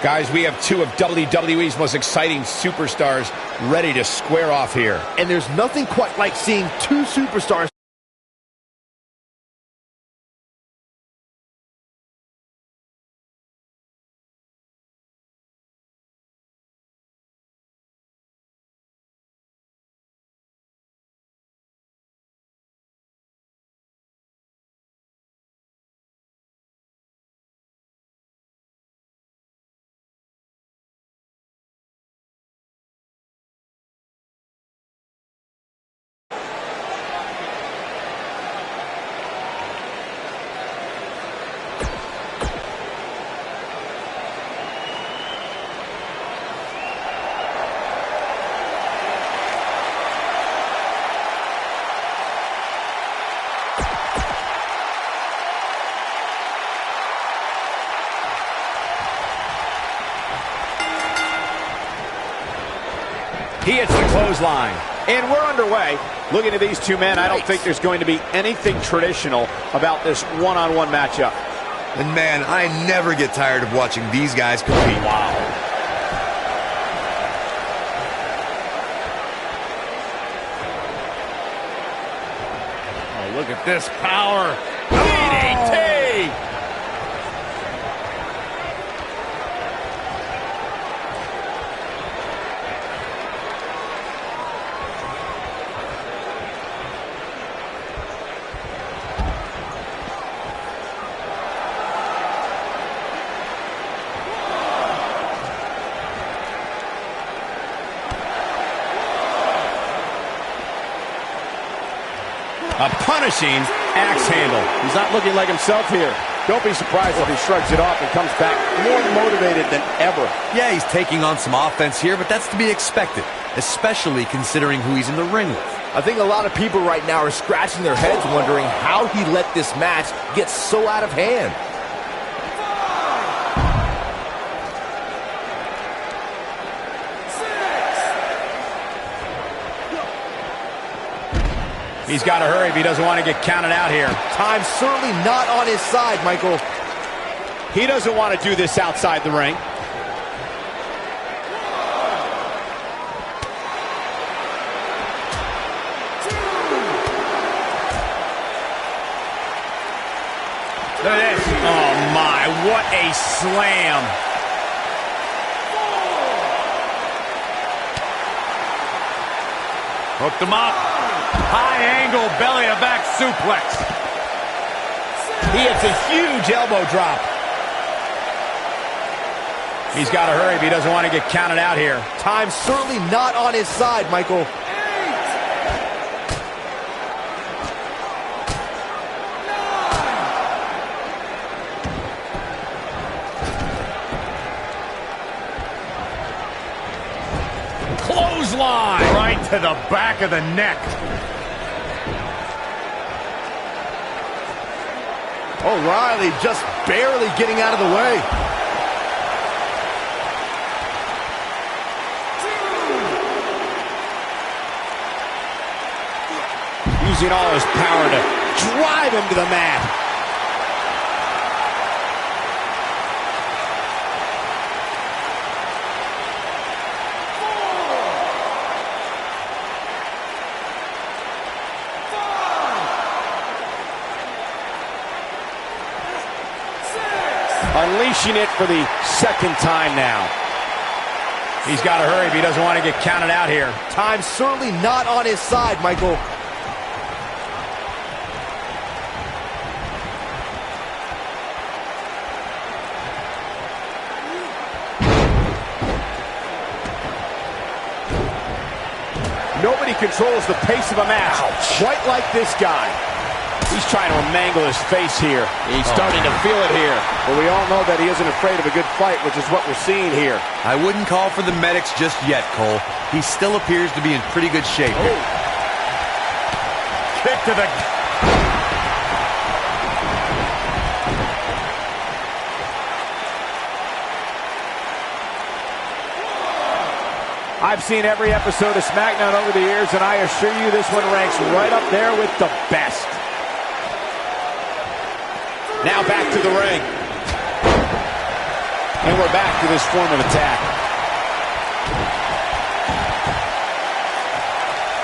Guys, we have two of WWE's most exciting superstars ready to square off here. And there's nothing quite like seeing two superstars. He hits the clothesline. And we're underway. Looking at these two men, I don't think there's going to be anything traditional about this one-on-one matchup. And man, I never get tired of watching these guys compete. Wow. Oh, look at this power. DDT! A punishing axe handle. He's not looking like himself here. Don't be surprised if he shrugs it off and comes back more motivated than ever. Yeah, he's taking on some offense here, but that's to be expected, especially considering who he's in the ring with. I think a lot of people right now are scratching their heads wondering how he let this match get so out of hand. He's got to hurry if he doesn't want to get counted out here. Time's certainly not on his side, Michael. He doesn't want to do this outside the ring. Look at this. Oh, my. What a slam. Hooked him up. High angle belly to back suplex. He hits a huge elbow drop. He's got to hurry if he doesn't want to get counted out here. Time's certainly not on his side, Michael. Clothesline. Right to the back of the neck. O'Reilly just barely getting out of the way. Using all his power to drive him to the mat. Unleashing it for the second time now. He's got to hurry if he doesn't want to get counted out here. Time's certainly not on his side, Michael. Nobody controls the pace of a match quite like this guy. He's trying to mangle his face here. He's starting to feel it here. But we all know that he isn't afraid of a good fight, which is what we're seeing here. I wouldn't call for the medics just yet, Cole. He still appears to be in pretty good shape here. Kick to the... I've seen every episode of SmackDown over the years, and I assure you this one ranks right up there with the best. Now back to the ring. And we're back to this form of attack.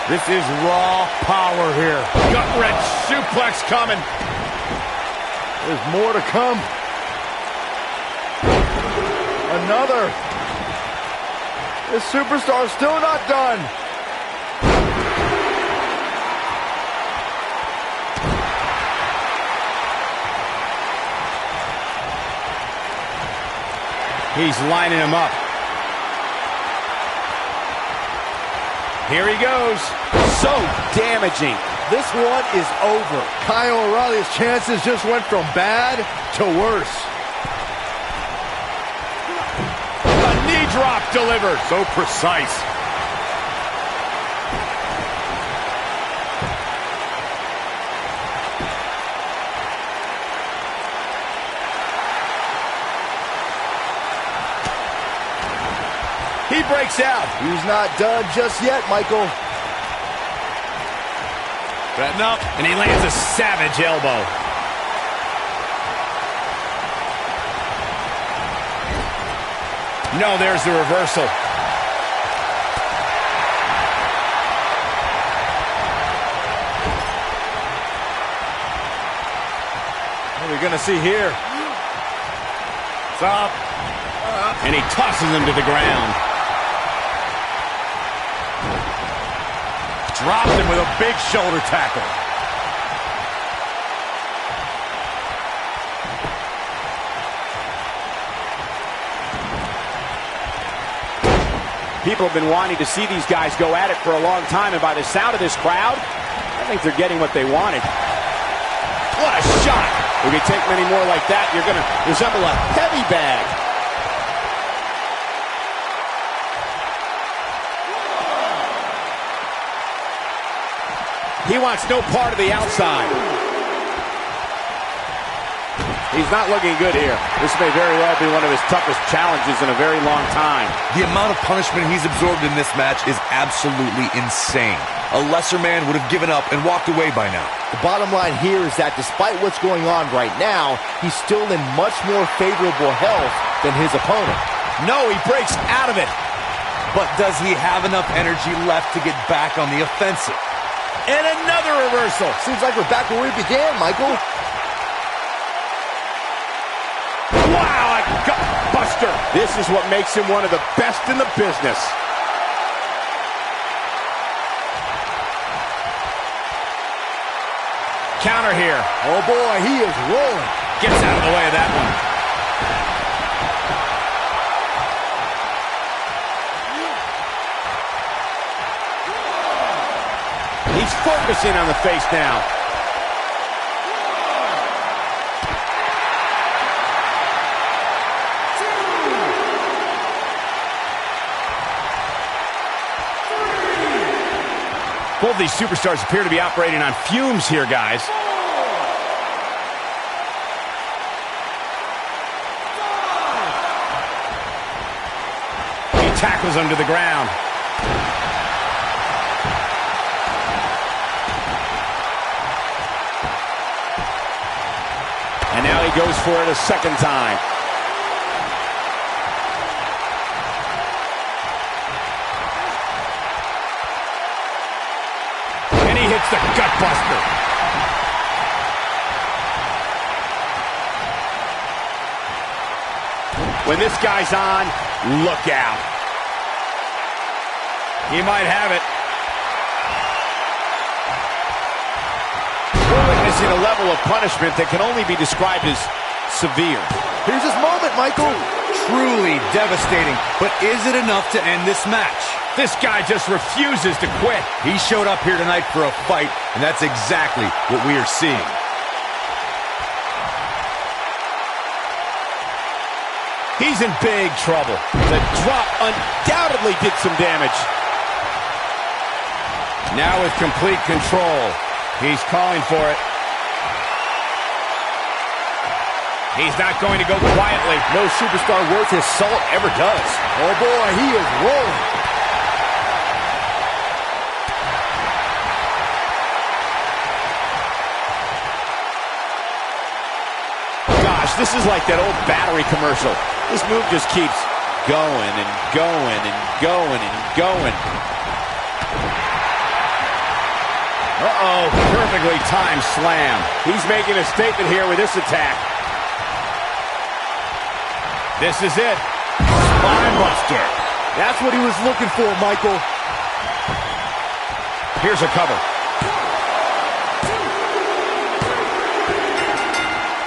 This is raw power here. Gut-wrench suplex coming. There's more to come. Another. This superstar's still not done. He's lining him up. Here he goes. So damaging. This one is over. Kyle O'Reilly's chances just went from bad to worse. A knee drop delivered. So precise. He breaks out. He's not done just yet, Michael. Setting up. And he lands a savage elbow. No, there's the reversal. What are we going to see here? It's up. And he tosses him to the ground. Dropped him with a big shoulder tackle. People have been wanting to see these guys go at it for a long time, and by the sound of this crowd, I think they're getting what they wanted. What a shot! If you take many more like that, you're going to resemble a heavy bag. He wants no part of the outside. He's not looking good here. This may very well be one of his toughest challenges in a very long time. The amount of punishment he's absorbed in this match is absolutely insane. A lesser man would have given up and walked away by now. The bottom line here is that despite what's going on right now, he's still in much more favorable health than his opponent. No, he breaks out of it. But does he have enough energy left to get back on the offensive? And another reversal. Seems like we're back where we began, Michael. Wow, a gut buster. This is what makes him one of the best in the business. Counter here. Oh boy, he is rolling. Gets out of the way of that one. He's focusing on the face now. Both these superstars appear to be operating on fumes here, guys. He tackles him to the ground. And now he goes for it a second time. And he hits the gut buster. When this guy's on, look out. He might have it. We're witnessing a level of punishment that can only be described as severe. Here's his moment, Michael. Truly devastating, but is it enough to end this match? This guy just refuses to quit. He showed up here tonight for a fight, and that's exactly what we are seeing. He's in big trouble. The drop undoubtedly did some damage. Now with complete control. He's calling for it. He's not going to go quietly. No superstar worth his salt ever does. Oh boy, he is rolling. Gosh, this is like that old battery commercial. This move just keeps going and going and going and going. Uh-oh, perfectly timed slam. He's making a statement here with this attack. This is it. Spine buster. That's what he was looking for, Michael. Here's a cover.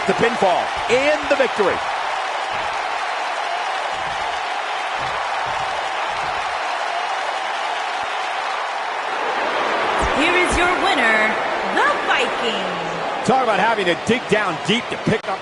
The pinfall and the victory. Here is your winner, the Viking. Talk about having to dig down deep to pick up.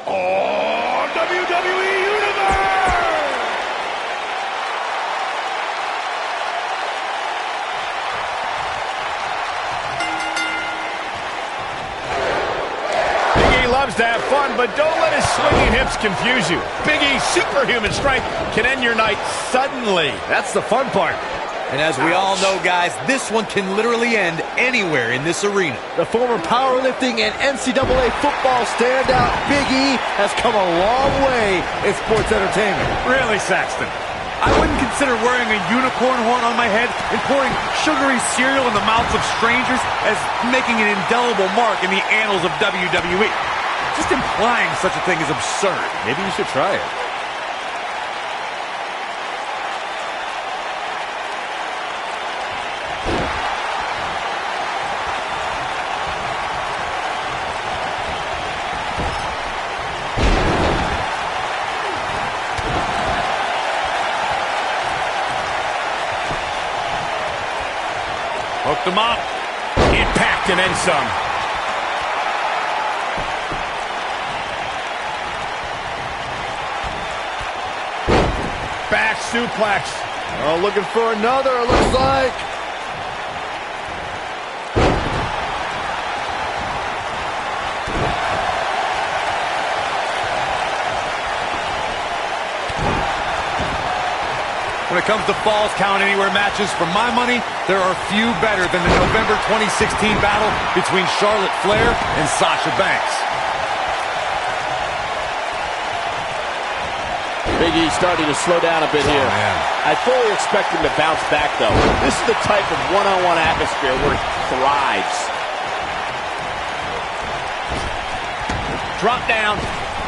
Oh, WWE Universe! Big E loves to have fun, but don't let his swinging hips confuse you. Big E's superhuman strength can end your night suddenly. That's the fun part. And as we all know, guys, this one can literally end anywhere in this arena. The former powerlifting and NCAA football standout, Big E, has come a long way in sports entertainment. Really, Saxton? I wouldn't consider wearing a unicorn horn on my head and pouring sugary cereal in the mouths of strangers as making an indelible mark in the annals of WWE. Just implying such a thing is absurd. Maybe you should try it. Hooked him up. Impact and then some. Back suplex. Oh, looking for another, it looks like. When it comes to Falls Count Anywhere matches, for my money, there are few better than the November 2016 battle between Charlotte Flair and Sasha Banks. Big E starting to slow down a bit here. Man. I fully expect him to bounce back, though. This is the type of one-on-one atmosphere where he thrives. Drop down.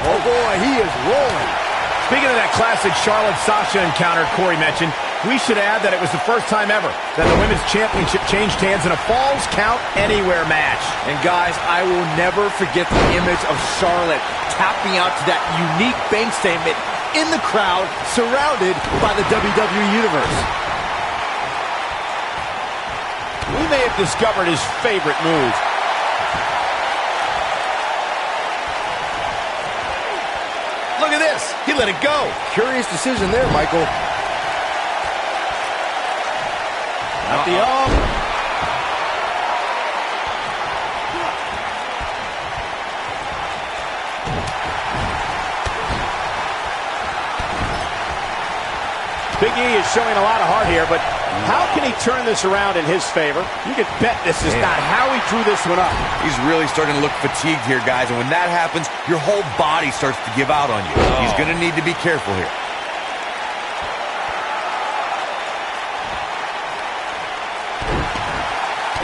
Oh boy, he is rolling. Speaking of that classic Charlotte-Sasha encounter Corey mentioned, we should add that it was the first time ever that the Women's Championship changed hands in a Falls Count Anywhere match. And guys, I will never forget the image of Charlotte tapping out to that unique bank statement in the crowd, surrounded by the WWE Universe. We may have discovered his favorite move. Look at this. He let it go. Curious decision there, Michael. Not the arm. Big E is showing a lot of heart here, but how can he turn this around in his favor? You can bet this is not how he drew this one up. He's really starting to look fatigued here, guys, and when that happens, your whole body starts to give out on you. He's going to need to be careful here.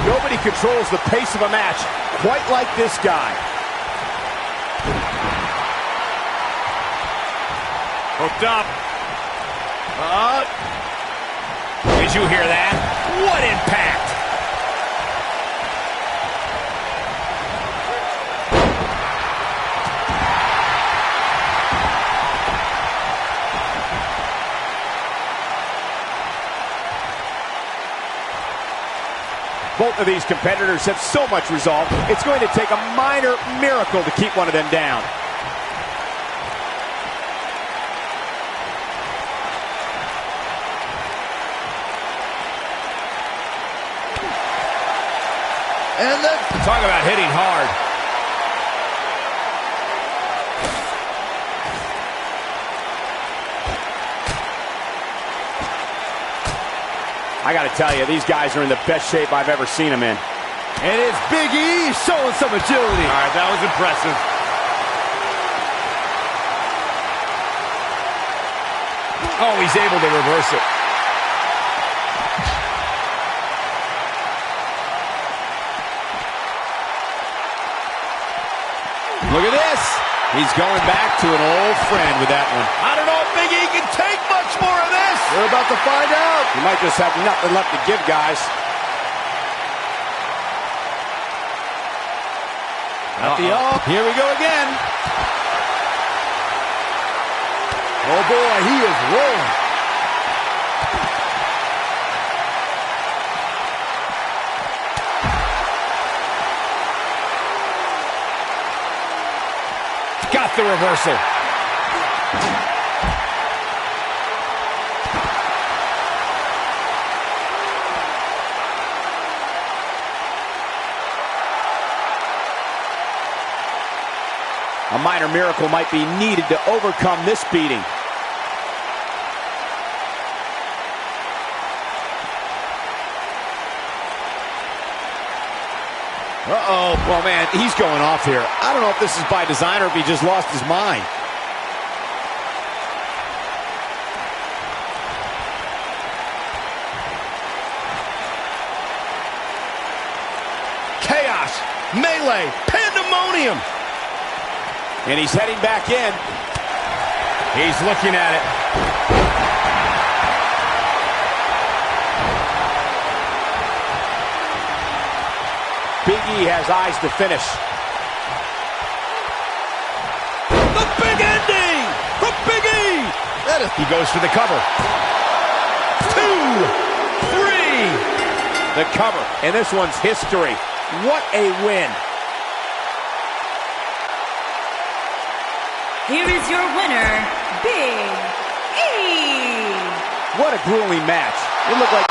Nobody controls the pace of a match quite like this guy. Hooked up. Did you hear that? What impact! Both of these competitors have so much resolve, it's going to take a minor miracle to keep one of them down. And talk about hitting hard. I got to tell you, these guys are in the best shape I've ever seen them in. And it's Big E showing some agility. All right, that was impressive. Oh, he's able to reverse it. Look at this. He's going back to an old friend with that one. I don't know if Big E can take much more of this. We're about to find out. You might just have nothing left to give, guys. Here we go again. Oh, boy, he is rolling. Got the reversal. A minor miracle might be needed to overcome this beating. Uh-oh. Well, man, he's going off here. I don't know if this is by design or if he just lost his mind. Chaos, melee, pandemonium. And he's heading back in. He's looking at it. Big E has eyes to finish. The big ending from Big E. He goes for the cover. 2, 3. The cover. And this one's history. What a win. Here is your winner, Big E. What a grueling match. It looked like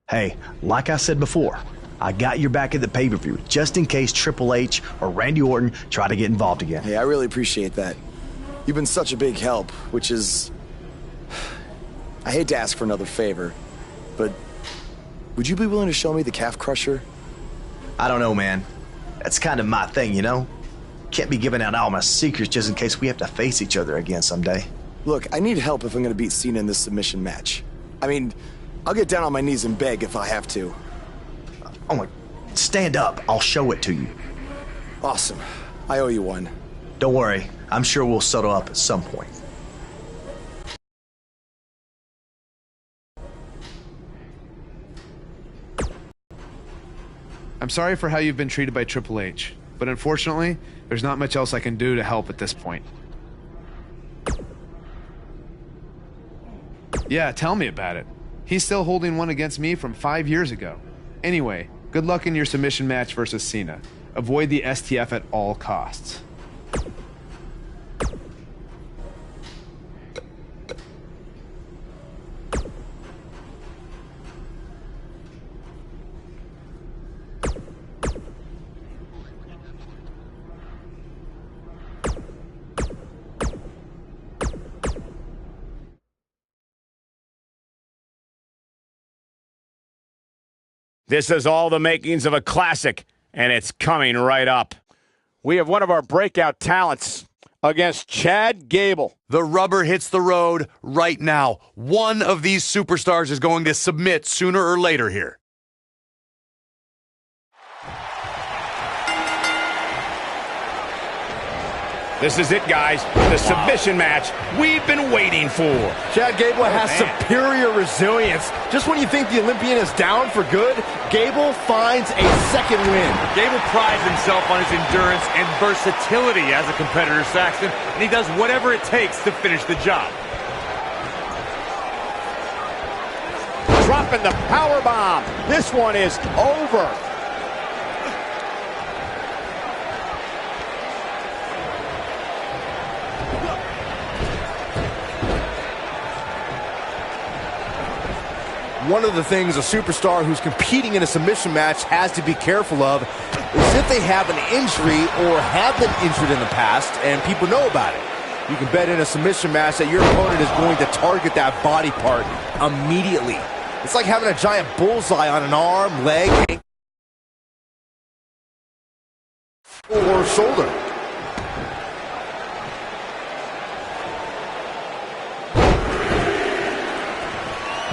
Hey, like I said before, I got your back at the pay-per-view just in case Triple H or Randy Orton try to get involved again. Hey, I really appreciate that. You've been such a big help, which is... I hate to ask for another favor, but would you be willing to show me the calf crusher? I don't know, man. That's kind of my thing, you know? Can't be giving out all my secrets just in case we have to face each other again someday. Look, I need help if I'm gonna beat Cena in this submission match. I mean, I'll get down on my knees and beg if I have to. Oh my, stand up. I'll show it to you. Awesome. I owe you one. Don't worry. I'm sure we'll settle up at some point. I'm sorry for how you've been treated by Triple H, but unfortunately, there's not much else I can do to help at this point. Yeah, tell me about it. He's still holding one against me from 5 years ago. Anyway, good luck in your submission match versus Cena. Avoid the STF at all costs. This is all the makings of a classic, and it's coming right up. We have one of our breakout talents against Chad Gable. The rubber hits the road right now. One of these superstars is going to submit sooner or later here. This is it, guys. The submission match we've been waiting for. Chad Gable has superior resilience. Just when you think the Olympian is down for good, Gable finds a second win. Gable prides himself on his endurance and versatility as a competitor, Saxton, and he does whatever it takes to finish the job. Dropping the power bomb. This one is over. One of the things a superstar who's competing in a submission match has to be careful of is if they have an injury or have been injured in the past and people know about it. You can bet in a submission match that your opponent is going to target that body part immediately. It's like having a giant bullseye on an arm, leg, or shoulder.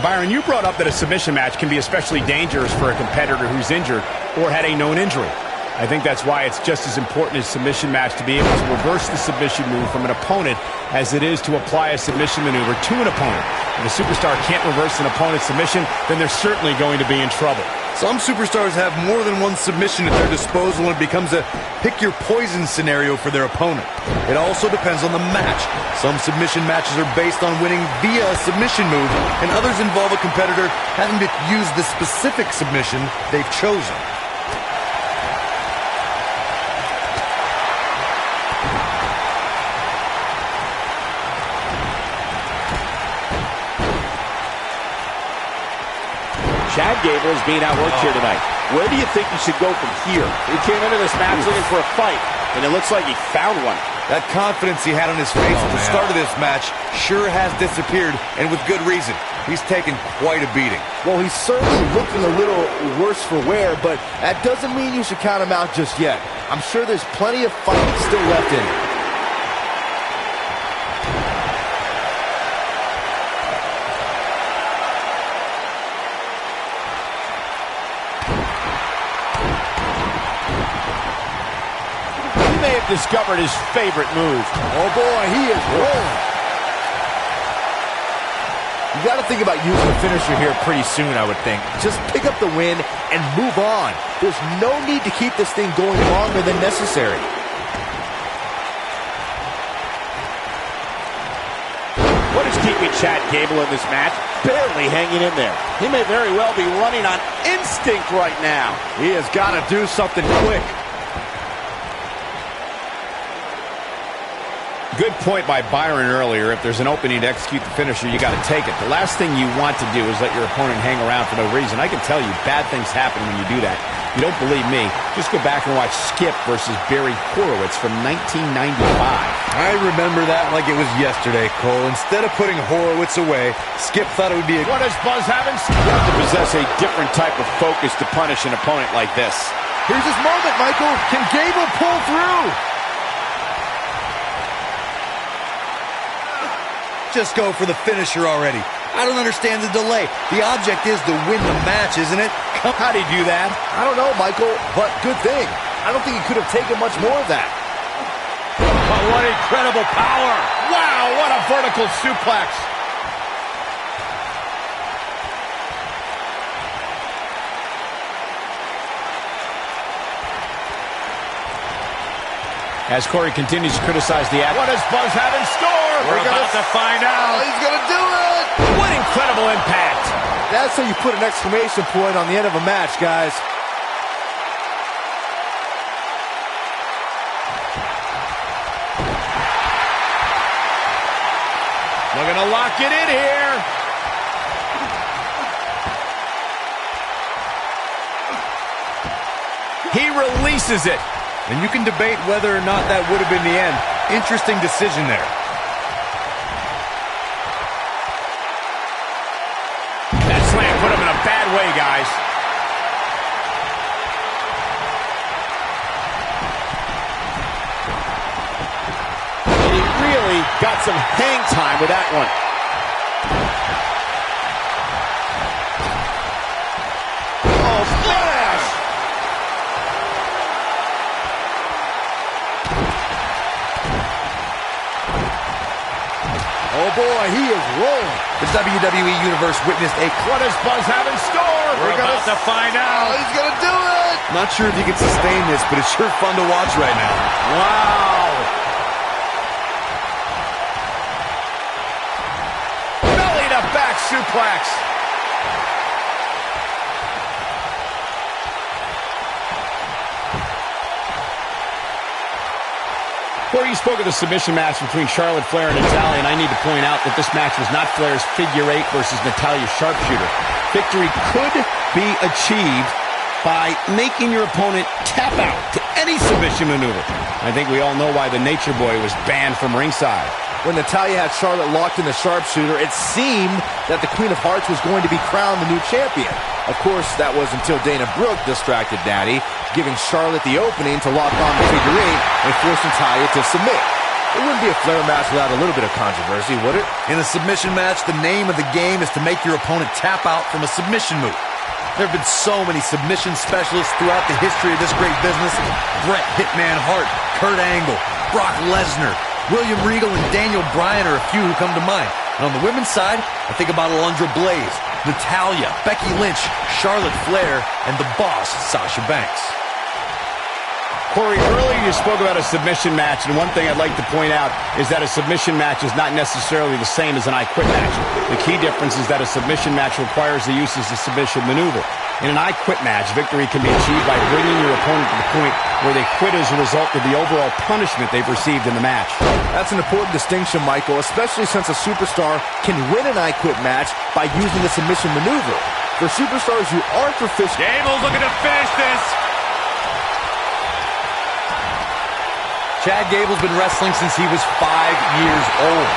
Byron, you brought up that a submission match can be especially dangerous for a competitor who's injured or had a known injury. I think that's why it's just as important as submission match to be able to reverse the submission move from an opponent as it is to apply a submission maneuver to an opponent. If a superstar can't reverse an opponent's submission, then they're certainly going to be in trouble. Some superstars have more than one submission at their disposal, and it becomes a pick-your-poison scenario for their opponent. It also depends on the match. Some submission matches are based on winning via a submission move, and others involve a competitor having to use the specific submission they've chosen. Chad Gable is being outworked here tonight. Where do you think he should go from here? He came into this match looking for a fight, and it looks like he found one. That confidence he had on his face at the start of this match sure has disappeared, and with good reason. He's taken quite a beating. Well, he's certainly looking a little worse for wear, but that doesn't mean you should count him out just yet. I'm sure there's plenty of fight still left in him. Discovered his favorite move. Oh boy, he is rolling. You got to think about using a finisher here pretty soon, I would think. Just pick up the win and move on. There's no need to keep this thing going longer than necessary. What is keeping Chad Gable in this match? Barely hanging in there. He may very well be running on instinct right now. He has got to do something quick. Good point by Byron earlier. If there's an opening to execute the finisher, you got to take it. The last thing you want to do is let your opponent hang around for no reason. I can tell you, bad things happen when you do that. You don't believe me? Just go back and watch Skip versus Barry Horowitz from 1995. I remember that like it was yesterday, Cole. Instead of putting Horowitz away, Skip thought it would be a... What is Buzz having? You have to possess a different type of focus to punish an opponent like this. Here's his moment, Michael. Can Gable pull through? Just go for the finisher already. I don't understand the delay. The object is to win the match, isn't it? How'd he do that? I don't know, Michael, but good thing. I don't think he could have taken much more of that. Oh, what incredible power. Wow, what a vertical suplex. As Corey continues to criticize the act. What does Buzz have in store? We're about to find out. Oh, he's going to do it! What incredible impact. That's how you put an exclamation point on the end of a match, guys. Looking to lock it in here. He releases it. And you can debate whether or not that would have been the end. Interesting decision there. That slam put him in a bad way, guys. And he really got some hang time with that one. Oh, splash! Oh boy, he is rolling. The WWE Universe witnessed a... What does Buzz have in store? We're about to find out. He's gonna do it! Not sure if you can sustain this, but it's sure fun to watch right now. Wow. Belly to back suplex. Corey, you spoke of the submission match between Charlotte Flair and Natalya, and I need to point out that this match was not Flair's figure 8 versus Natalya's sharpshooter. Victory could be achieved by making your opponent tap out to any submission maneuver. I think we all know why the Nature Boy was banned from ringside. When Natalya had Charlotte locked in the sharpshooter, it seemed that the Queen of Hearts was going to be crowned the new champion. Of course, that was until Dana Brooke distracted Natty, giving Charlotte the opening to lock on the figure 8 and force Natalya to submit. It wouldn't be a Flair match without a little bit of controversy, would it? In a submission match, the name of the game is to make your opponent tap out from a submission move. There have been so many submission specialists throughout the history of this great business. Bret Hitman Hart, Kurt Angle, Brock Lesnar, William Regal, and Daniel Bryan are a few who come to mind. And on the women's side, I think about Alundra Blaze, Natalya, Becky Lynch, Charlotte Flair, and the boss, Sasha Banks. Corey, earlier you spoke about a submission match, and one thing I'd like to point out is that a submission match is not necessarily the same as an I Quit match. The key difference is that a submission match requires the use of the submission maneuver. In an I Quit match, victory can be achieved by bringing your opponent to the point where they quit as a result of the overall punishment they've received in the match. That's an important distinction, Michael, especially since a superstar can win an I Quit match by using the submission maneuver. For superstars who aren't proficient... Gable's looking to finish this. Chad Gable's been wrestling since he was 5 years old.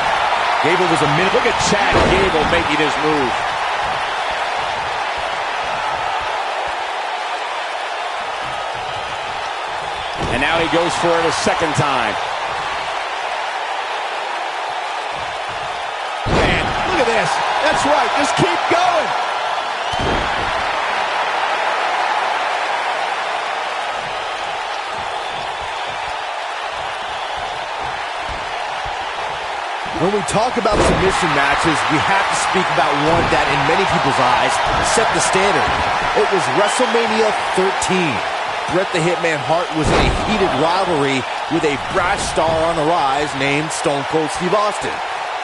Gable was a minute... Look at Chad Gable making his move. And now he goes for it a second time. Man, look at this. That's right. Just keep going. When we talk about submission matches, we have to speak about one that, in many people's eyes, set the standard. It was WrestleMania 13. Bret the Hitman Hart was in a heated rivalry with a brash star on the rise named Stone Cold Steve Austin.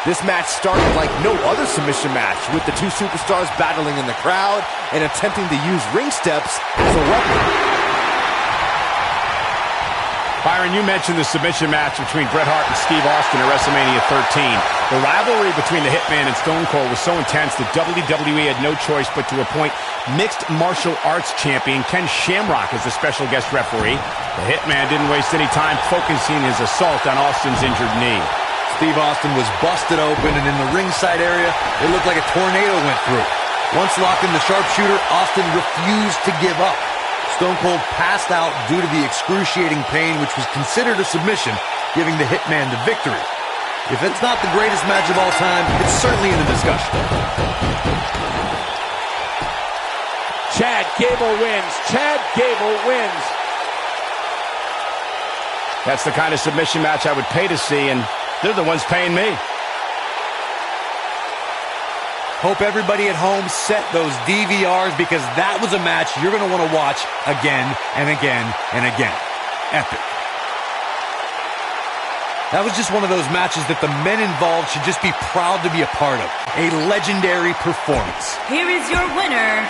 This match started like no other submission match, with the two superstars battling in the crowd and attempting to use ring steps as a weapon. Byron, you mentioned the submission match between Bret Hart and Steve Austin at WrestleMania 13. The rivalry between the Hitman and Stone Cold was so intense that WWE had no choice but to appoint mixed martial arts champion Ken Shamrock as the special guest referee. The Hitman didn't waste any time focusing his assault on Austin's injured knee. Steve Austin was busted open, and in the ringside area, it looked like a tornado went through. Once locked in the sharpshooter, Austin refused to give up. Stone Cold passed out due to the excruciating pain, which was considered a submission, giving the Hitman the victory. If it's not the greatest match of all time, it's certainly in the discussion. Chad Gable wins. Chad Gable wins. That's the kind of submission match I would pay to see, and they're the ones paying me. Hope everybody at home set those DVRs, because that was a match you're going to want to watch again and again and again. Epic. That was just one of those matches that the men involved should just be proud to be a part of. A legendary performance. Here is your winner,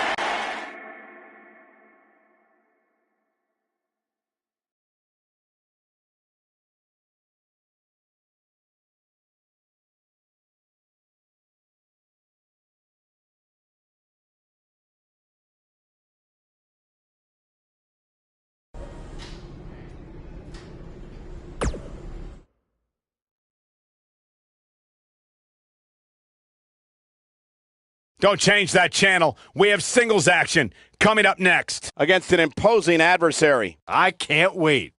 Don't change that channel. We have singles action coming up next. Against an imposing adversary. I can't wait.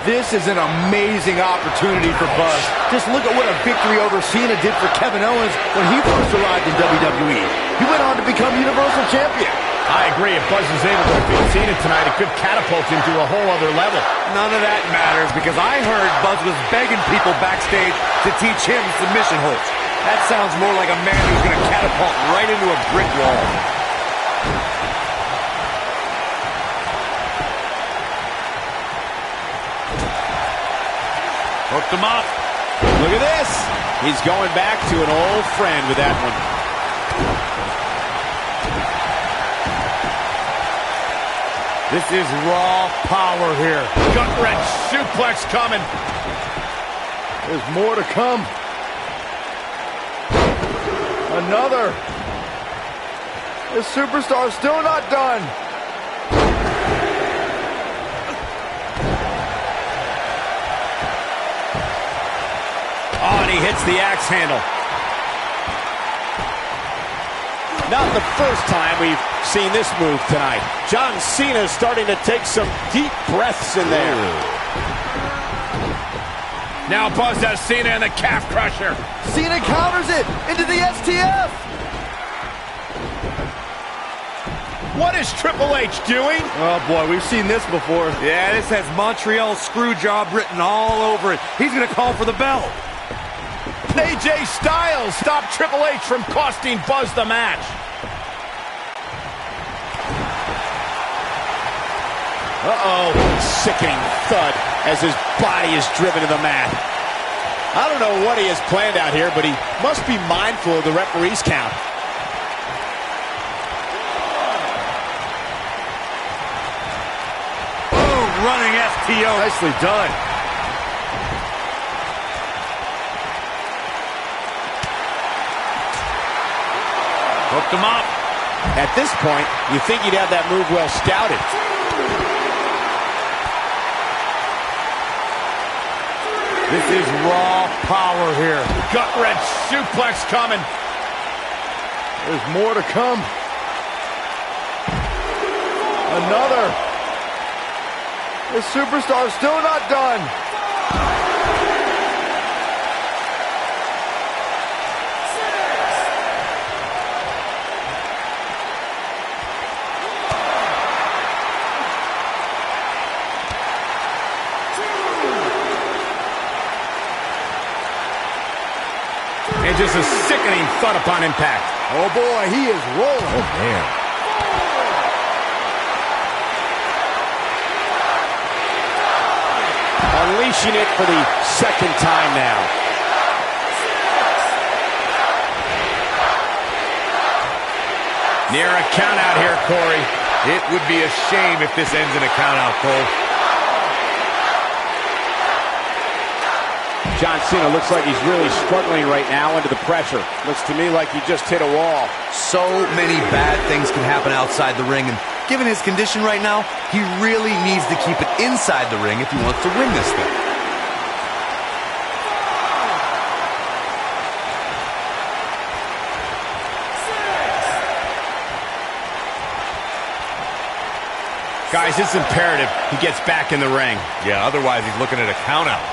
This is an amazing opportunity for Buzz. Just look at what a victory over Cena did for Kevin Owens when he first arrived in WWE. He went on to become Universal Champion. I agree. If Buzz is able to defeat Cena tonight, it could catapult him to a whole other level. None of that matters, because I heard Buzz was begging people backstage to teach him submission holds. That sounds more like a man who's going to catapult right into a brick wall. Hooked him up. Look at this. He's going back to an old friend with that one. This is raw power here. Gut-wrench suplex coming. There's more to come. Another. The superstar's still not done. Oh, and he hits the axe handle. Not the first time we've seen this move tonight. John Cena is starting to take some deep breaths in there. Now Buzz has Cena in the calf crusher. Cena counters it into the STF. What is Triple H doing? Oh boy, we've seen this before. Yeah, this has Montreal screw job written all over it. He's going to call for the bell. AJ Styles stopped Triple H from costing Buzz the match. Uh-oh. Sickening thud as his body is driven to the mat. I don't know what he has planned out here, but he must be mindful of the referee's count. Boom, running STO. Nicely done. Hooked him up. At this point, you think he'd have that move well scouted. This is raw power here. Gut-wrench suplex coming. There's more to come. Another. The superstar's still not done. And just a sickening thud upon impact. Oh boy, he is rolling. Oh man. Unleashing it for the second time now. Near a count out here, Corey. It would be a shame if this ends in a count out, Cole. John Cena looks like he's really struggling right now under the pressure. Looks to me like he just hit a wall. So many bad things can happen outside the ring, and given his condition right now, he really needs to keep it inside the ring if he wants to win this thing. Guys, it's imperative he gets back in the ring. Yeah, otherwise he's looking at a countout.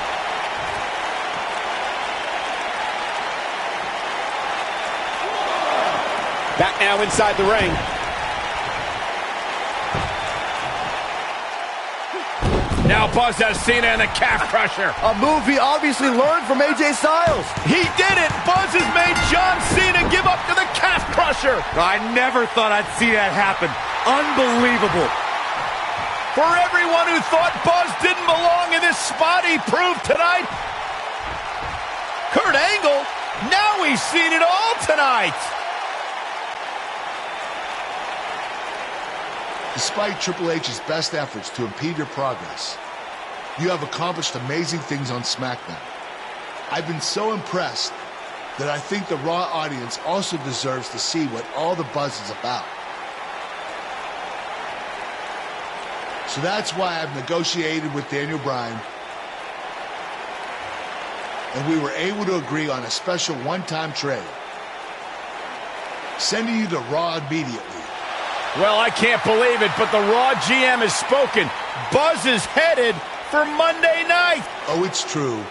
Back now inside the ring. Now Buzz has Cena in the calf crusher. A move he obviously learned from AJ Styles. He did it! Buzz has made John Cena give up to the calf crusher. I never thought I'd see that happen. Unbelievable. For everyone who thought Buzz didn't belong in this spot, he proved tonight. Kurt Angle, now he's seen it all tonight. Despite Triple H's best efforts to impede your progress, you have accomplished amazing things on SmackDown. I've been so impressed that I think the Raw audience also deserves to see what all the buzz is about. So that's why I've negotiated with Daniel Bryan, and we were able to agree on a special one-time trade, sending you to Raw immediately. Well, I can't believe it, but the Raw GM has spoken. Buzz is headed for Monday night. Oh, it's true.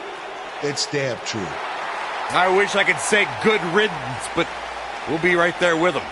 It's damn true. I wish I could say good riddance, but we'll be right there with him.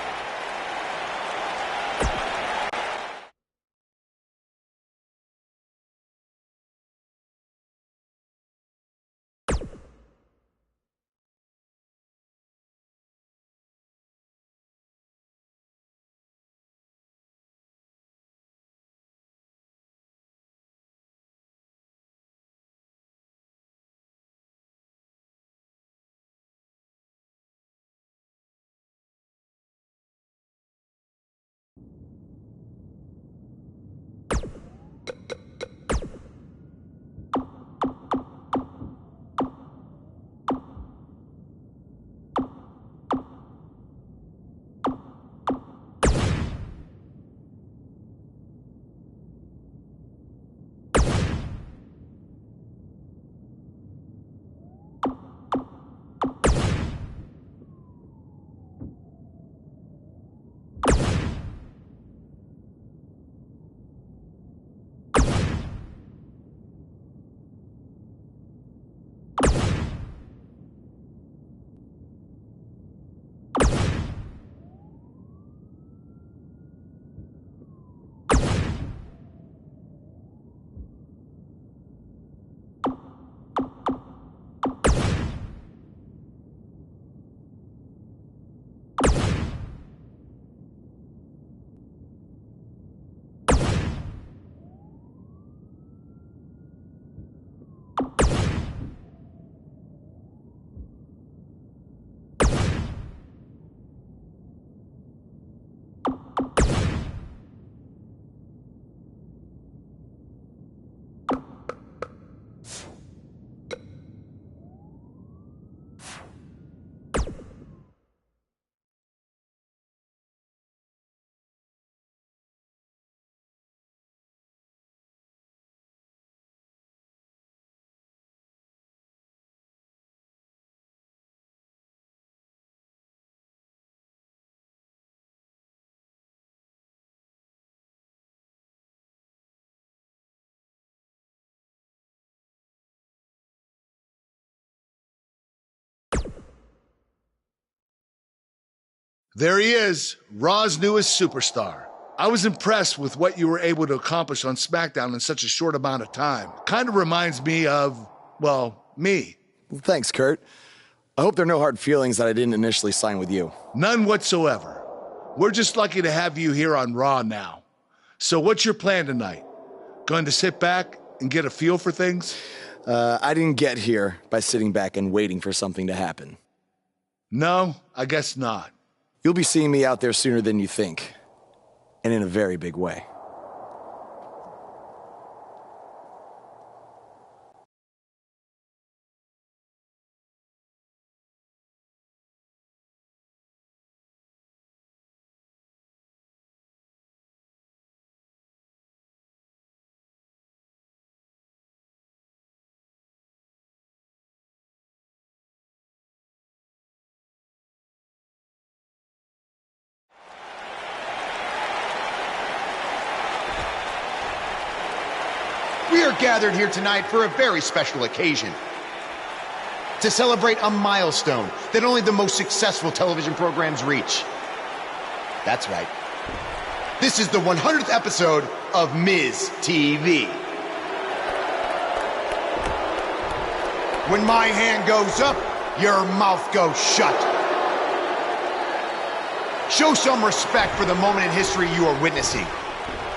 There he is, Raw's newest superstar. I was impressed with what you were able to accomplish on SmackDown in such a short amount of time. Kind of reminds me of, well, me. Well, thanks, Kurt. I hope there are no hard feelings that I didn't initially sign with you. None whatsoever. We're just lucky to have you here on Raw now. So what's your plan tonight? Going to sit back and get a feel for things? I didn't get here by sitting back and waiting for something to happen. No, I guess not. You'll be seeing me out there sooner than you think, and in a very big way. We are gathered here tonight for a very special occasion. To celebrate a milestone that only the most successful television programs reach. That's right. This is the 100th episode of Miz TV. When my hand goes up, your mouth goes shut. Show some respect for the moment in history you are witnessing.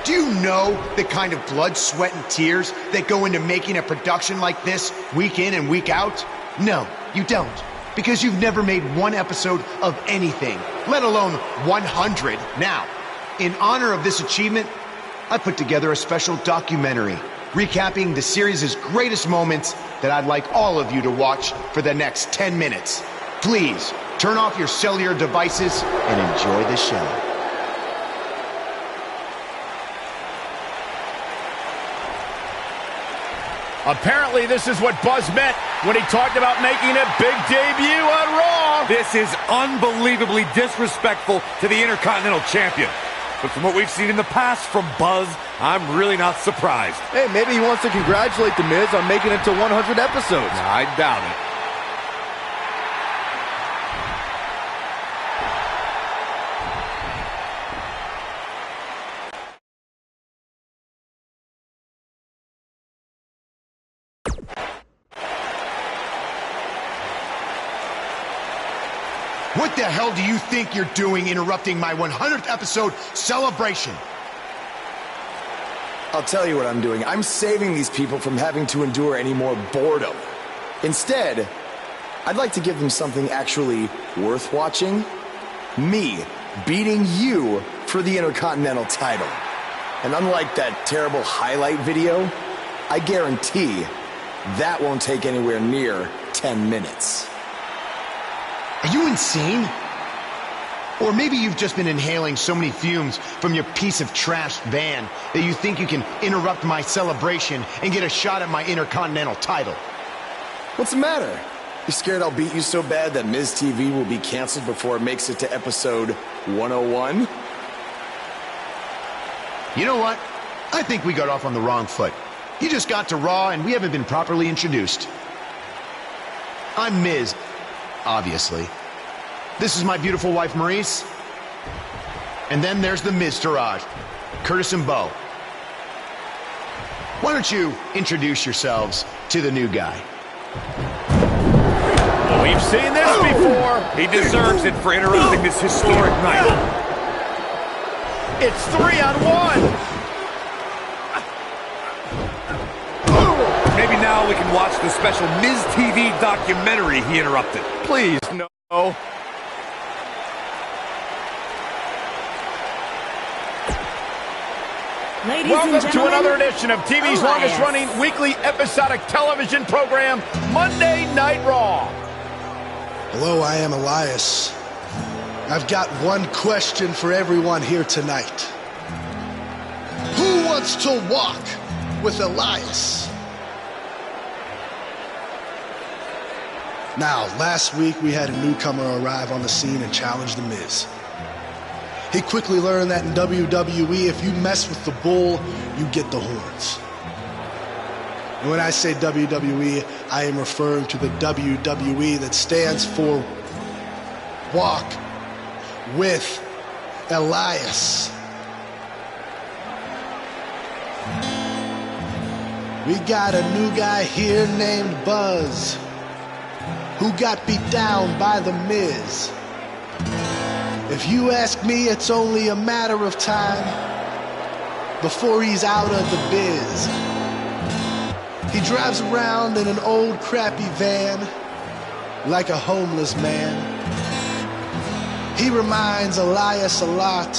Do you know the kind of blood, sweat, and tears that go into making a production like this week in and week out? No, you don't. Because you've never made one episode of anything, let alone 100. Now, in honor of this achievement, I put together a special documentary recapping the series' greatest moments that I'd like all of you to watch for the next 10 minutes. Please, turn off your cellular devices and enjoy the show. Apparently, this is what Buzz meant when he talked about making a big debut on Raw. This is unbelievably disrespectful to the Intercontinental Champion. But from what we've seen in the past from Buzz, I'm really not surprised. Hey, maybe he wants to congratulate The Miz on making it to 100 episodes. I doubt it. What the hell do you think you're doing interrupting my 100th episode celebration? I'll tell you what I'm doing. I'm saving these people from having to endure any more boredom. Instead, I'd like to give them something actually worth watching. Me beating you for the Intercontinental title. And unlike that terrible highlight video, I guarantee that won't take anywhere near 10 minutes. Are you insane? Or maybe you've just been inhaling so many fumes from your piece of trash van that you think you can interrupt my celebration and get a shot at my Intercontinental title. What's the matter? You scared I'll beat you so bad that Miz TV will be canceled before it makes it to episode 101? You know what? I think we got off on the wrong foot. You just got to Raw and we haven't been properly introduced. I'm Miz. Obviously. This is my beautiful wife, Maurice. And then there's the Miztourage, Curtis and Bo. Why don't you introduce yourselves to the new guy? We've seen this before. He deserves it for interrupting this historic night. It's 3-on-1. Maybe now we can watch the special Miz TV documentary he interrupted. Please, no. Ladies Welcome to another edition of TV's longest-running weekly episodic television program, Monday Night Raw. Hello, I am Elias. I've got one question for everyone here tonight. Who wants to walk with Elias? Now, last week we had a newcomer arrive on the scene and challenge The Miz. He quickly learned that in WWE, if you mess with the bull, you get the horns. And when I say WWE, I am referring to the WWE that stands for Walk with Elias. We got a new guy here named Buzz, who got beat down by The Miz. If you ask me, it's only a matter of time before he's out of the biz. He drives around in an old crappy van like a homeless man. He reminds Elias a lot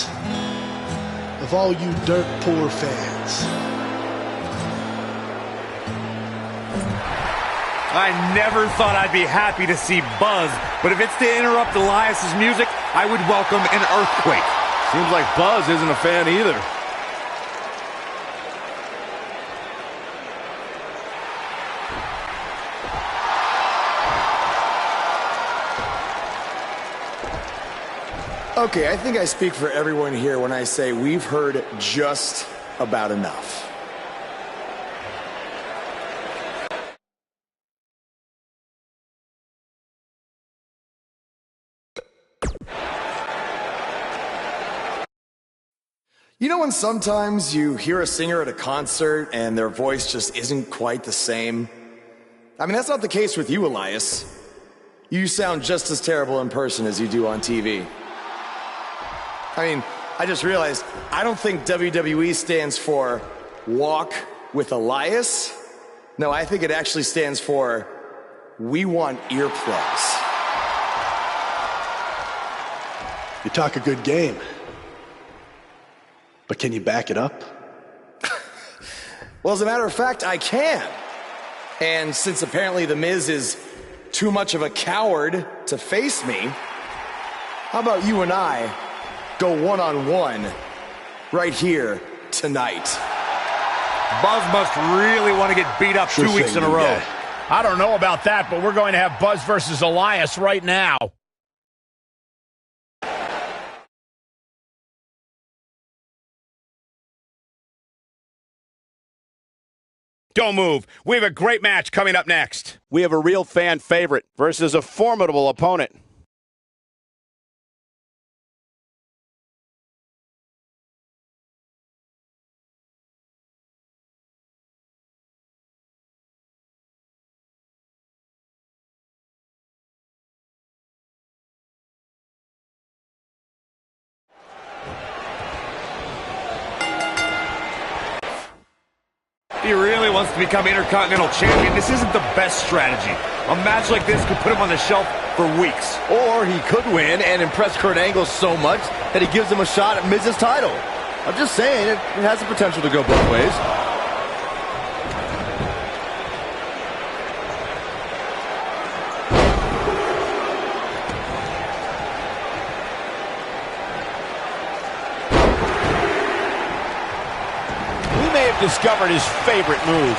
of all you dirt poor fans. I never thought I'd be happy to see Buzz, but if it's to interrupt Elias's music, I would welcome an earthquake. Seems like Buzz isn't a fan either. Okay, I think I speak for everyone here when I say we've heard just about enough. You know when sometimes you hear a singer at a concert and their voice just isn't quite the same? I mean, that's not the case with you, Elias. You sound just as terrible in person as you do on TV. I mean, I just realized, I don't think WWE stands for Walk with Elias. No, I think it actually stands for We Want Earplugs. You talk a good game. But can you back it up? Well, as a matter of fact, I can. And since apparently The Miz is too much of a coward to face me, how about you and I go one-on-one right here tonight? Buzz must really want to get beat up 2 weeks in a row. I don't know about that, but we're going to have Buzz versus Elias right now. Don't move. We have a great match coming up next. We have a real fan favorite versus a formidable opponent. He really wants to become Intercontinental Champion. This isn't the best strategy. A match like this could put him on the shelf for weeks. Or he could win and impress Kurt Angle so much that he gives him a shot at Miz's title. I'm just saying, it has the potential to go both ways. Discovered his favorite move.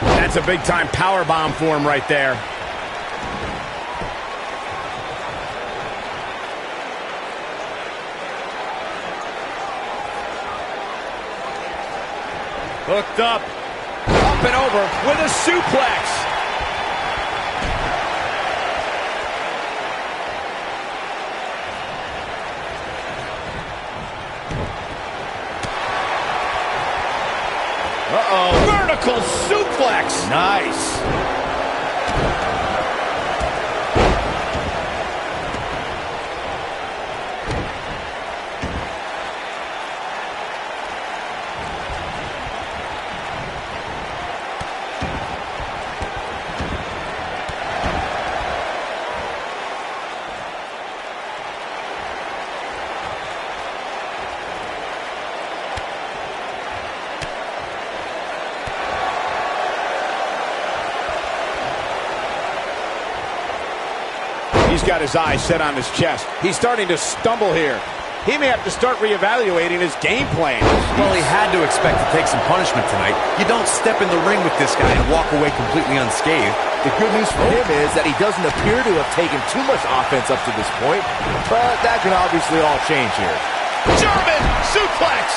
That's a big-time power bomb for him right there. Hooked up and over with a suplex. Vertical suplex. Nice. He's got his eyes set on his chest. He's starting to stumble here. He may have to start reevaluating his game plan. Well, he had to expect to take some punishment tonight. You don't step in the ring with this guy and walk away completely unscathed. The good news for him is that he doesn't appear to have taken too much offense up to this point, but that can obviously all change here. German suplex.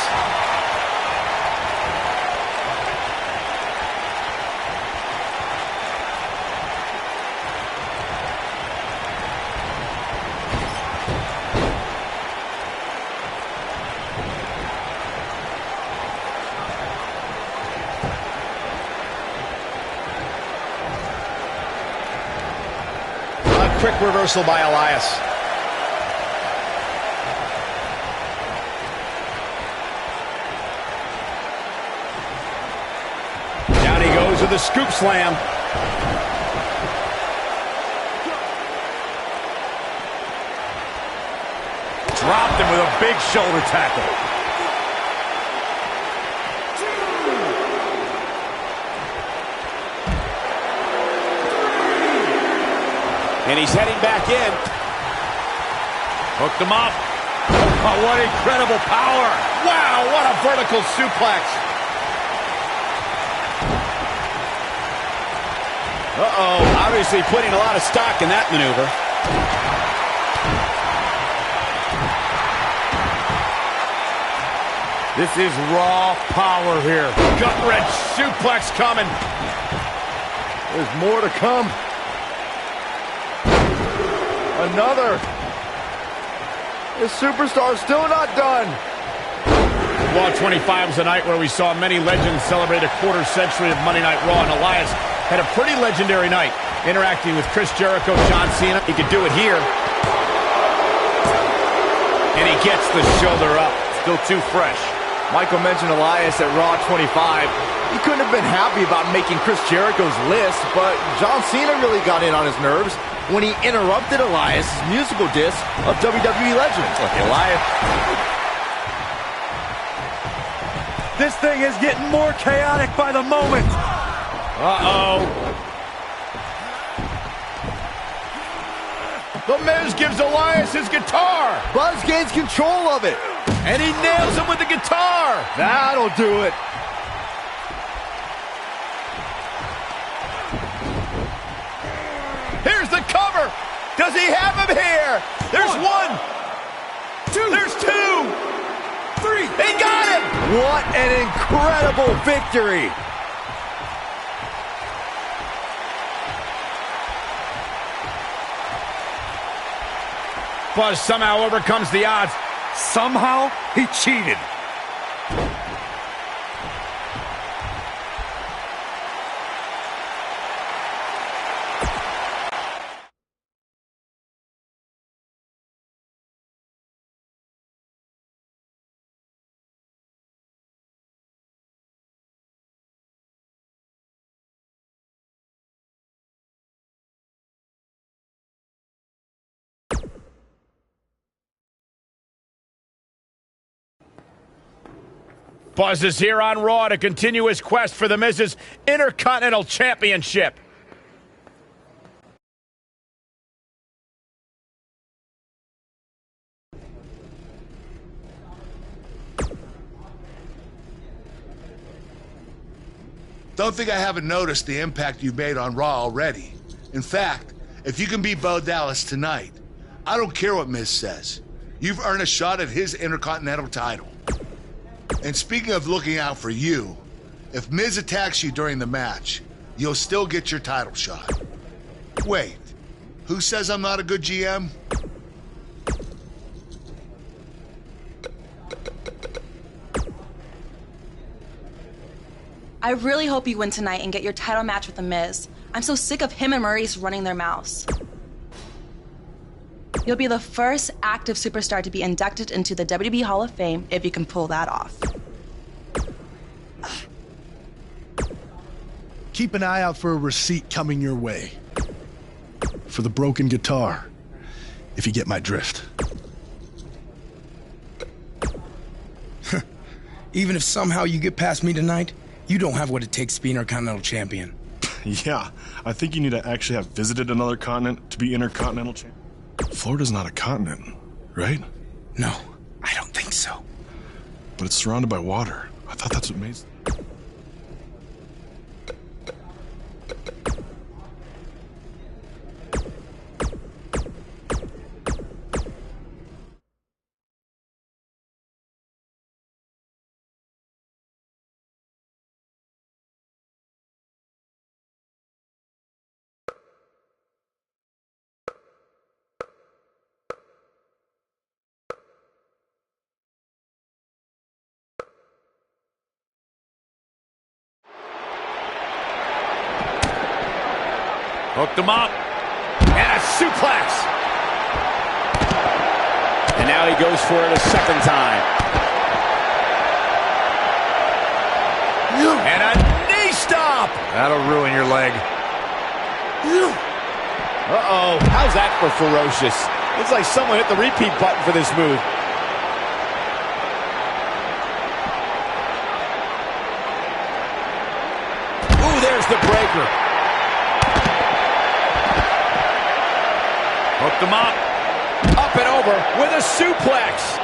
Quick reversal by Elias. Down he goes with a scoop slam. Dropped him with a big shoulder tackle. And he's heading back in. Hooked him up. Oh, what incredible power. Wow, what a vertical suplex. Uh-oh, obviously putting a lot of stock in that maneuver. This is raw power here. Gut-wrench suplex coming. There's more to come. Another. This superstar's still not done. Raw 25 was a night where we saw many legends celebrate a quarter century of Monday Night Raw, and Elias had a pretty legendary night, interacting with Chris Jericho, John Cena. He could do it here. And he gets the shoulder up. Still too fresh. Michael mentioned Elias at Raw 25. He couldn't have been happy about making Chris Jericho's list, but John Cena really got in on his nerves when he interrupted Elias' musical diss of WWE legends. Look, Elias. This thing is getting more chaotic by the moment. Uh-oh. The Miz gives Elias his guitar. Buzz gains control of it. And he nails him with the guitar. That'll do it. Here's the cover. Does he have him here? There's one. Two. There's two. Three. He got him. What an incredible victory. Buzz somehow overcomes the odds. Somehow, he cheated. Buzz is here on Raw to continue his quest for the Miz's Intercontinental Championship. Don't think I haven't noticed the impact you've made on Raw already. In fact, if you can beat Bo Dallas tonight, I don't care what Miz says. You've earned a shot at his Intercontinental title. And speaking of looking out for you, if Miz attacks you during the match, you'll still get your title shot. Wait, who says I'm not a good GM? I really hope you win tonight and get your title match with The Miz. I'm so sick of him and Maurice running their mouths. You'll be the first active superstar to be inducted into the WWE Hall of Fame if you can pull that off. Keep an eye out for a receipt coming your way. For the broken guitar, if you get my drift. Even if somehow you get past me tonight, you don't have what it takes to be Intercontinental Champion. Yeah, I think you need to actually have visited another continent to be Intercontinental Champion. Florida's not a continent, right? No, I don't think so. But it's surrounded by water. I thought that's what made... Hooked him up. And a suplex. And now he goes for it a second time. And a knee stop. That'll ruin your leg. Uh-oh. How's that for ferocious? Looks like someone hit the repeat button for this move. Ooh, there's the breaker. Hooked him up. Up and over with a suplex.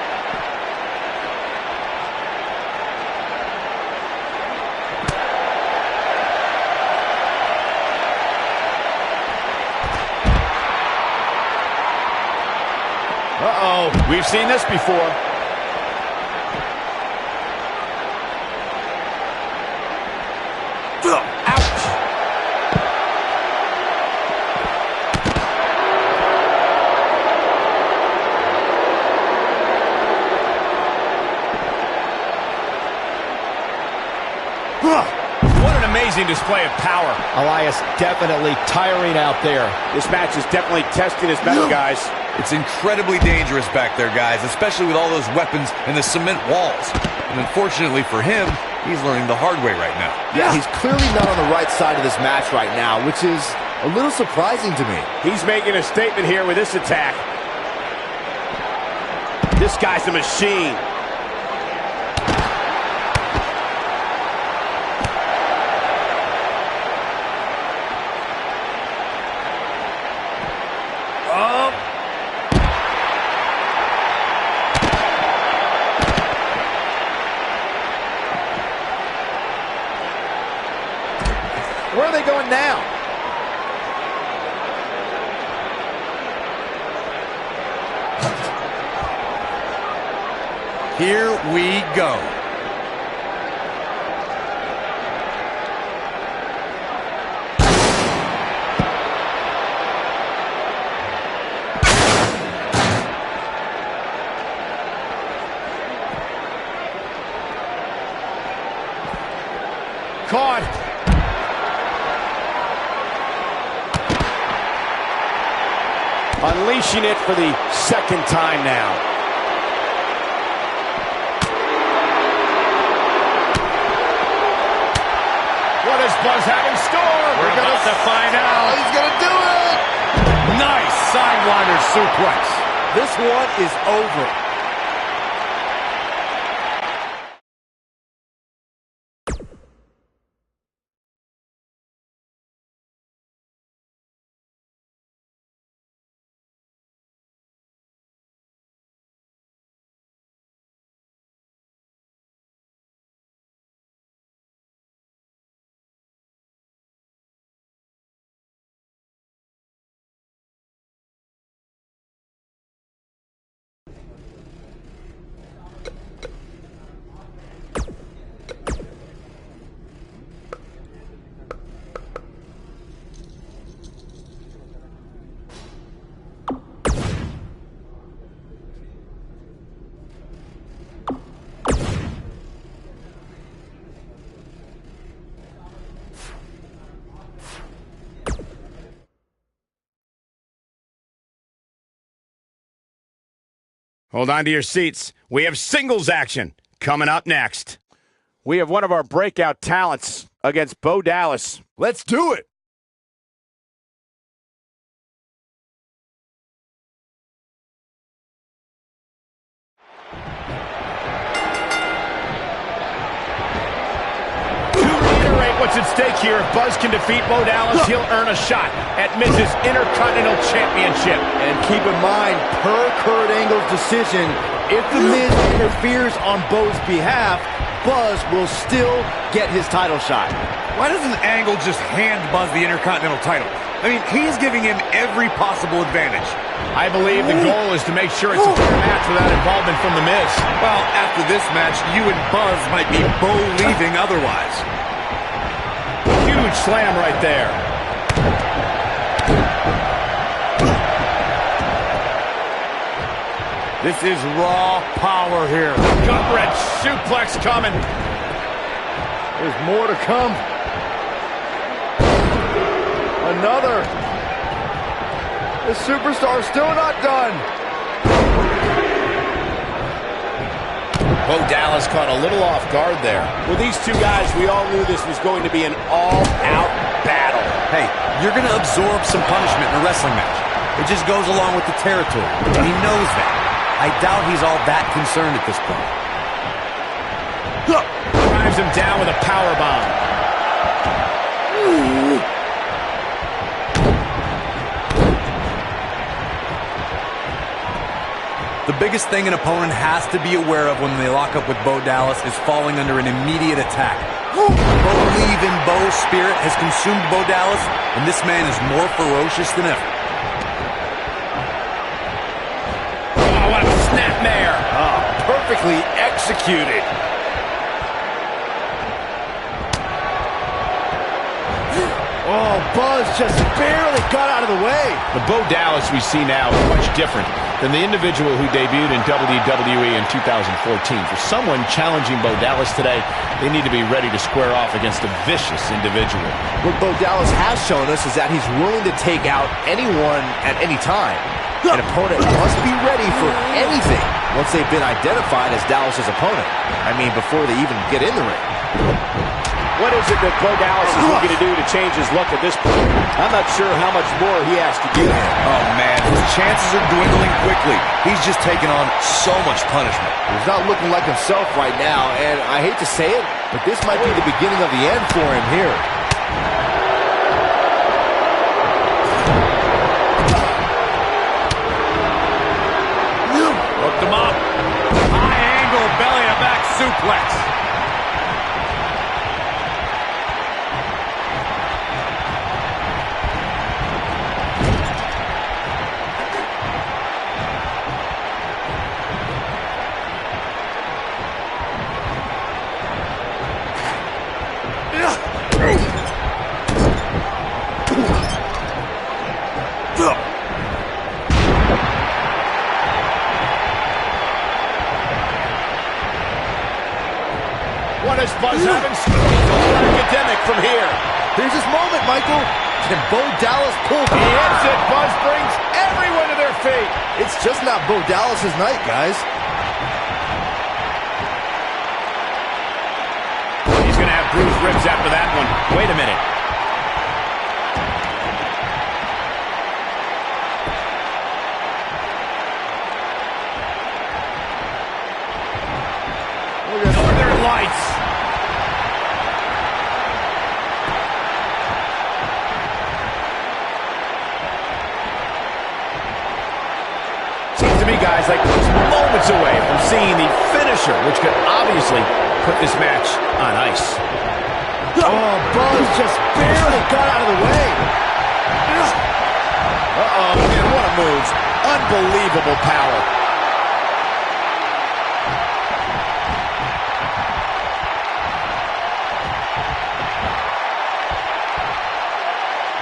Uh-oh. We've seen this before. What an amazing display of power. Elias definitely tiring out there. This match is definitely testing his mettle, guys. It's incredibly dangerous back there, guys, especially with all those weapons and the cement walls. And unfortunately for him, he's learning the hard way right now. Yeah, he's clearly not on the right side of this match right now, which is a little surprising to me. He's making a statement here with this attack. This guy's a machine. Where are they going now? Here we go. Caught. Unleashing it for the second time now. What does Buzz have in store? We're about to find out. He's going to do it! Nice sidewinder suplex. This one is over. Hold on to your seats. We have singles action coming up next. We have one of our breakout talents against Bo Dallas. Let's do it! What's at stake here? If Buzz can defeat Bo Dallas, he'll earn a shot at Miz's Intercontinental Championship. And keep in mind, per Kurt Angle's decision, if The Miz interferes on Bo's behalf, Buzz will still get his title shot. Why doesn't Angle just hand Buzz the Intercontinental title? I mean, he's giving him every possible advantage. I believe the goal is to make sure it's a fair match without involvement from The Miz. Well, after this match, you and Buzz might be Bo leaving otherwise. Huge slam right there. This is raw power here. Gut-wrench suplex coming. There's more to come. Another. The superstar's still not done. Bo Dallas caught a little off guard there. With these two guys, we all knew this was going to be an all-out battle. Hey, you're going to absorb some punishment in a wrestling match. It just goes along with the territory, and he knows that. I doubt he's all that concerned at this point. Drives him down with a powerbomb. The biggest thing an opponent has to be aware of when they lock up with Bo Dallas is falling under an immediate attack. I believe in Bo's spirit has consumed Bo Dallas, and this man is more ferocious than ever. Oh, what a snapmare. Oh, perfectly executed. Oh, Buzz just barely got out of the way. The Bo Dallas we see now is much different. than the individual who debuted in WWE in 2014. For someone challenging Bo Dallas today, they need to be ready to square off against a vicious individual. What Bo Dallas has shown us is that he's willing to take out anyone at any time. An opponent must be ready for anything once they've been identified as Dallas's opponent. I mean, before they even get in the ring. What is it that Bo Dallas is looking to do to change his luck at this point? I'm not sure how much more he has to do. Oh, man, his chances are dwindling quickly. He's just taking on so much punishment. He's not looking like himself right now, and I hate to say it, but this might be the beginning of the end for him here. Hooked him up. High angle belly-to-back suplex. What is Buzz having? Academic from here. Here's his moment, Michael. Can Bo Dallas pull He hits it. Buzz brings everyone to their feet. It's just not Bo Dallas's night, guys. He's going to have bruised ribs after that one. Wait a minute. Northern Lights. Seems to me, guys, like he's moments away from seeing the finisher, which could obviously put this match on ice. Oh, Buzz just barely got out of the way. Uh-oh, and what a move. Unbelievable power.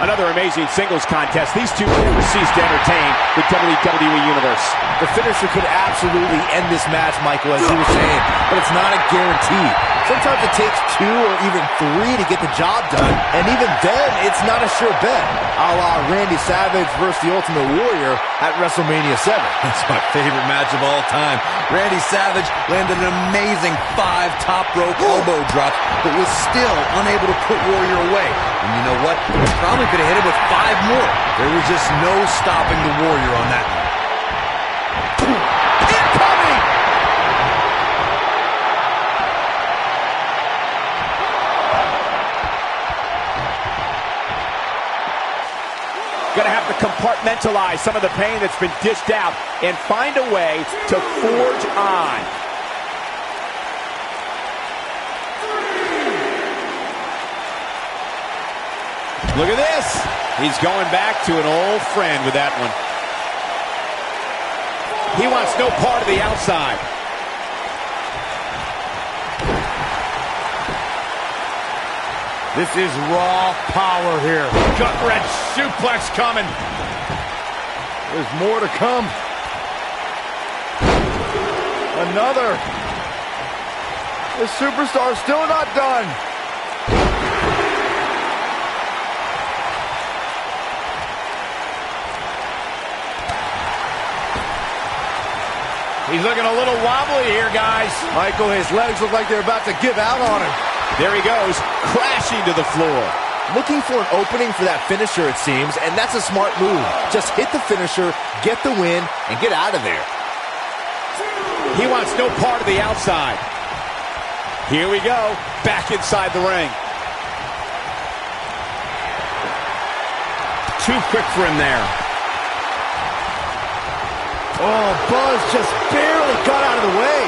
Another amazing singles contest. These two never cease to entertain the WWE Universe. The finisher could absolutely end this match, Michael, as you were saying, but it's not a guarantee. Sometimes it takes 2 or even 3 to get the job done, and even then, it's not a sure bet, a la Randy Savage versus the Ultimate Warrior at WrestleMania 7. That's my favorite match of all time. Randy Savage landed an amazing 5 top rope elbow drops, but was still unable to put Warrior away. And you know what? He probably could have hit him with 5 more. There was just no stopping the Warrior on that one. Incoming! Going to have to compartmentalize some of the pain that's been dished out and find a way to forge on. Look at this. He's going back to an old friend with that one. He wants no part of the outside. This is raw power here. Gut-wrench suplex coming. There's more to come. Another. The superstar's still not done. He's looking a little wobbly here, guys. Michael, his legs look like they're about to give out on him. There he goes, crashing to the floor. Looking for an opening for that finisher, it seems, and that's a smart move. Just hit the finisher, get the win, and get out of there. He wants no part of the outside. Here we go, back inside the ring. Too quick for him there. Oh, Buzz just barely got out of the way.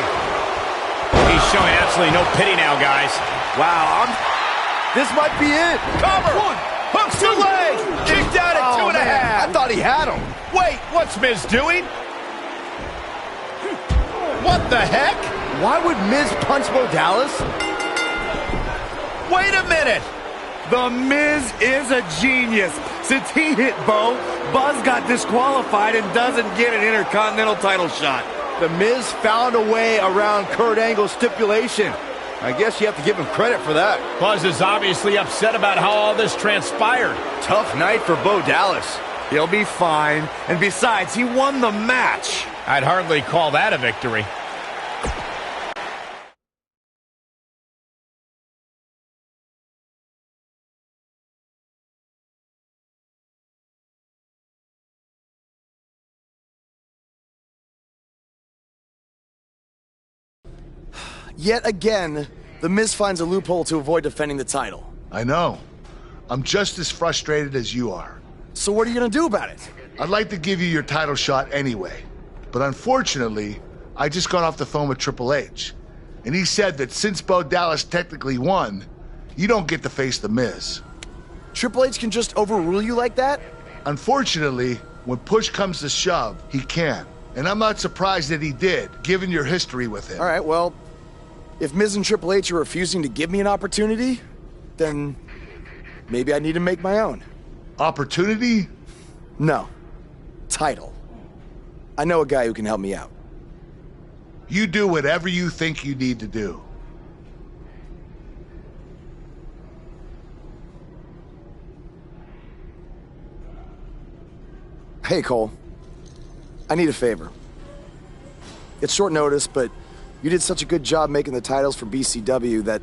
He's showing absolutely no pity now, guys. Wow, this might be it. Cover. 1, hooks to leg. Kicked out at 2.5. I thought he had him. Wait, what's Miz doing? What the heck? Why would Miz punch Bo Dallas? Wait a minute. The Miz is a genius. Since he hit Bo, Buzz got disqualified and doesn't get an Intercontinental title shot. The Miz found a way around Kurt Angle's stipulation. I guess you have to give him credit for that. Buzz is obviously upset about how all this transpired. Tough night for Bo Dallas. He'll be fine. And besides, he won the match. I'd hardly call that a victory. Yet again, The Miz finds a loophole to avoid defending the title. I know. I'm just as frustrated as you are. So what are you gonna do about it? I'd like to give you your title shot anyway. But unfortunately, I just got off the phone with Triple H. And he said that since Bo Dallas technically won, you don't get to face The Miz. Triple H can just overrule you like that? Unfortunately, when push comes to shove, he can. And I'm not surprised that he did, given your history with him. All right, well, if Miz and Triple H are refusing to give me an opportunity, then maybe I need to make my own. Opportunity? No. Title. I know a guy who can help me out. You do whatever you think you need to do. Hey, Cole. I need a favor. It's short notice, but you did such a good job making the titles for BCW that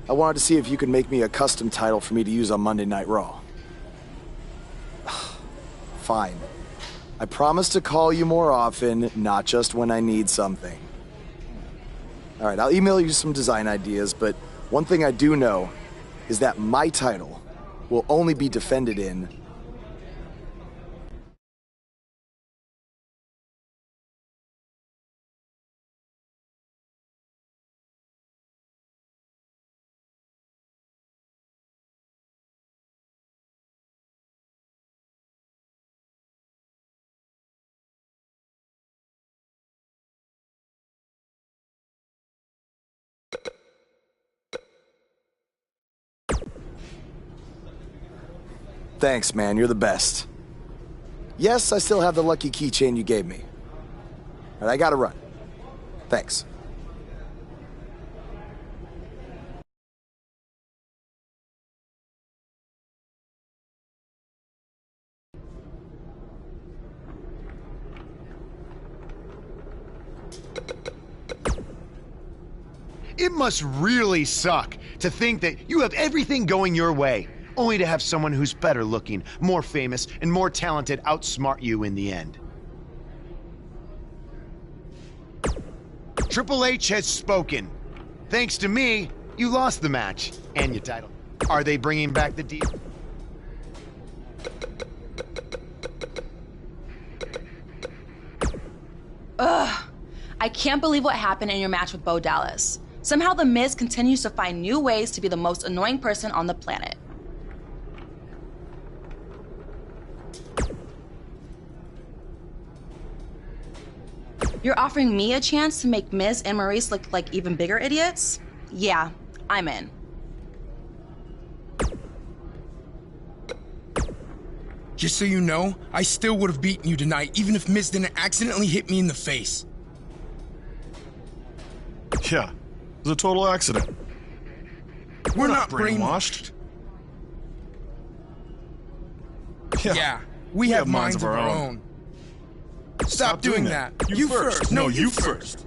I wanted to see if you could make me a custom title for me to use on Monday Night Raw. Fine. I promise to call you more often, not just when I need something. All right, I'll email you some design ideas, but one thing I do know is that my title will only be defended in Thanks, man. You're the best. Yes, I still have the lucky keychain you gave me. All right, I gotta run. Thanks. It must really suck to think that you have everything going your way, only to have someone who's better looking, more famous, and more talented outsmart you in the end. Triple H has spoken. Thanks to me, you lost the match and your title. Are they bringing back the deal? Ugh. I can't believe what happened in your match with Bo Dallas. Somehow The Miz continues to find new ways to be the most annoying person on the planet. You're offering me a chance to make Miz and Maurice look like even bigger idiots? Yeah, I'm in. Just so you know, I still would have beaten you tonight, even if Miz didn't accidentally hit me in the face. Yeah, it was a total accident. We're not brainwashed. Yeah, we have minds of our own. Stop doing that. You first. No, you first.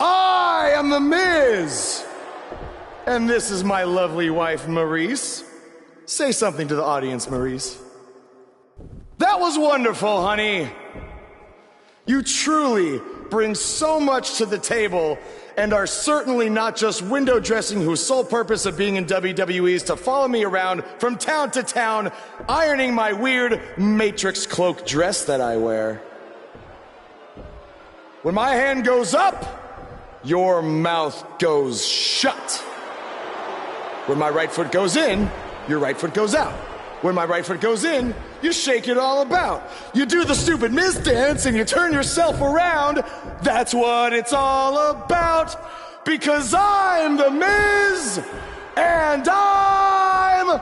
I am The Miz. And this is my lovely wife, Maurice. Say something to the audience, Maurice. That was wonderful, honey. You truly bring so much to the table and are certainly not just window dressing whose sole purpose of being in WWE is to follow me around from town to town, ironing my weird Matrix cloak dress that I wear. When my hand goes up, your mouth goes shut. When my right foot goes in, your right foot goes out. When my right foot goes in, you shake it all about. You do the stupid Miz dance and you turn yourself around. That's what it's all about. Because I'm The Miz and I'm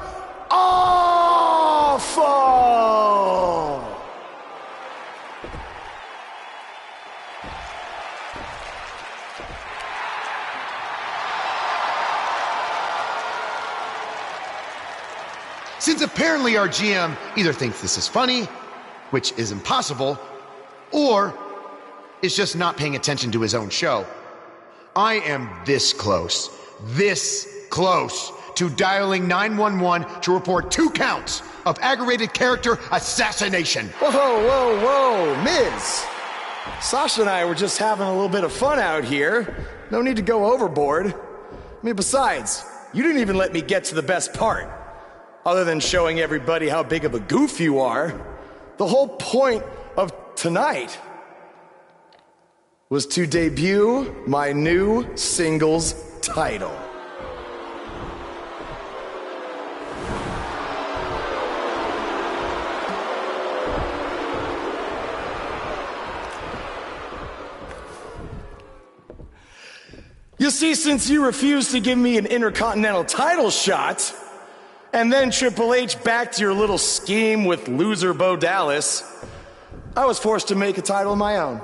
awful. Since apparently our GM either thinks this is funny, which is impossible, or is just not paying attention to his own show, I am this close to dialing 911 to report 2 counts of aggravated character assassination. Whoa, Miz. Sasha and I were just having a little bit of fun out here. No need to go overboard. I mean, besides, you didn't even let me get to the best part. Other than showing everybody how big of a goof you are, the whole point of tonight was to debut my new singles title. You see, since you refused to give me an Intercontinental title shot, and then Triple H backed your little scheme with loser Bo Dallas, I was forced to make a title of my own.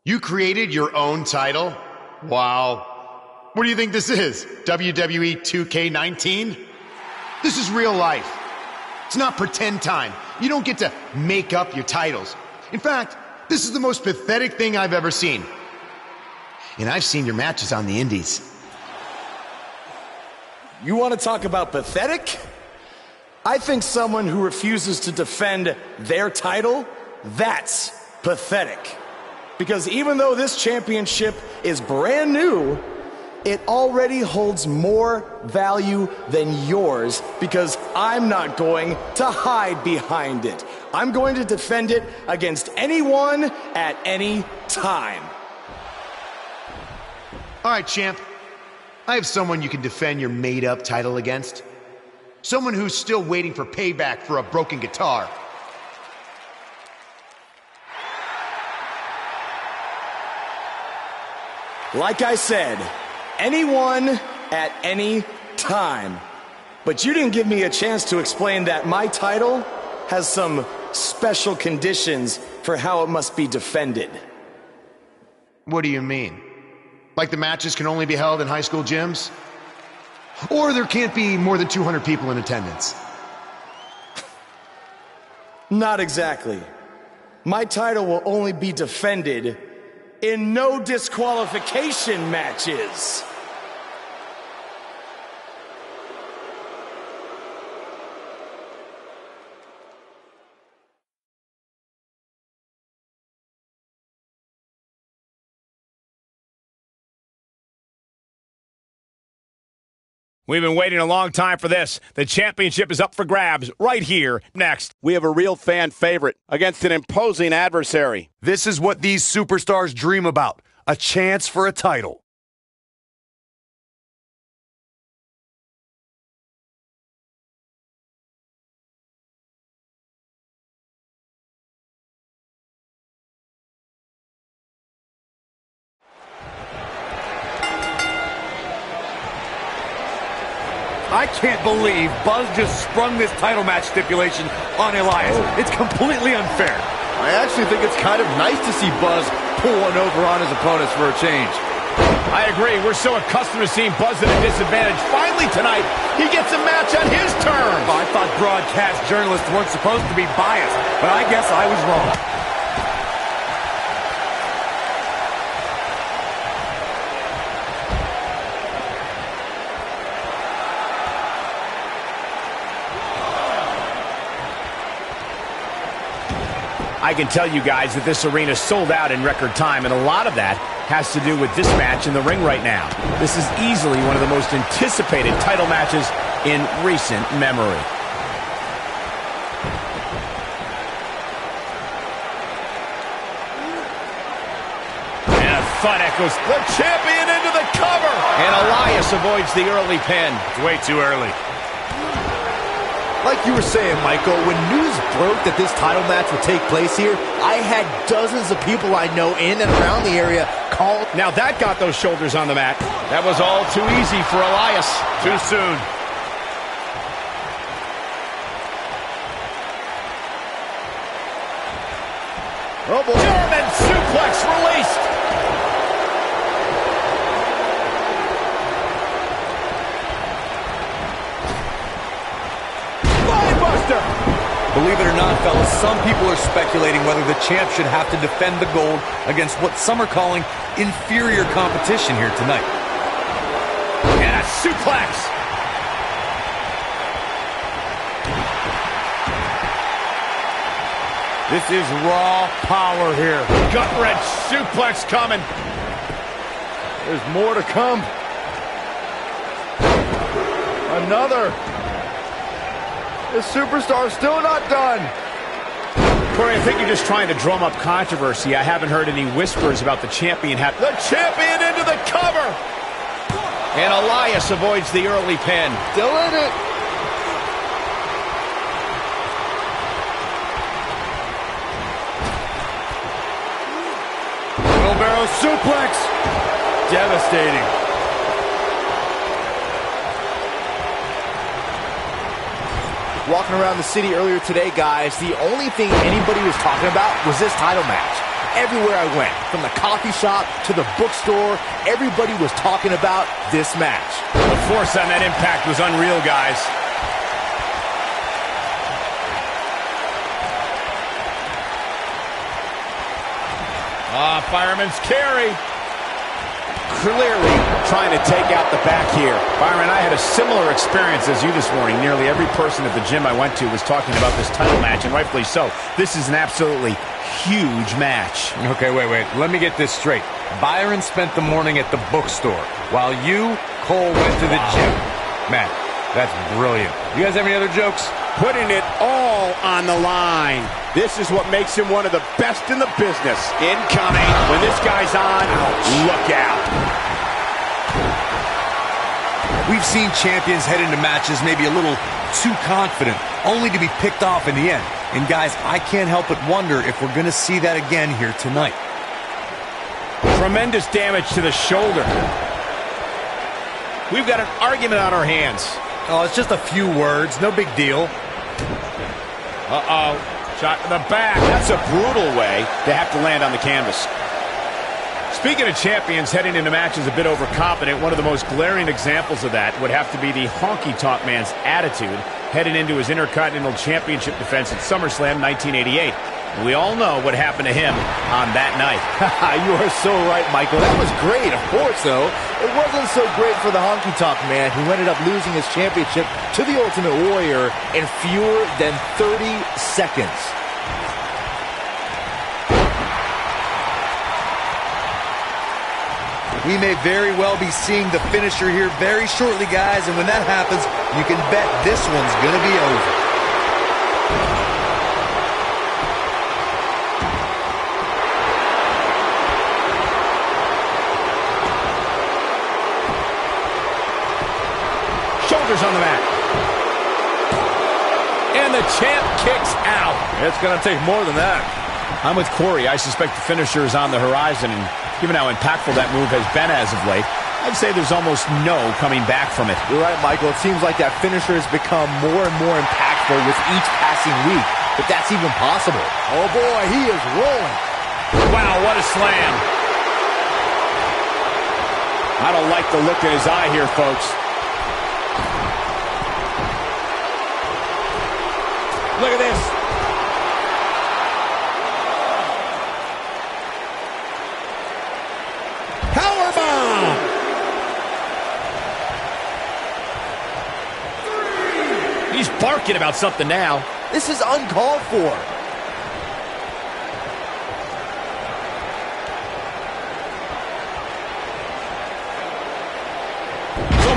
You created your own title? Wow. What do you think this is? WWE 2K19? This is real life. It's not pretend time. You don't get to make up your titles. In fact, this is the most pathetic thing I've ever seen. And I've seen your matches on the indies. You want to talk about pathetic? I think someone who refuses to defend their title, that's pathetic. Because even though this championship is brand new, it already holds more value than yours because I'm not going to hide behind it. I'm going to defend it against anyone at any time. All right, champ. I have someone you can defend your made-up title against. Someone who's still waiting for payback for a broken guitar. Like I said, anyone at any time. But you didn't give me a chance to explain that my title has some special conditions for how it must be defended. What do you mean? Like the matches can only be held in high school gyms? Or there can't be more than 200 people in attendance? Not exactly. My title will only be defended in no disqualification matches. We've been waiting a long time for this. The championship is up for grabs right here, next. We have a real fan favorite against an imposing adversary. This is what these superstars dream about, a chance for a title. I can't believe Buzz just sprung this title match stipulation on Elias. It's completely unfair. I actually think it's kind of nice to see Buzz pull one over on his opponents for a change. I agree. We're so accustomed to seeing Buzz at a disadvantage. Finally tonight, he gets a match on his terms. I thought broadcast journalists weren't supposed to be biased, but I guess I was wrong. I can tell you guys that this arena sold out in record time, and a lot of that has to do with this match in the ring right now. This is easily one of the most anticipated title matches in recent memory. Thud echoes. The champion into the cover. And Elias avoids the early pin. It's way too early. Like you were saying, Michael, when news broke that this title match would take place here, I had dozens of people I know in and around the area call. Now that got those shoulders on the mat. That was all too easy for Elias. Too soon. Oh boy. German suplex released. Believe it or not, fellas, some people are speculating whether the champ should have to defend the gold against what some are calling inferior competition here tonight. And a suplex. This is raw power here. Gut-wrench suplex coming. There's more to come. Another. The superstar's still not done. Corey, I think you're just trying to drum up controversy. I haven't heard any whispers about the champion. The champion into the cover. And Elias avoids the early pin. Still in it. Wheelbarrow suplex. Devastating. Walking around the city earlier today, guys, the only thing anybody was talking about was this title match. Everywhere I went, from the coffee shop to the bookstore, everybody was talking about this match. The force on that impact was unreal, guys. Fireman's carry. Clearly trying to take out the back here. Byron, I had a similar experience as you this morning. Nearly every person at the gym I went to was talking about this title match, and rightfully so. This is an absolutely huge match. Okay, wait. Let me get this straight. Byron spent the morning at the bookstore, while you, Cole, went to the gym. Man, that's brilliant. You guys have any other jokes? Putting it all on the line. This is what makes him one of the best in the business. Incoming. When this guy's on, look out. We've seen champions head into matches maybe a little too confident, only to be picked off in the end. And guys, I can't help but wonder if we're going to see that again here tonight. Tremendous damage to the shoulder. We've got an argument on our hands. Oh, it's just a few words. No big deal. Uh-oh. Shot to the back. That's a brutal way to have to land on the canvas. Speaking of champions heading into matches a bit overconfident, one of the most glaring examples of that would have to be the honky-tonk man's attitude heading into his Intercontinental Championship defense at SummerSlam 1988. And we all know what happened to him on that night. You are so right, Michael. That was great. Of course, though, it wasn't so great for the honky-tonk man who ended up losing his championship to the Ultimate Warrior in fewer than 30 seconds. We may very well be seeing the finisher here very shortly, guys, and when that happens, you can bet this one's going to be over. Shoulders on the mat. And the champ kicks out. It's going to take more than that. I'm with Corey. I suspect the finisher is on the horizon, and given how impactful that move has been as of late, I'd say there's almost no coming back from it. You're right, Michael. It seems like that finisher has become more and more impactful with each passing week. If that's even possible. Oh, boy, he is rolling. Wow, what a slam. I don't like the look in his eye here, folks. Look at this. Powerbomb. He's barking about something now. This is uncalled for.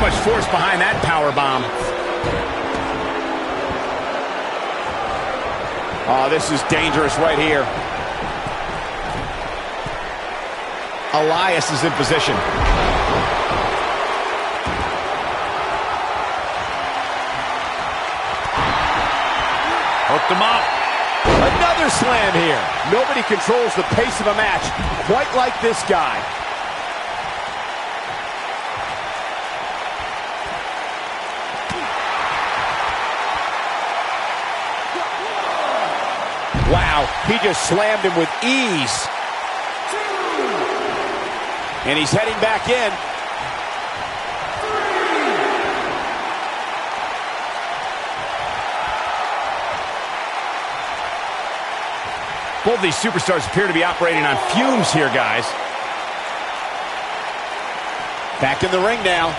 much force behind that power bomb. Oh, this is dangerous right here. Elias is in position. Hooked him up. Another slam here. Nobody controls the pace of a match quite like this guy. Wow, he just slammed him with ease. And he's heading back in. Both these superstars appear to be operating on fumes here, guys. Back in the ring now.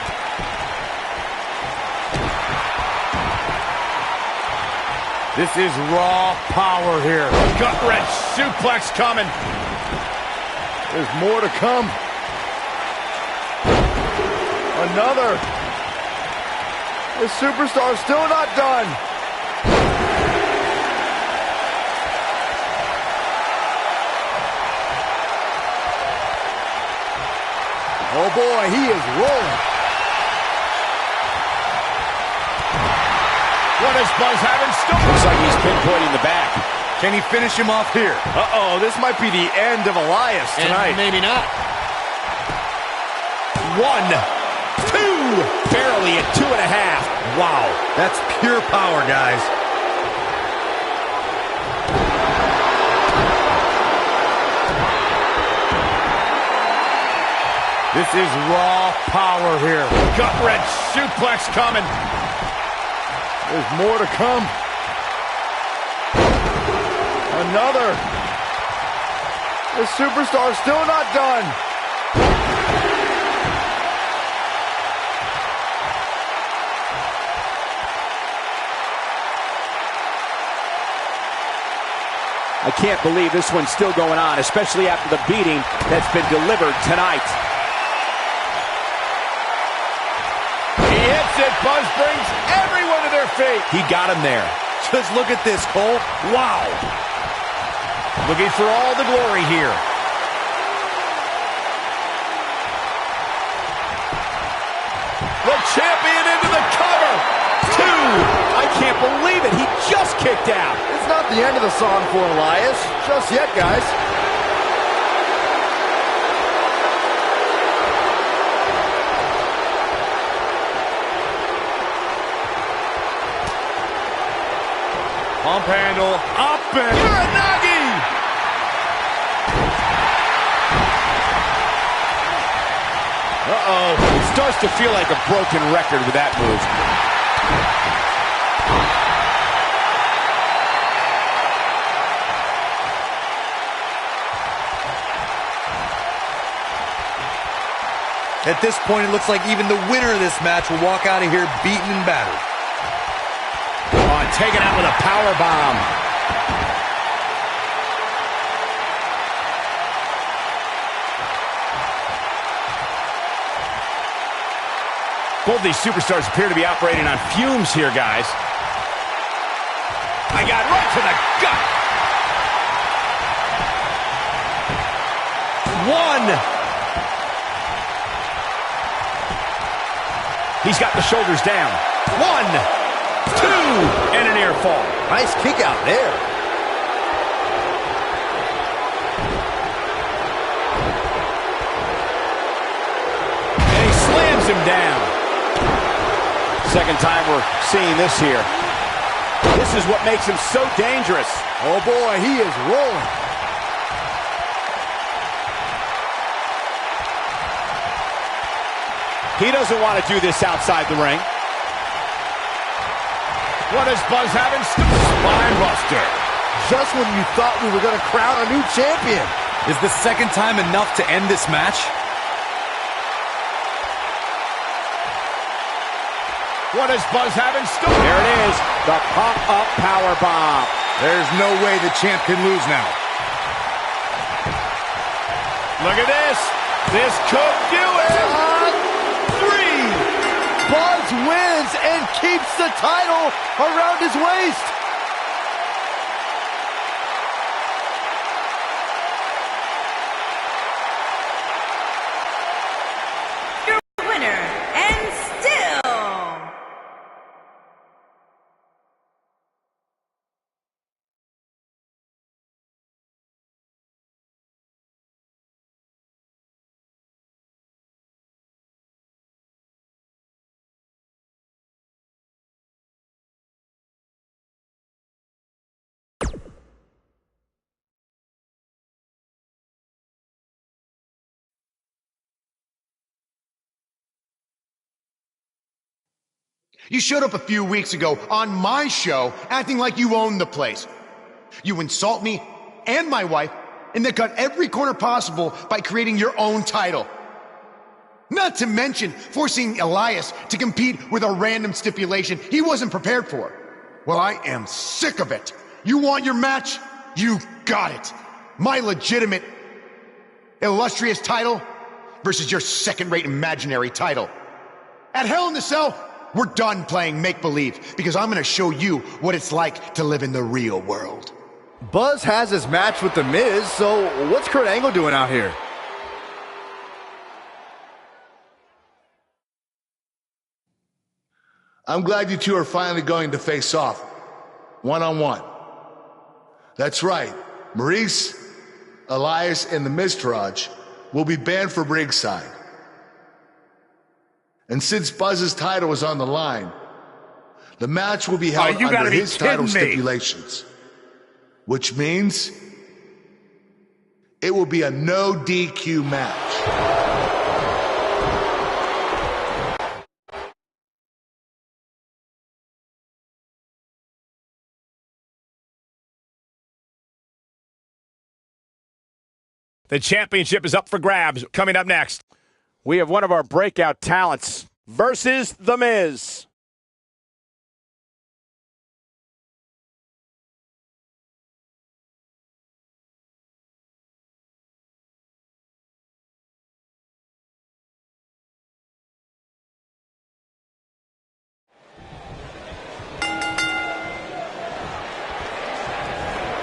This is raw power here. Gut-wrench suplex coming. There's more to come. Another. The superstar's still not done. Oh boy, he is rolling. What is Buzz having stolen? Looks like he's pinpointing the back. Can he finish him off here? Uh-oh, this might be the end of Elias tonight. And maybe not. 1, 2, barely at 2.5. Wow, that's pure power, guys. This is raw power here. Gut-wrench suplex coming. There's more to come. Another. The superstar's still not done. I can't believe this one's still going on, especially after the beating that's been delivered tonight. He hits it. Buzz brings everyone to their feet. He got him there. Just look at this, Cole. Wow. Looking for all the glory here. The champion into the cover. 2. I can't believe it. He just kicked out. It's not the end of the song for Elias. Just yet, guys. Pump handle, up and Uranagi! Uh-oh. It starts to feel like a broken record with that move. At this point, it looks like even the winner of this match will walk out of here beaten and battered. Taken out with a power bomb. Both these superstars appear to be operating on fumes here, guys. I got right to the gut. 1. He's got the shoulders down. 1, 2, and an air fall. Nice kick out there. And he slams him down. Second time we're seeing this here. This is what makes him so dangerous. Oh boy, he is rolling. He doesn't want to do this outside the ring. What is Buzz having? Spine buster. Just when you thought we were going to crown a new champion. Is the second time enough to end this match? What is Buzz having? There it is, the pop-up power bomb. There's no way the champ can lose now. Look at this. This could do it. 3, Buzz wins and keeps the title around his waist. You showed up a few weeks ago on my show acting like you owned the place. You insult me and my wife and then cut every corner possible by creating your own title. Not to mention forcing Elias to compete with a random stipulation he wasn't prepared for. Well, I am sick of it. You want your match? You got it. My legitimate, illustrious title versus your second-rate imaginary title. At Hell in the Cell, we're done playing make-believe because I'm going to show you what it's like to live in the real world. Buzz has his match with The Miz, so what's Kurt Angle doing out here? I'm glad you two are finally going to face off, one-on-one. That's right, Maurice, Elias, and the Miztourage will be banned from ringside. And since Buzz's title is on the line, the match will be held under his title stipulations. Which means it will be a no DQ match. The championship is up for grabs. Coming up next, we have one of our breakout talents versus The Miz.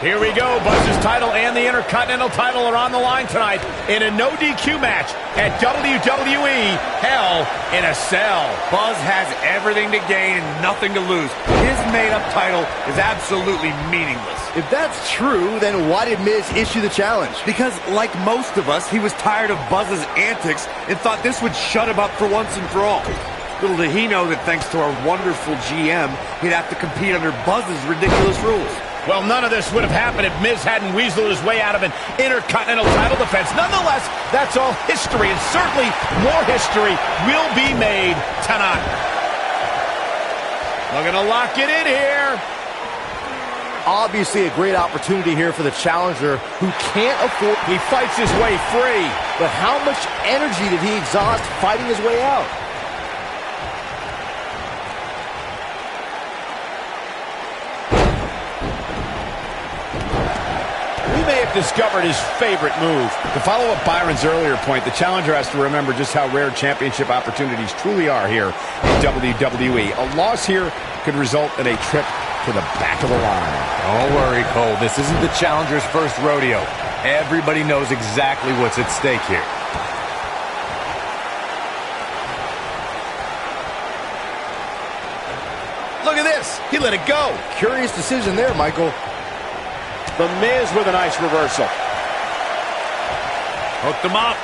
Here we go. Buzz's title and the Intercontinental title are on the line tonight in a no DQ match at WWE Hell in a Cell. Buzz has everything to gain and nothing to lose. His made-up title is absolutely meaningless. If that's true, then why did Miz issue the challenge? Because, like most of us, he was tired of Buzz's antics and thought this would shut him up for once and for all. Little did he know that thanks to our wonderful GM, he'd have to compete under Buzz's ridiculous rules. Well, none of this would have happened if Miz hadn't weaseled his way out of an Intercontinental title defense. Nonetheless, that's all history, and certainly more history will be made tonight. Looking to lock it in here. Obviously a great opportunity here for the challenger who can't afford... He fights his way free. But how much energy did he exhaust fighting his way out? Discovered his favorite move. To follow up Byron's earlier point, the challenger has to remember just how rare championship opportunities truly are here in WWE. A loss here could result in a trip to the back of the line. Don't worry, Cole. This isn't the challenger's first rodeo. Everybody knows exactly what's at stake here. Look at this. He let it go. Curious decision there, Michael. The Miz with a nice reversal. Hooked him up.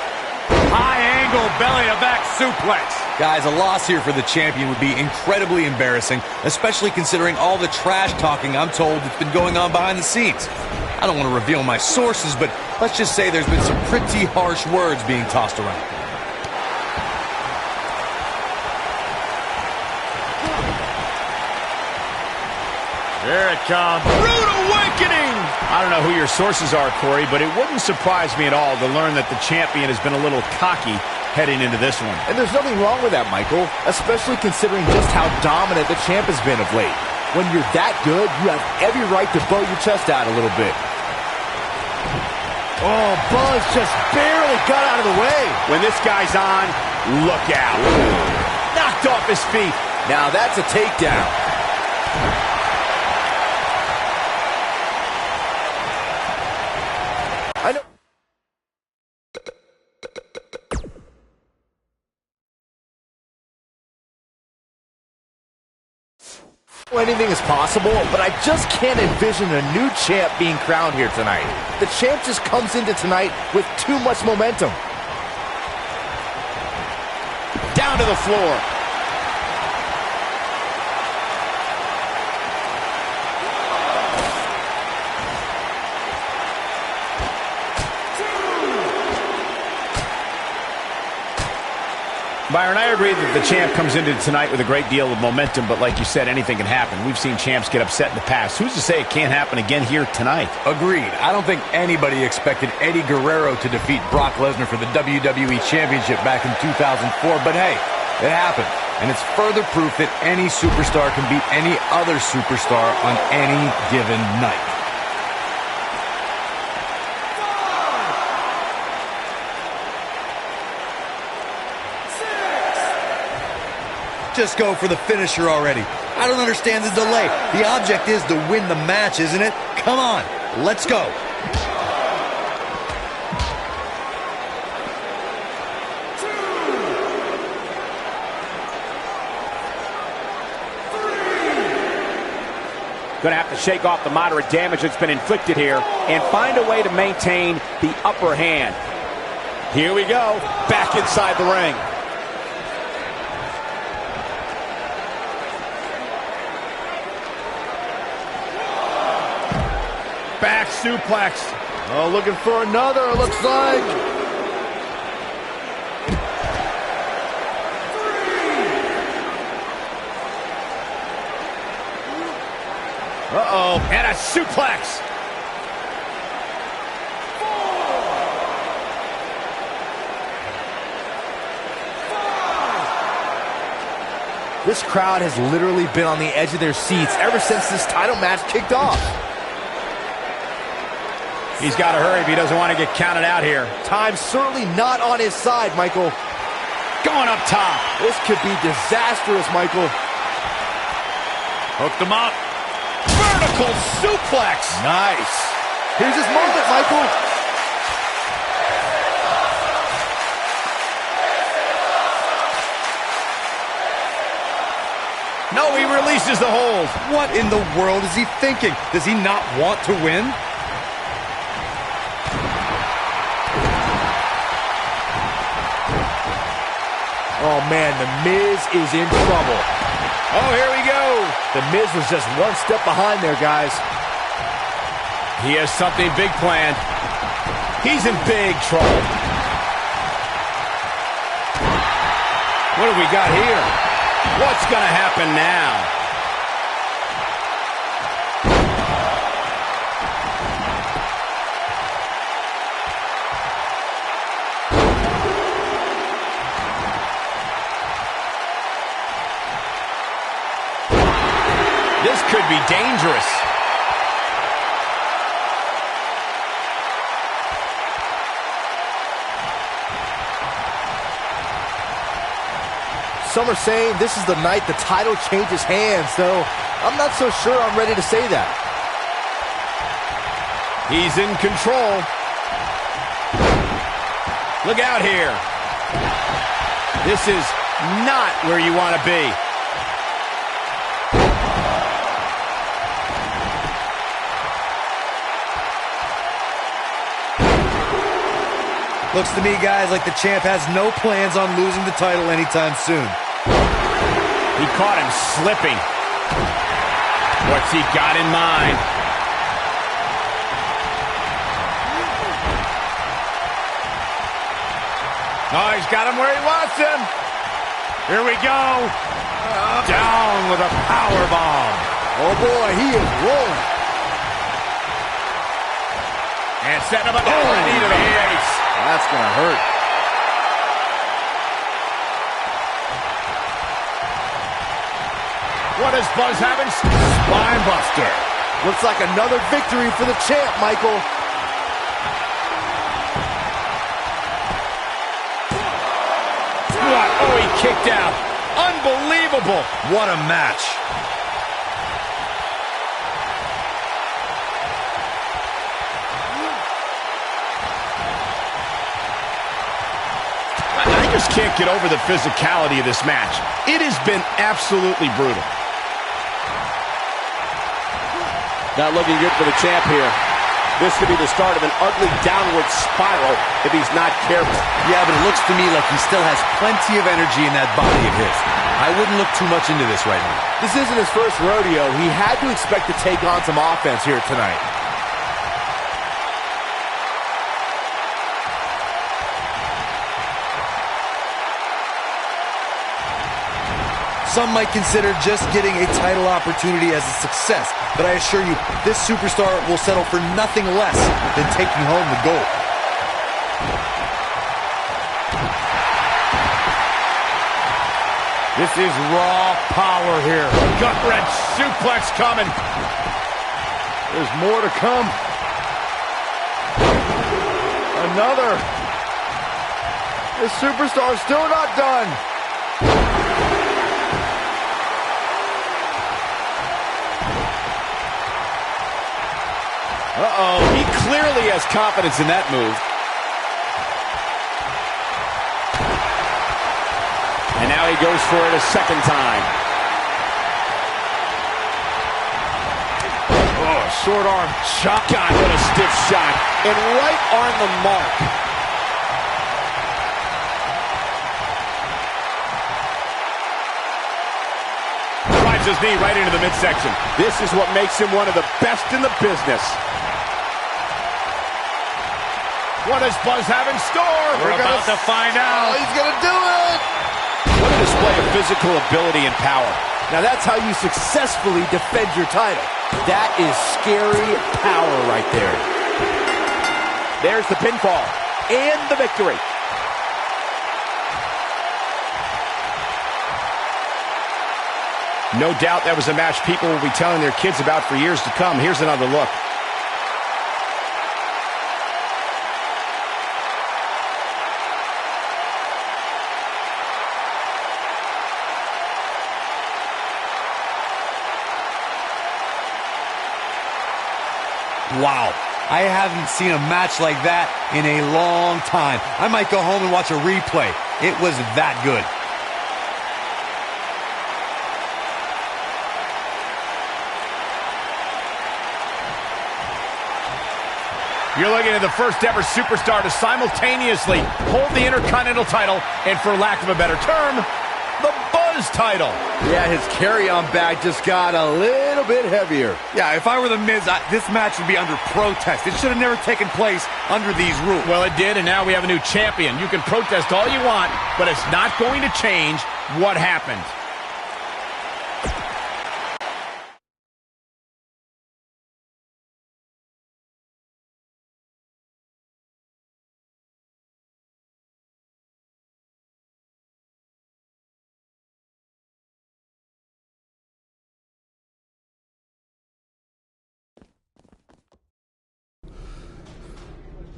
High angle belly-to-back suplex. Guys, a loss here for the champion would be incredibly embarrassing, especially considering all the trash talking I'm told that's been going on behind the scenes. I don't want to reveal my sources, but let's just say there's been some pretty harsh words being tossed around. There it comes. Rude awakening! I don't know who your sources are, Corey, but it wouldn't surprise me at all to learn that the champion has been a little cocky heading into this one. And there's nothing wrong with that, Michael, especially considering just how dominant the champ has been of late. When you're that good, you have every right to bow your chest out a little bit. Oh, Buzz just barely got out of the way. When this guy's on, look out. Knocked off his feet. Now that's a takedown. I know. Anything is possible, but I just can't envision a new champ being crowned here tonight. The champ just comes into tonight with too much momentum. Down to the floor. Byron, I agree that the champ comes into tonight with a great deal of momentum, but like you said, anything can happen. We've seen champs get upset in the past. Who's to say it can't happen again here tonight? Agreed. I don't think anybody expected Eddie Guerrero to defeat Brock Lesnar for the WWE Championship back in 2004, but hey, it happened. And it's further proof that any superstar can beat any other superstar on any given night. Just go for the finisher already. I don't understand the delay. The object is to win the match, isn't it? Come on, let's go. Going to have to shake off the moderate damage that's been inflicted here and find a way to maintain the upper hand. Here we go, back inside the ring. Back suplex. Oh, looking for another, it looks like. Uh-oh, and a suplex. This crowd has literally been on the edge of their seats ever since this title match kicked off. He's got to hurry if he doesn't want to get counted out here. Time's certainly not on his side, Michael. Going up top. This could be disastrous, Michael. Hooked him up. Vertical suplex. Nice. Here's his moment, Michael. No, he releases the hold. What in the world is he thinking? Does he not want to win? Oh, man, The Miz is in trouble. Oh, here we go. The Miz was just one step behind there, guys. He has something big planned. He's in big trouble. What do we got here? What's going to happen now? This could be dangerous. Some are saying this is the night the title changes hands, though I'm not so sure I'm ready to say that. He's in control. Look out here. This is not where you want to be. Looks to me, guys, like the champ has no plans on losing the title anytime soon. He caught him slipping. What's he got in mind? Oh, he's got him where he wants him. Here we go. Down with a power bomb. Oh, boy, he is rolling. And setting him up knee to the face. That's going to hurt. What is Buzz having? Spine buster. Looks like another victory for the champ, Michael. What? Oh, he kicked out. Unbelievable. What a match. I just can't get over the physicality of this match. It has been absolutely brutal. Not looking good for the champ here. This could be the start of an ugly downward spiral if he's not careful. Yeah, but it looks to me like he still has plenty of energy in that body of his. I wouldn't look too much into this right now. This isn't his first rodeo. He had to expect to take on some offense here tonight. Some might consider just getting a title opportunity as a success, but I assure you, this superstar will settle for nothing less than taking home the gold. This is raw power here. Gut-wrench suplex coming. There's more to come. Another. This superstar's still not done. Uh-oh, he clearly has confidence in that move. And now he goes for it a second time. Oh, short arm shot. God, what a stiff shot. And right on the mark. Drives his knee right into the midsection. This is what makes him one of the best in the business. What does Buzz have in store? We're about to find out. Oh, he's going to do it. What a display of physical ability and power. Now that's how you successfully defend your title. That is scary power right there. There's the pinfall and the victory. No doubt that was a match people will be telling their kids about for years to come. Here's another look. Wow, I haven't seen a match like that in a long time. I might go home and watch a replay. It was that good. You're looking at the first ever superstar to simultaneously hold the Intercontinental title and, for lack of a better term, the Buzz title. Yeah, his carry-on bag just got a little bit heavier. Yeah, if I were The Miz, this match would be under protest. It should have never taken place under these rules. Well, it did, and now we have a new champion. You can protest all you want, but it's not going to change what happened.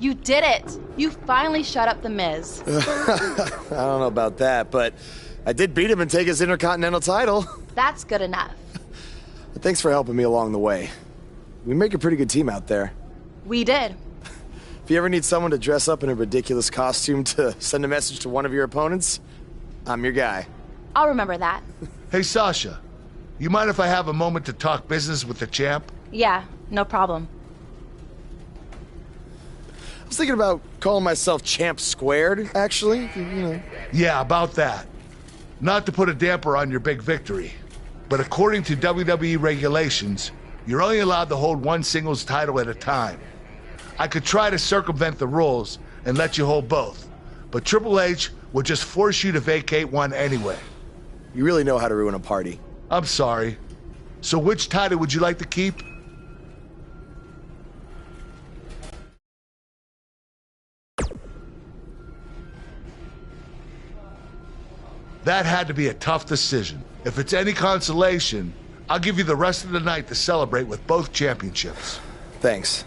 You did it! You finally shut up The Miz. I don't know about that, but I did beat him and take his Intercontinental title. That's good enough. Thanks for helping me along the way. We make a pretty good team out there. We did. If you ever need someone to dress up in a ridiculous costume to send a message to one of your opponents, I'm your guy. I'll remember that. Hey, Sasha, you mind if I have a moment to talk business with the champ? Yeah, no problem. I was thinking about calling myself Champ Squared, actually, you know. Yeah, about that. Not to put a damper on your big victory, but according to WWE regulations, you're only allowed to hold one singles title at a time. I could try to circumvent the rules and let you hold both, but Triple H would just force you to vacate one anyway. You really know how to ruin a party. I'm sorry. So which title would you like to keep? That had to be a tough decision. If it's any consolation, I'll give you the rest of the night to celebrate with both championships. Thanks.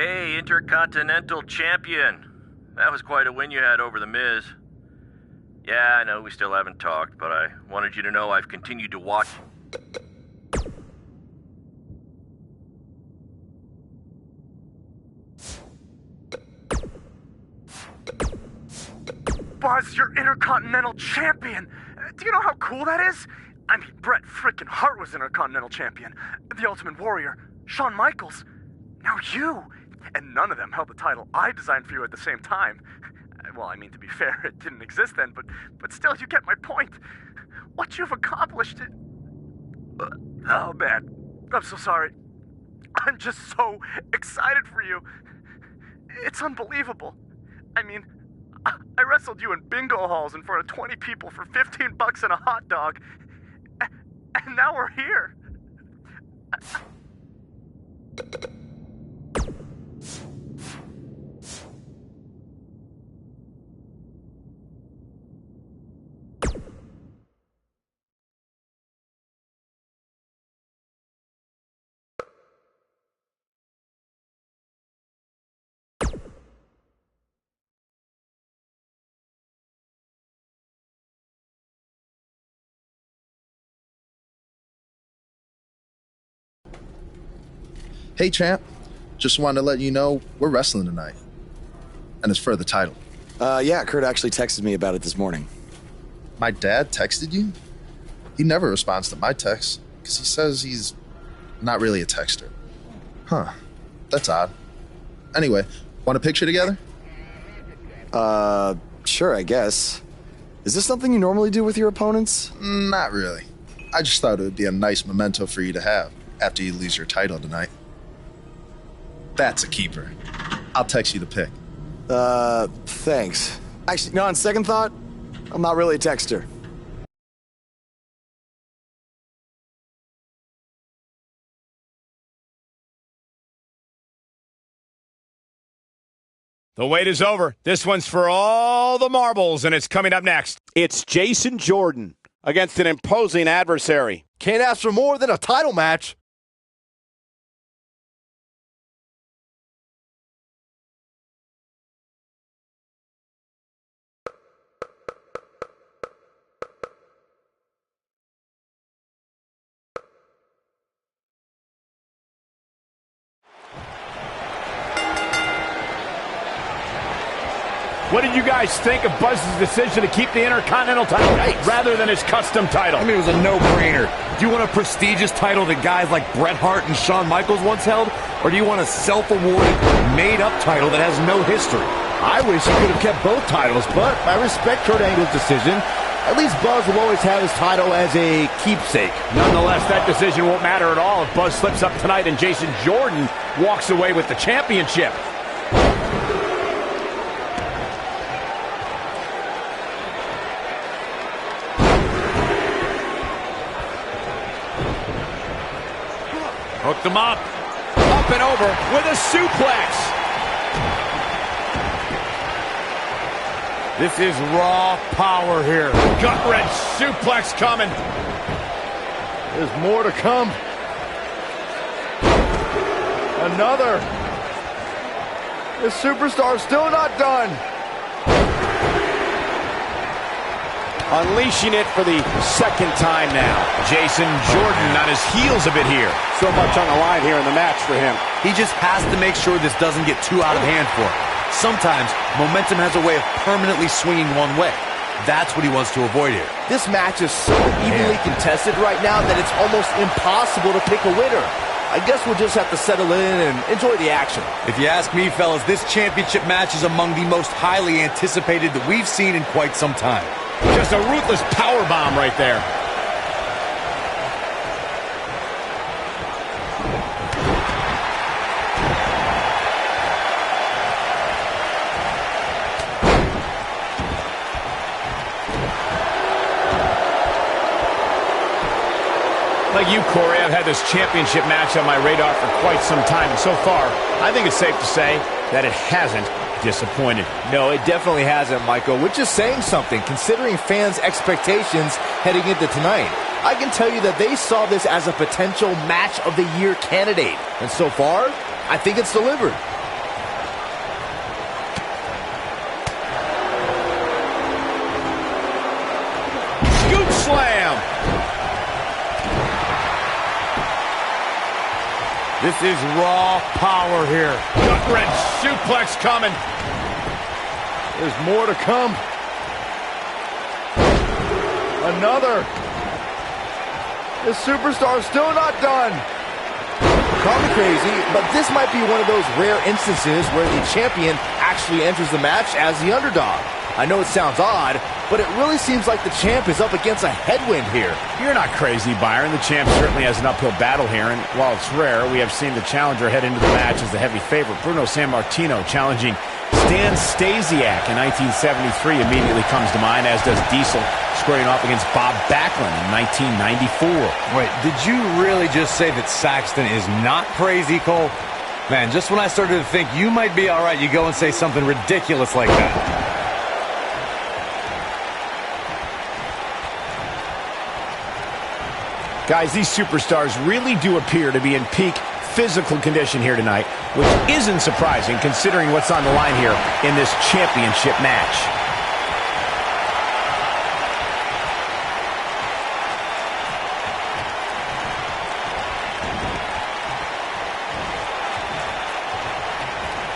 Hey, Intercontinental Champion. That was quite a win you had over The Miz. Yeah, I know we still haven't talked, but I wanted you to know I've continued to watch... Buzz, you're Intercontinental Champion! Do you know how cool that is? I mean, Bret frickin' Hart was Intercontinental Champion. The Ultimate Warrior, Shawn Michaels. Now you! And none of them held the title I designed for you at the same time. Well, I mean, to be fair, it didn't exist then, but still, you get my point. What you've accomplished... Oh, man. I'm so sorry. I'm just so excited for you. It's unbelievable. I mean, I wrestled you in bingo halls in front of 20 people for $15 and a hot dog. And now we're here. Hey, champ. Just wanted to let you know we're wrestling tonight. And it's for the title. Yeah, Kurt actually texted me about it this morning. My dad texted you? He never responds to my texts because he says he's not really a texter. Huh. That's odd. Anyway, want a picture together? Sure, I guess. Is this something you normally do with your opponents? Not really. I just thought it would be a nice memento for you to have after you lose your title tonight. That's a keeper. I'll text you the pic. Thanks. Actually, no, on second thought, I'm not really a texter. The wait is over. This one's for all the marbles, and it's coming up next. It's Jason Jordan against an imposing adversary. Can't ask for more than a title match. What did you guys think of Buzz's decision to keep the Intercontinental title rather than his custom title? I mean, it was a no-brainer. Do you want a prestigious title that guys like Bret Hart and Shawn Michaels once held? Or do you want a self-awarded, made-up title that has no history? I wish he could have kept both titles, but I respect Kurt Angle's decision. At least Buzz will always have his title as a keepsake. Nonetheless, that decision won't matter at all if Buzz slips up tonight and Jason Jordan walks away with the championship. Hooked him up. Up and over with a suplex. This is raw power here. Gut-wrench suplex coming. There's more to come. Another. This superstar's still not done. Unleashing it for the second time now. Jason Jordan on his heels a bit here. So much on the line here in the match for him. He just has to make sure this doesn't get too out of hand for him. Sometimes, momentum has a way of permanently swinging one way. That's what he wants to avoid here. This match is so evenly contested right now that it's almost impossible to pick a winner. I guess we'll just have to settle in and enjoy the action. If you ask me, fellas, this championship match is among the most highly anticipated that we've seen in quite some time. Just a ruthless powerbomb right there. Like you, Corey, I've had this championship match on my radar for quite some time. And so far, I think it's safe to say that it hasn't disappointed. No, it definitely hasn't, Michael, which is saying something, considering fans' expectations heading into tonight. I can tell you that they saw this as a potential match of the year candidate. And so far, I think it's delivered. This is raw power here. Gut-wrench suplex coming. There's more to come. Another. The superstar's still not done. Call me crazy, but this might be one of those rare instances where the champion actually enters the match as the underdog. I know it sounds odd, but it really seems like the champ is up against a headwind here. You're not crazy, Byron. The champ certainly has an uphill battle here, and while it's rare, we have seen the challenger head into the match as the heavy favorite. Bruno Sammartino challenging Stan Stasiak in 1973 immediately comes to mind, as does Diesel squaring off against Bob Backlund in 1994. Wait, did you really just say that Saxton is not crazy, Cole? Man, just when I started to think you might be all right, you go and say something ridiculous like that. Guys, these superstars really do appear to be in peak physical condition here tonight, which isn't surprising considering what's on the line here in this championship match.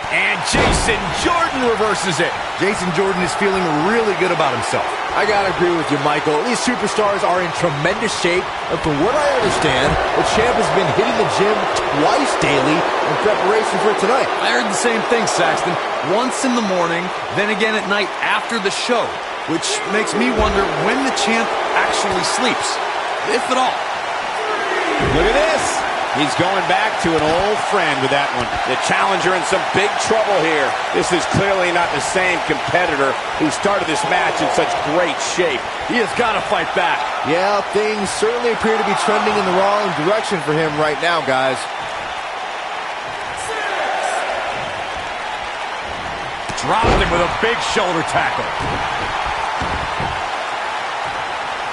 And Jason Jordan reverses it. Jason Jordan is feeling really good about himself. I gotta agree with you, Michael. These superstars are in tremendous shape, and from what I understand, the champ has been hitting the gym twice daily in preparation for tonight. I heard the same thing, Saxton. Once in the morning, then again at night after the show, which makes me wonder when the champ actually sleeps, if at all. Look at this. He's going back to an old friend with that one. The challenger in some big trouble here. This is clearly not the same competitor who started this match in such great shape. He has got to fight back. Yeah, things certainly appear to be trending in the wrong direction for him right now, guys. Dropped him with a big shoulder tackle.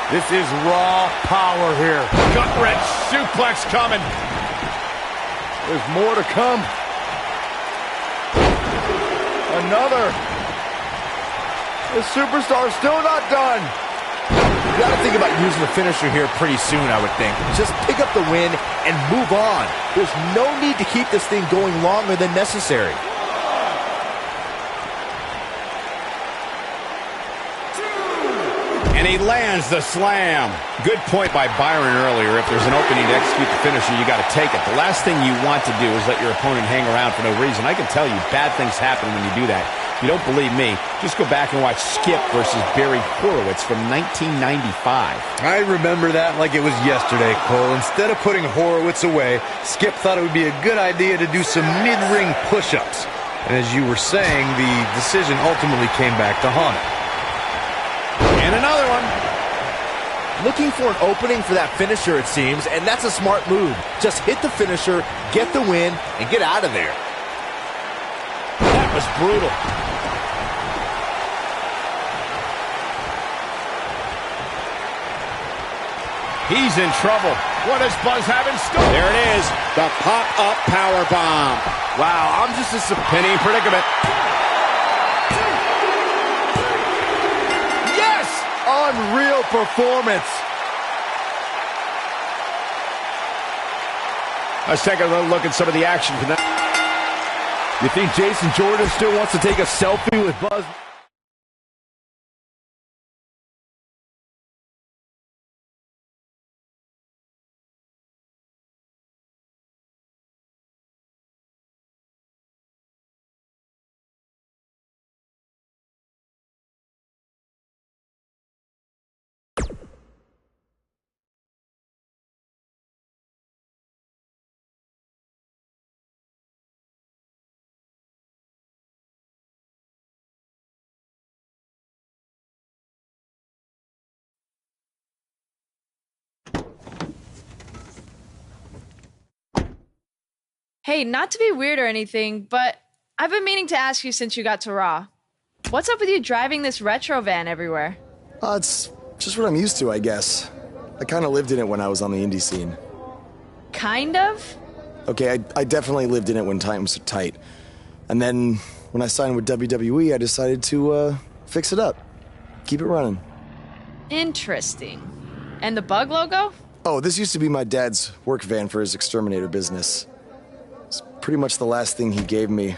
This is raw power here. Gut-wrench suplex coming. There's more to come. Another. The superstar's still not done. You gotta think about using the finisher here pretty soon, I would think. Just pick up the win and move on. There's no need to keep this thing going longer than necessary. And he lands the slam. Good point by Byron earlier. If there's an opening to execute the finisher, you got to take it. The last thing you want to do is let your opponent hang around for no reason. I can tell you bad things happen when you do that. If you don't believe me, just go back and watch Skip versus Barry Horowitz from 1995. I remember that like it was yesterday, Cole. Instead of putting Horowitz away, Skip thought it would be a good idea to do some mid-ring push-ups. And as you were saying, the decision ultimately came back to haunt him. And another one. Looking for an opening for that finisher, it seems, and that's a smart move. Just hit the finisher, get the win, and get out of there. That was brutal. He's in trouble. What does Buzz have in store? There it is, the pop-up power bomb. Wow, I'm just a penny predicament. Unreal performance. Let's take a little look at some of the action tonight. You think Jason Jordan still wants to take a selfie with Buzz? Hey, not to be weird or anything, but I've been meaning to ask you since you got to Raw. What's up with you driving this retro van everywhere? It's just what I'm used to, I guess. I kind of lived in it when I was on the indie scene. Kind of? Okay, I definitely lived in it when times were tight. And then when I signed with WWE, I decided to fix it up. Keep it running. Interesting. And the bug logo? Oh, this used to be my dad's work van for his exterminator business. pretty much the last thing he gave me.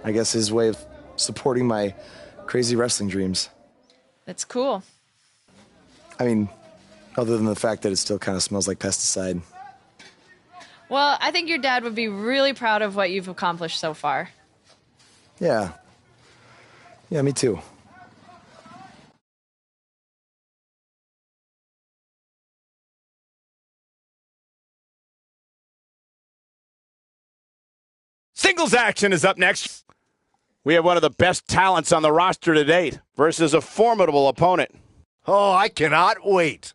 I guess his way of supporting my crazy wrestling dreams. That's cool. I mean, other than the fact that it still kind of smells like pesticide. Well, I think your dad would be really proud of what you've accomplished so far. Yeah. Yeah, me too. Singles action is up next. We have one of the best talents on the roster to date versus a formidable opponent. Oh, I cannot wait.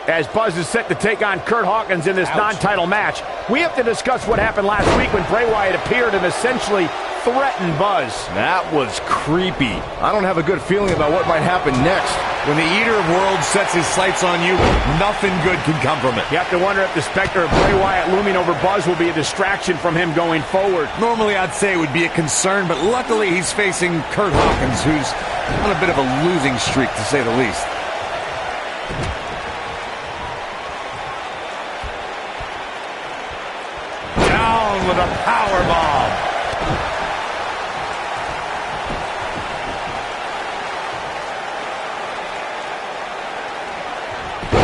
As Buzz is set to take on Kurt Hawkins in this non-title match, we have to discuss what happened last week when Bray Wyatt appeared and essentially threatened Buzz. That was creepy. I don't have a good feeling about what might happen next. When the Eater of Worlds sets his sights on you, nothing good can come from it. You have to wonder if the specter of Bray Wyatt looming over Buzz will be a distraction from him going forward. Normally I'd say it would be a concern, but luckily he's facing Kurt Hawkins, who's on a bit of a losing streak, to say the least. Down with a powerbomb.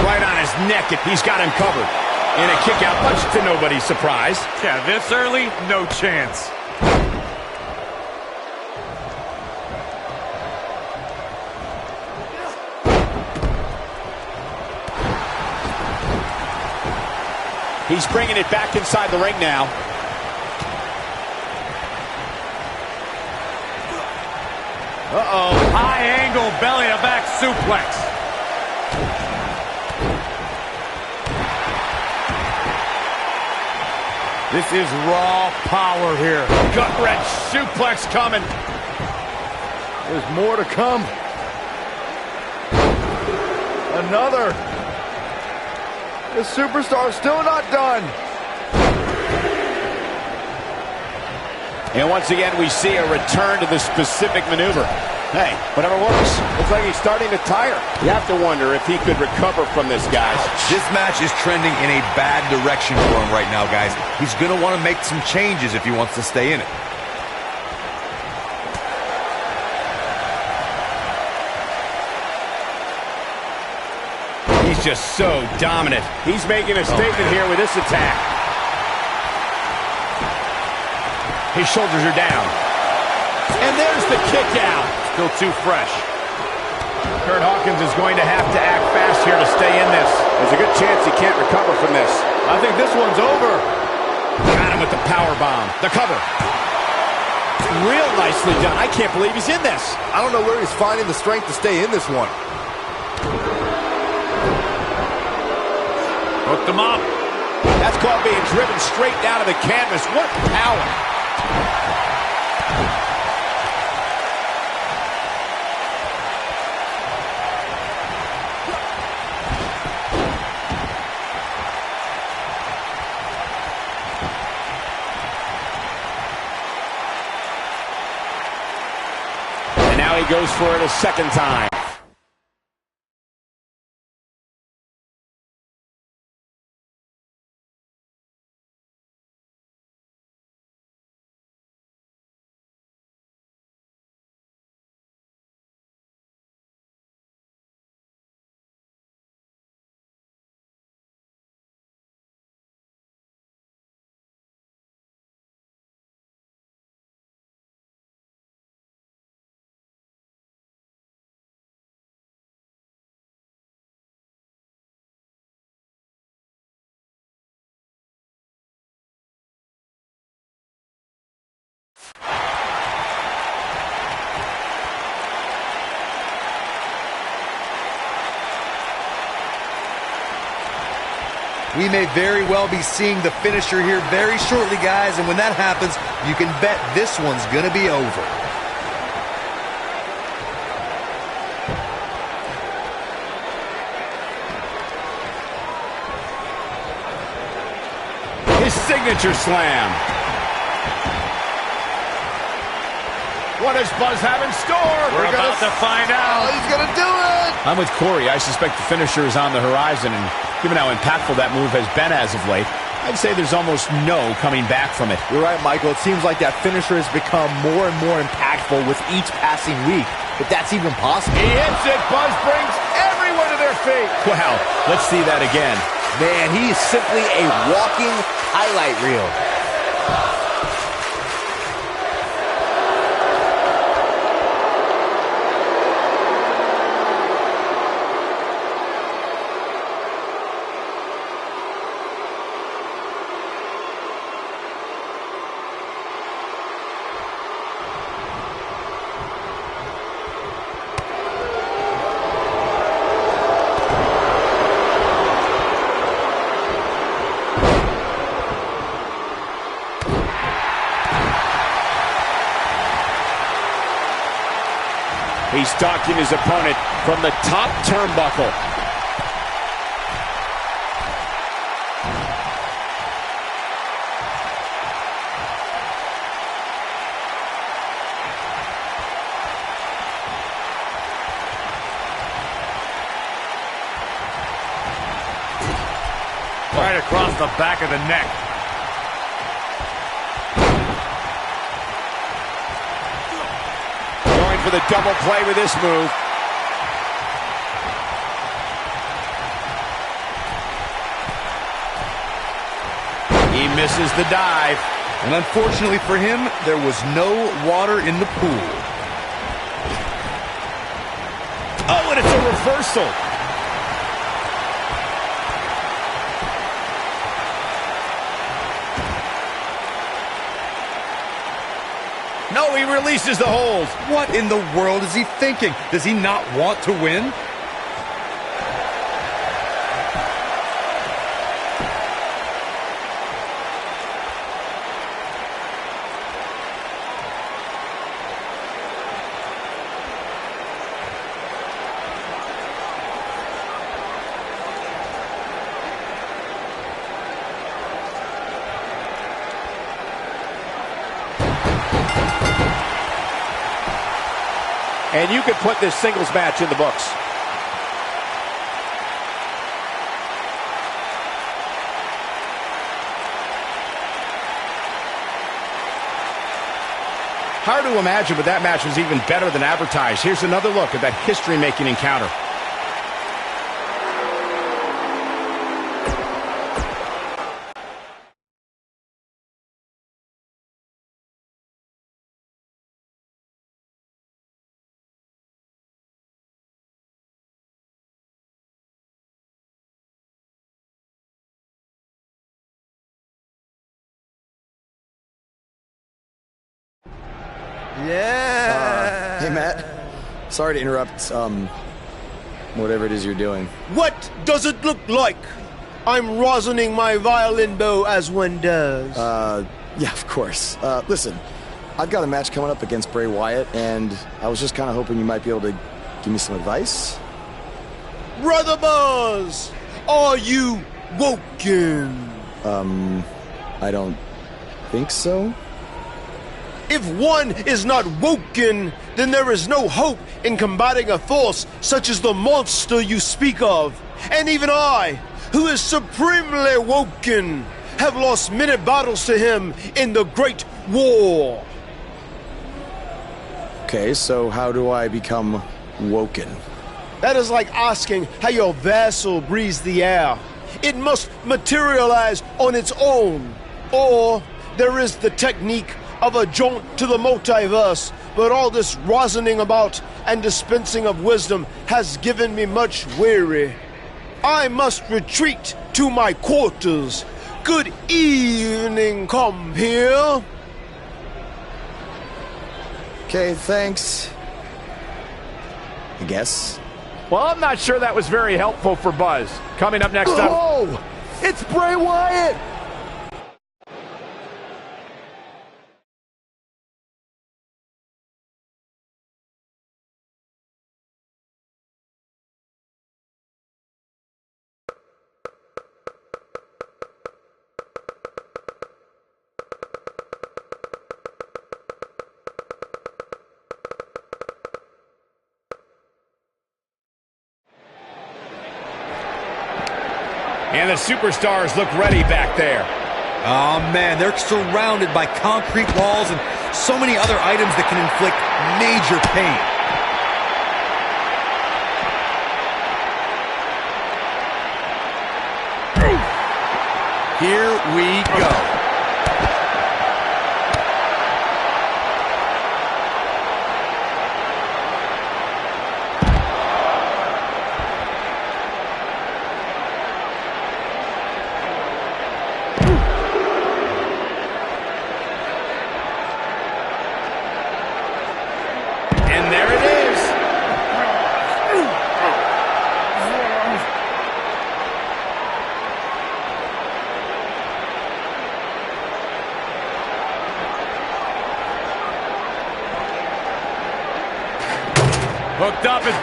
Right on his neck, he's got him covered. And a kick out, much to nobody's surprise. Yeah, this early, no chance. He's bringing it back inside the ring now. Uh-oh, high angle belly-to-back suplex. This is raw power here. Gut-wrench suplex coming. There's more to come. Another. The superstar's still not done. And once again, we see a return to the specific maneuver. Hey, whatever works. Looks like he's starting to tire. You have to wonder if he could recover from this, guys. This match is trending in a bad direction for him right now, guys. He's going to want to make some changes if he wants to stay in it. He's just so dominant. He's making a statement here with this attack. His shoulders are down. And there's the kick out. Still too fresh. Kurt Hawkins is going to have to act fast here to stay in this. There's a good chance he can't recover from this. I think this one's over. Got him with the power bomb. The cover. Real nicely done. I can't believe he's in this. I don't know where he's finding the strength to stay in this one. Hooked him up. That's called being driven straight down to the canvas. What power. And now he goes for it a second time. We may very well be seeing the finisher here very shortly, guys, and when that happens, you can bet this one's going to be over. His signature slam. What does Buzz have in store? We're about to find out. He's going to do it. I'm with Corey. I suspect the finisher is on the horizon, and given how impactful that move has been as of late, I'd say there's almost no coming back from it. You're right, Michael. It seems like that finisher has become more and more impactful with each passing week, if that's even possible. He hits it. Buzz brings everyone to their feet. Wow, let's see that again. Man, he is simply a walking highlight reel. He's stalking his opponent from the top turnbuckle. Right across the back of the neck. For the double play with this move. He misses the dive. And unfortunately for him, there was no water in the pool. Oh, and it's a reversal. No, he releases the hold. What in the world is he thinking? Does he not want to win? And you could put this singles match in the books. Hard to imagine, but that match was even better than advertised. Here's another look at that history-making encounter. Yeah. Hey, Matt. Sorry to interrupt, whatever it is you're doing. What does it look like? I'm rosining my violin bow as one does. Yeah, of course. Listen, I've got a match coming up against Bray Wyatt, and I was just kind of hoping you might be able to give me some advice. Brother Buzz, are you woken? I don't think so. If one is not woken, then there is no hope in combating a force such as the monster you speak of. And even I, who is supremely woken, have lost many battles to him in the Great War. Okay, so how do I become woken? That is like asking how your vessel breathes the air. It must materialize on its own. Or there is the technique of a jaunt to the multiverse, but all this rosining about and dispensing of wisdom has given me much weary. I must retreat to my quarters. Good evening, come here. Okay, thanks. I guess. Well, I'm not sure that was very helpful for Buzz. Coming up next up. Oh, it's Bray Wyatt. And the superstars look ready back there. Oh, man, they're surrounded by concrete walls and so many other items that can inflict major pain. Here we go. Hooked up and...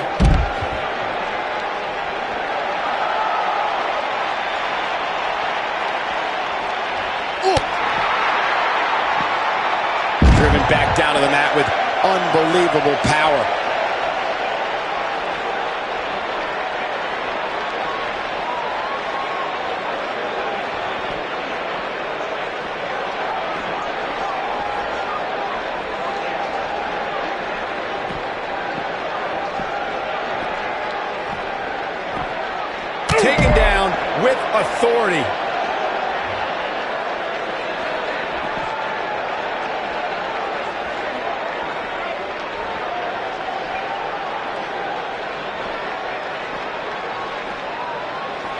Driven back down to the mat with unbelievable power. Taken down with authority.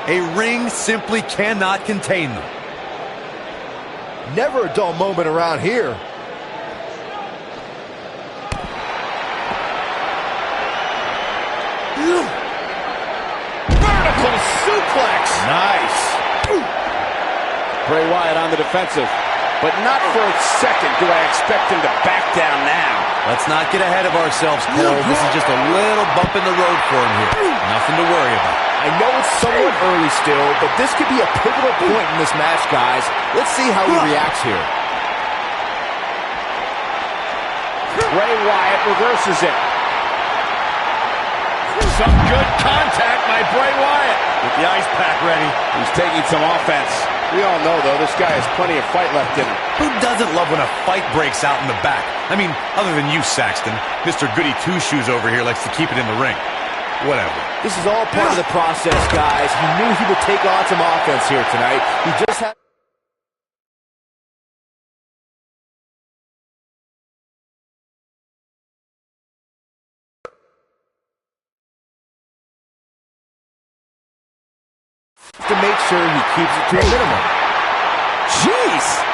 A ring simply cannot contain them. Never a dull moment around here. Vertical suplex. Nice. Bray Wyatt on the defensive. But not for a second do I expect him to back down now. Let's not get ahead of ourselves, Cole. This is just a little bump in the road for him here. Nothing to worry about. I know it's somewhat early still, but this could be a pivotal point in this match, guys. Let's see how he reacts here. Bray Wyatt reverses it. Some good contact by Bray Wyatt. With the ice pack ready. He's taking some offense. We all know, though, this guy has plenty of fight left in him. Who doesn't love when a fight breaks out in the back? I mean, other than you, Saxton. Mr. Goody Two-Shoes over here likes to keep it in the ring. Whatever. This is all part of the process, guys. He knew he would take on some offense here tonight. He just had... to make sure he keeps it to a minimum. Jeez!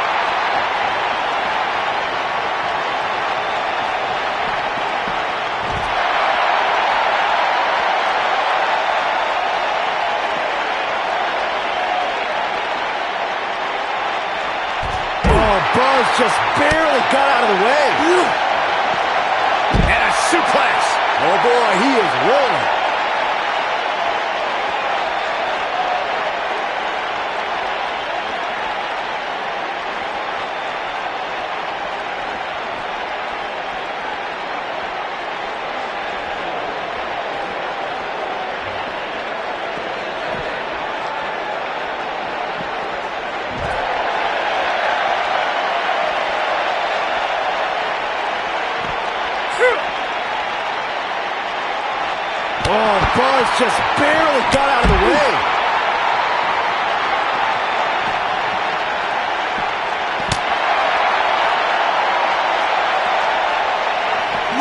Buzz just barely got out of the way. And a suplex. Oh boy, he is rolling. Oh, Buzz just barely got out of the way.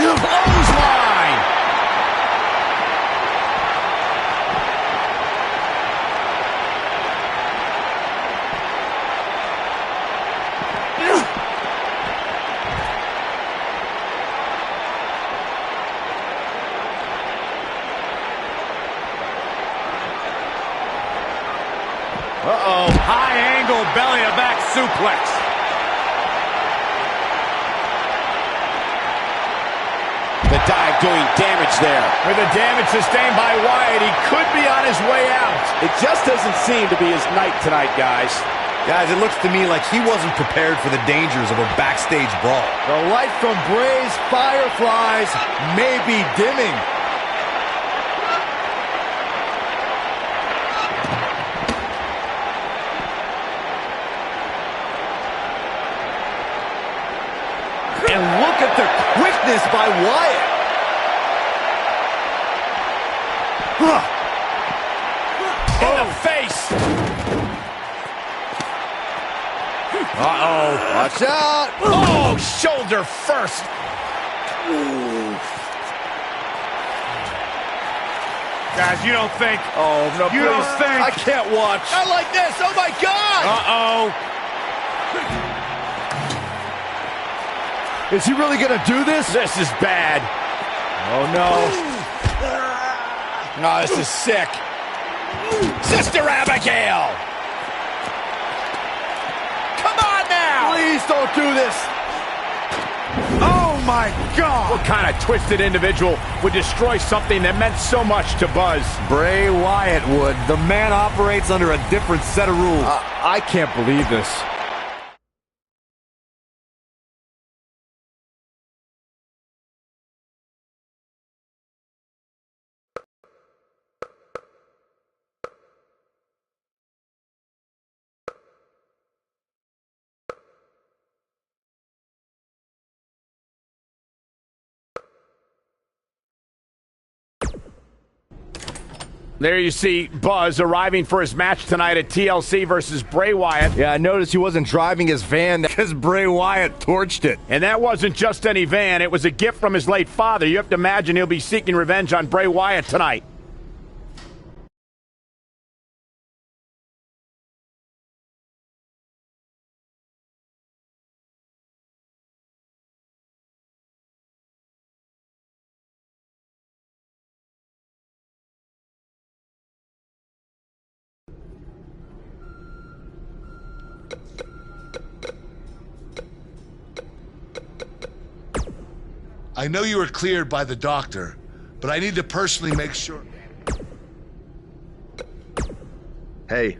Clothesline. Uh-oh. High angle belly-to-back suplex. The dive doing damage there. With the damage sustained by Wyatt, he could be on his way out. It just doesn't seem to be his night tonight, guys. Guys, it looks to me like he wasn't prepared for the dangers of a backstage brawl. The light from Bray's fireflies may be dimming. weakness by Wyatt. In the face. Uh-oh. Watch out. Oh, shoulder first. Guys, you don't think. Oh, no, You please. don't think. I can't watch. Not like this. Oh, my God. Uh-oh. Is he really going to do this? This is bad. Oh, no. Oh, this is sick. Sister Abigail. Come on now. Please don't do this. Oh, my God. What kind of twisted individual would destroy something that meant so much to Buzz? Bray Wyatt would. The man operates under a different set of rules. I can't believe this. There you see Buzz arriving for his match tonight at TLC versus Bray Wyatt. Yeah, I noticed he wasn't driving his van because Bray Wyatt torched it. And that wasn't just any van. It was a gift from his late father. You have to imagine he'll be seeking revenge on Bray Wyatt tonight. I know you were cleared by the doctor, but I need to personally make sure. Hey.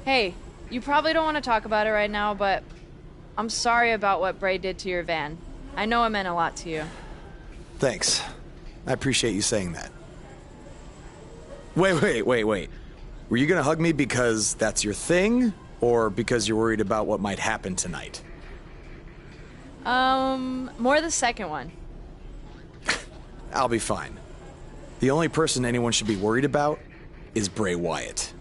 Hey, you probably don't want to talk about it right now, but I'm sorry about what Bray did to your van. I know it meant a lot to you. Thanks. I appreciate you saying that. Wait. Were you gonna hug me because that's your thing, or because you're worried about what might happen tonight? More the second one. I'll be fine. The only person anyone should be worried about is Bray Wyatt.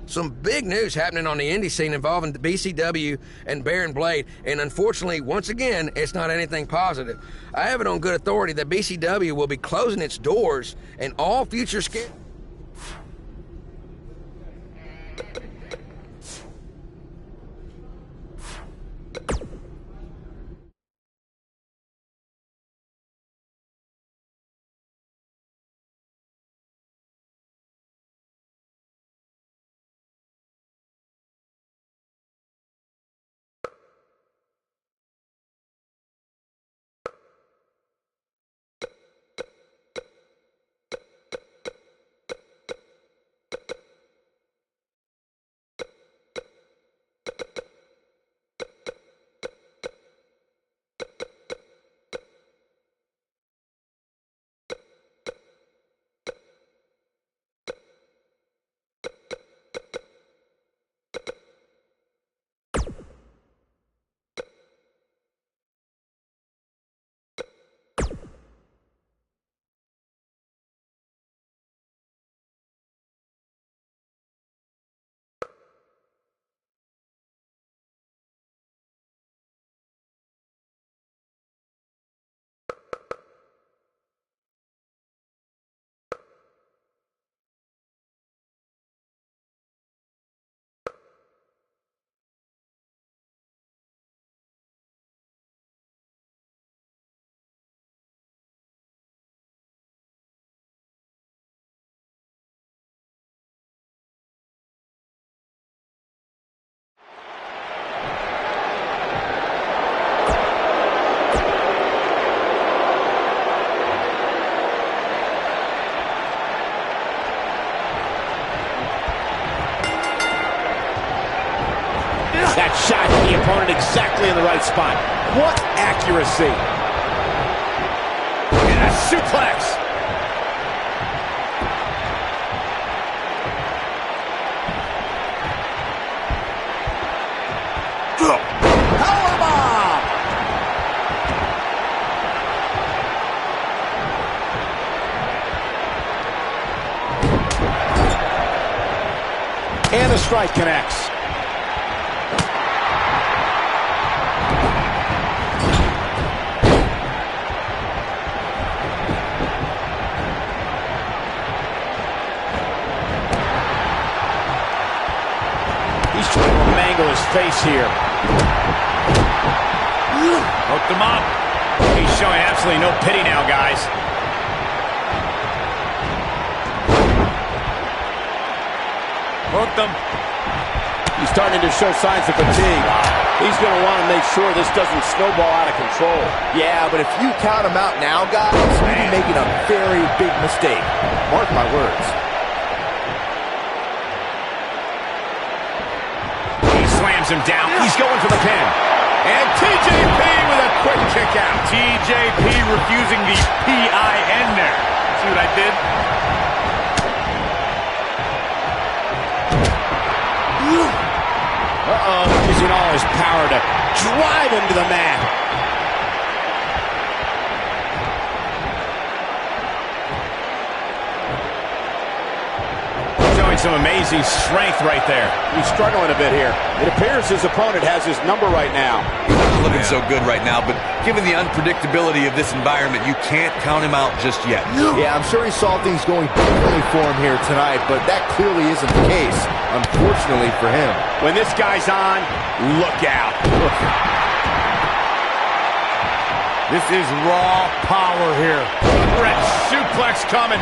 Some big news happening on the indie scene involving the BCW and Baron Blade, and unfortunately, once again, it's not anything positive. I have it on good authority that BCW will be closing its doors and all future schedules. the right spot. What accuracy. And a suplex. Powerbomb! And the strike connects. He's trying to mangle his face here. Hooked him up. He's showing absolutely no pity now, guys. Hooked him. He's starting to show signs of fatigue. He's going to want to make sure this doesn't snowball out of control. Yeah, but if you count him out now, guys, you'll be making a very big mistake. Mark my words. He slams him down. He's going for the pin. And TJP with a quick kick out. TJP refusing the P-I-N there. See what I did? Using all his power to drive him to the mat. Showing some amazing strength right there. He's struggling a bit here. It appears his opponent has his number right now. He's not looking so good right now, but given the unpredictability of this environment, you can't count him out just yet. Yeah, I'm sure he saw things going differently for him here tonight, but that clearly isn't the case, unfortunately for him. When this guy's on, look out. This is raw power here. Brett suplex coming.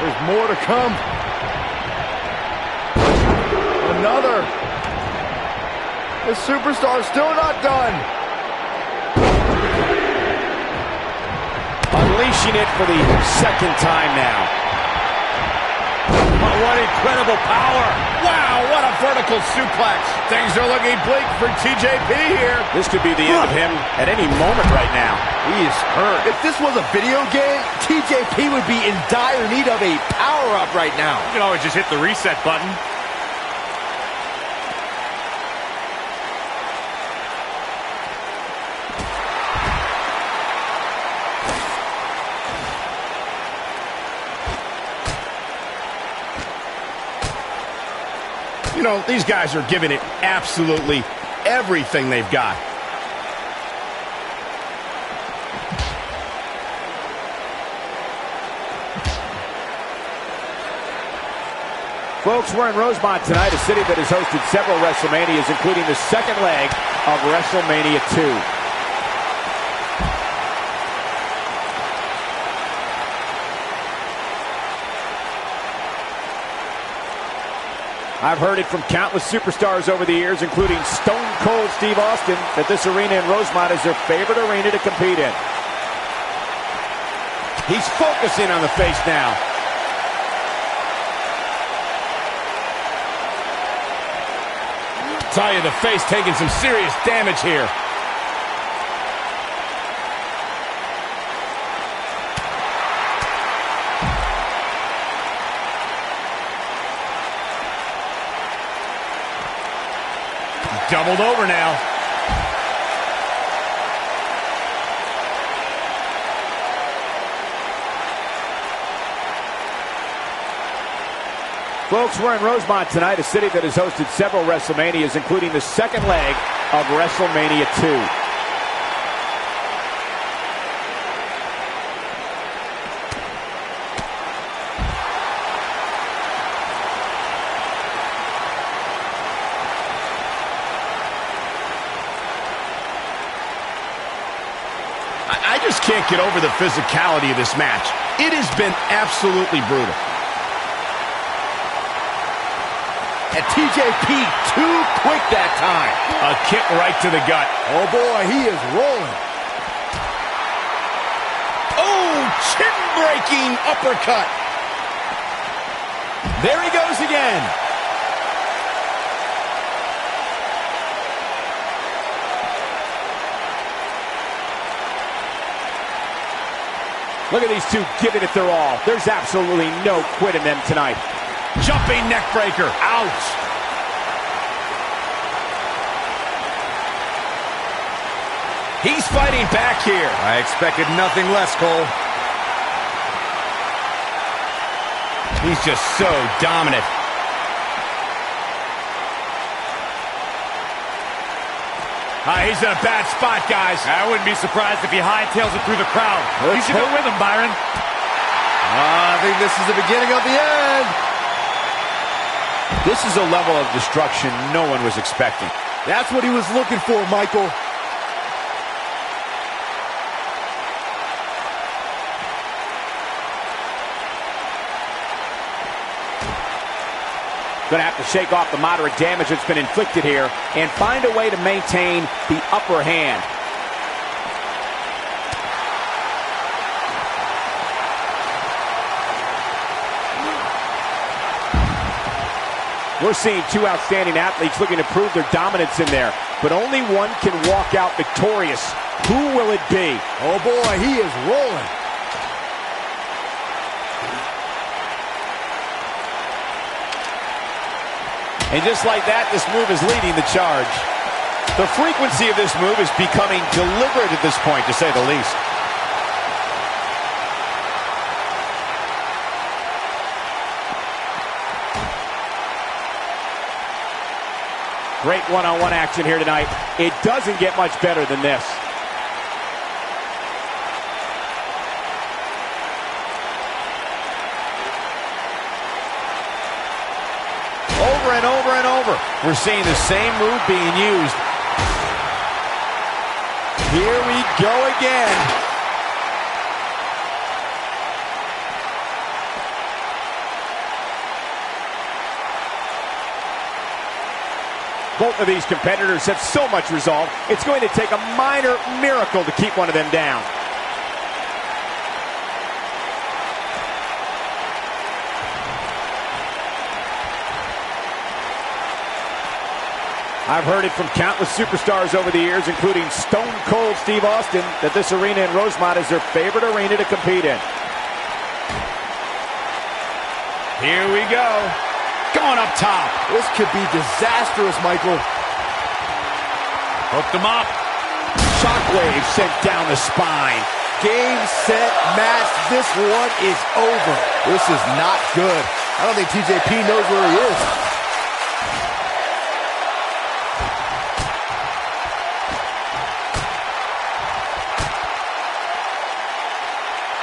There's more to come. Another. The superstar's still not done. Unleashing it for the second time now. Oh, what incredible power. Wow, what a vertical suplex. Things are looking bleak for TJP here. This could be the end of him at any moment right now. He is hurt. If this was a video game, TJP would be in dire need of a power-up right now. You can always just hit the reset button. You know, these guys are giving it absolutely everything they've got. Folks, we're in Rosemont tonight, a city that has hosted several WrestleManias, including the second leg of WrestleMania 2. I've heard it from countless superstars over the years, including Stone Cold Steve Austin, that this arena in Rosemont is their favorite arena to compete in. He's focusing on the face now. Tell you, the face taking some serious damage here. Doubled over now. Folks, we're in Rosemont tonight, a city that has hosted several WrestleManias, including the second leg of WrestleMania 2. I just can't get over the physicality of this match. It has been absolutely brutal. And TJP too quick that time. A kick right to the gut. Oh boy, he is rolling. Oh, chin-breaking uppercut. There he goes again. Look at these two giving it their all. There's absolutely no quit in them tonight. Jumping neck breaker. Ouch. He's fighting back here. I expected nothing less, Cole. He's just so dominant. He's in a bad spot, guys. I wouldn't be surprised if he hightails it through the crowd. You should go with him, Byron. I think this is the beginning of the end. This is a level of destruction no one was expecting. That's what he was looking for, Michael. Going to have to shake off the moderate damage that's been inflicted here and find a way to maintain the upper hand. We're seeing two outstanding athletes looking to prove their dominance in there, but only one can walk out victorious. Who will it be? Oh boy, he is rolling. And just like that, this move is leading the charge. The frequency of this move is becoming deliberate at this point, to say the least. Great one-on-one action here tonight. It doesn't get much better than this. Over and over and over. We're seeing the same move being used. Here we go again. Both of these competitors have so much resolve, it's going to take a minor miracle to keep one of them down. I've heard it from countless superstars over the years, including Stone Cold Steve Austin, that this arena in Rosemont is their favorite arena to compete in. Here we go. Going up top. This could be disastrous, Michael. Hooked him up. Shockwave sent down the spine. Game, set, match. This one is over. This is not good. I don't think TJP knows where he is.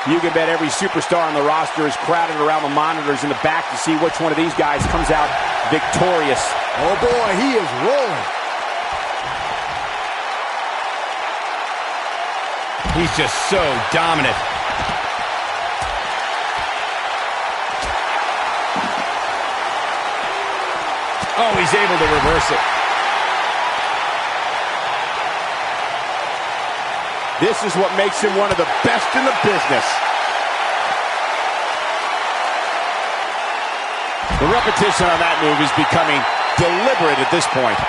You can bet every superstar on the roster is crowded around the monitors in the back to see which one of these guys comes out victorious. Oh boy, he is rolling. He's just so dominant. Oh, he's able to reverse it. This is what makes him one of the best in the business. The repetition on that move is becoming deliberate at this point.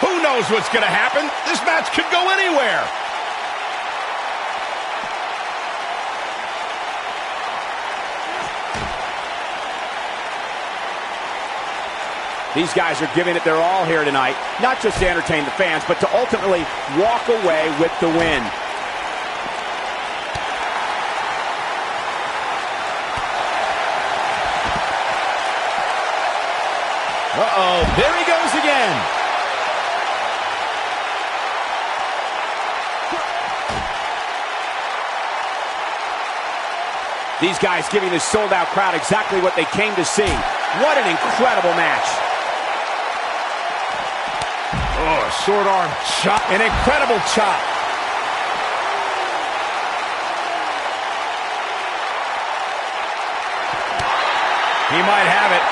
Who knows what's going to happen? This match could go anywhere. These guys are giving it their all here tonight, not just to entertain the fans, but to ultimately walk away with the win. Uh-oh, there he goes again. These guys giving this sold-out crowd exactly what they came to see. What an incredible match. Oh, short arm chop. An incredible chop. He might have it.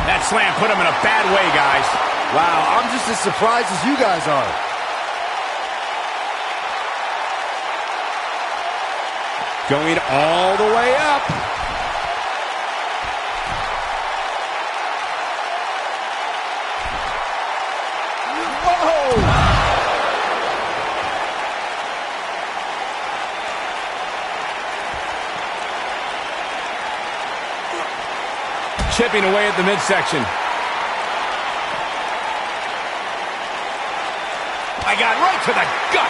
That slam put him in a bad way, guys. Wow, I'm just as surprised as you guys are. Going all the way up. Chipping away at the midsection. I got right to the gut.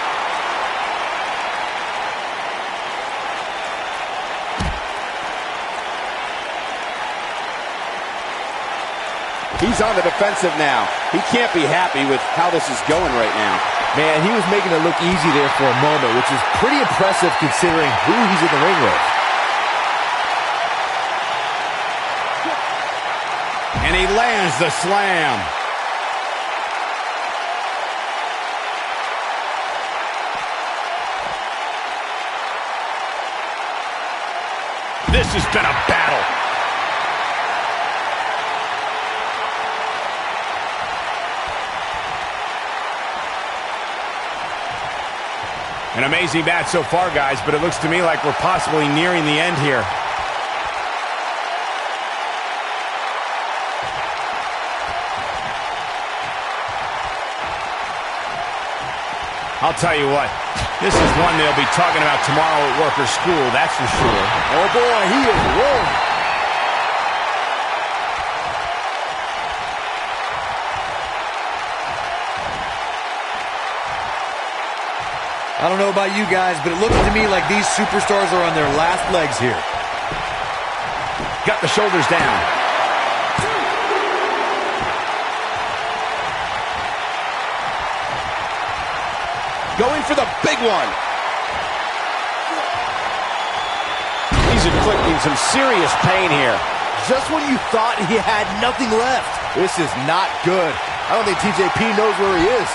He's on the defensive now. He can't be happy with how this is going right now. Man, he was making it look easy there for a moment, which is pretty impressive considering who he's in the ring with. And he lands the slam. This has been a battle. An amazing match so far, guys, but it looks to me like we're possibly nearing the end here. I'll tell you what, this is one they'll be talking about tomorrow at work or school, that's for sure. Oh boy, he is rolling. I don't know about you guys, but it looks to me like these superstars are on their last legs here. Got the shoulders down. Going for the big one. He's inflicting some serious pain here. Just when you thought he had nothing left. This is not good. I don't think TJP knows where he is.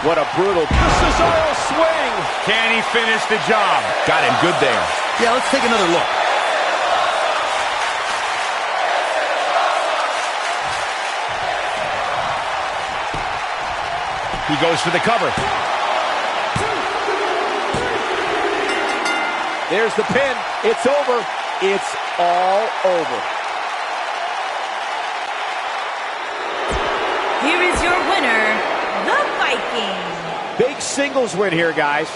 What a brutal Cesaro swing. Can he finish the job? Got him good there. Yeah, let's take another look. He goes for the cover. There's the pin. It's over. It's all over. Here is your winner, the Viking. Big singles win here, guys.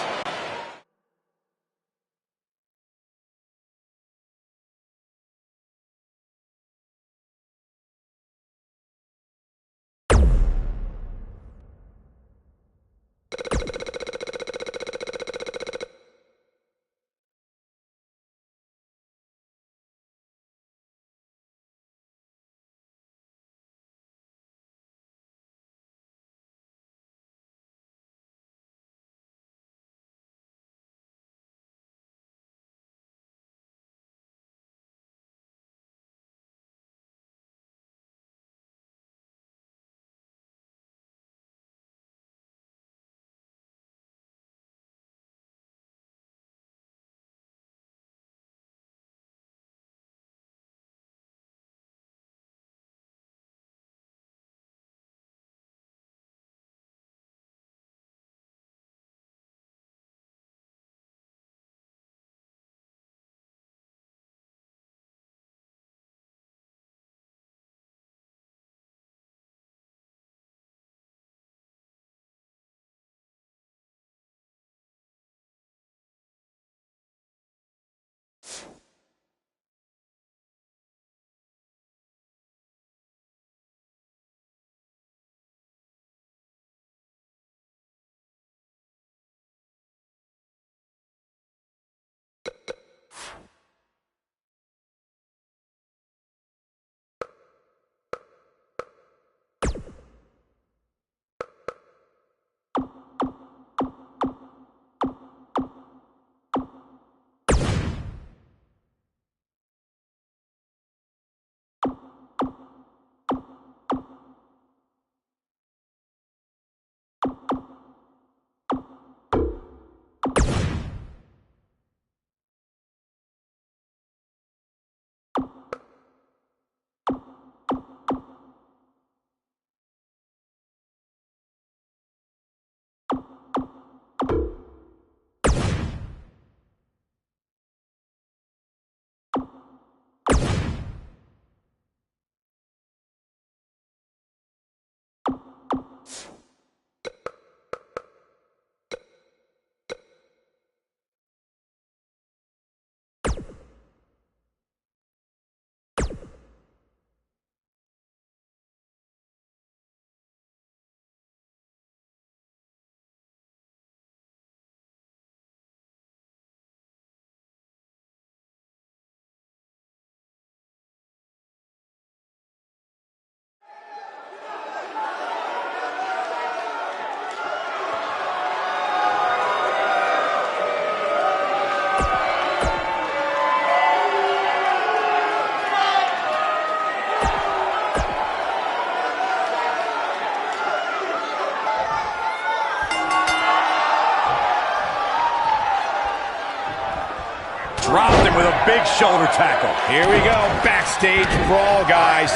with a big shoulder tackle. Here we go, backstage brawl, guys.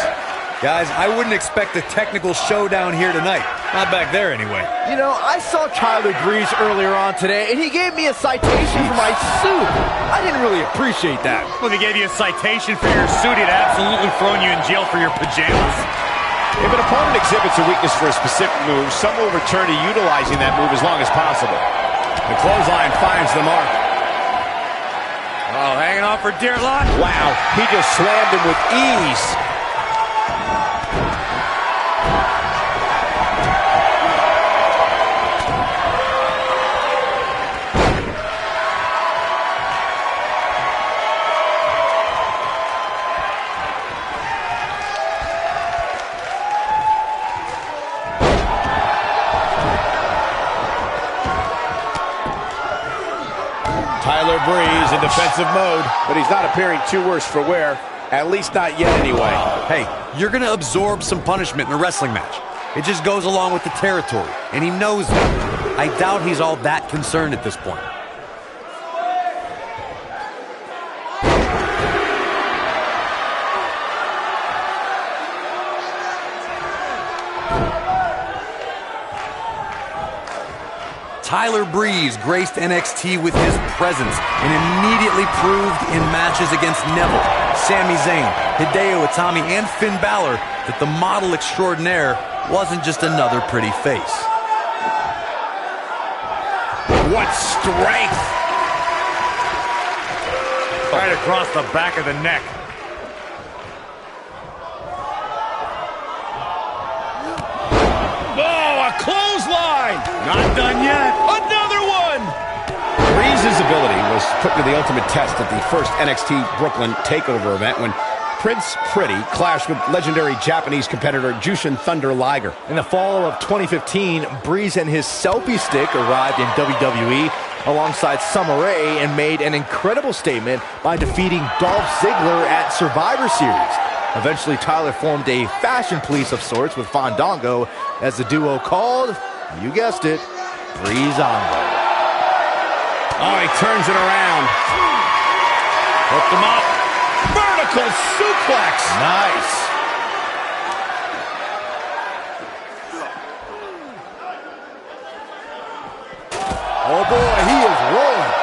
Guys, I wouldn't expect a technical showdown here tonight. Not back there, anyway. You know, I saw Tyler Breeze earlier on today, and he gave me a citation for my suit. I didn't really appreciate that. Well, if he gave you a citation for your suit, he'd absolutely thrown you in jail for your pajamas. If an opponent exhibits a weakness for a specific move, some will return to utilizing that move as long as possible. The clothesline finds the mark. Oh, hanging on for dear life. Wow, he just slammed him with ease. Tyler Breeze in defensive mode. But he's not appearing too worse for wear. At least not yet, anyway. Hey, you're going to absorb some punishment in a wrestling match. It just goes along with the territory, and he knows that. I doubt he's all that concerned at this point. Tyler Breeze graced NXT with his presence and immediately proved in matches against Neville, Sami Zayn, Hideo Itami, and Finn Balor that the model extraordinaire wasn't just another pretty face. What strength! Right across the back of the neck. Oh, a clothesline! Not done yet. Another one! Breeze's ability was put to the ultimate test at the first NXT Brooklyn TakeOver event when Prince Pretty clashed with legendary Japanese competitor Jushin Thunder Liger. In the fall of 2015, Breeze and his selfie stick arrived in WWE alongside Summer Rae and made an incredible statement by defeating Dolph Ziggler at Survivor Series. Eventually, Tyler formed a fashion police of sorts with Fandango as the duo called, you guessed it, Breezango. Oh, he turns it around. Hooked him up. Vertical suplex. Nice. Oh boy, he is rolling.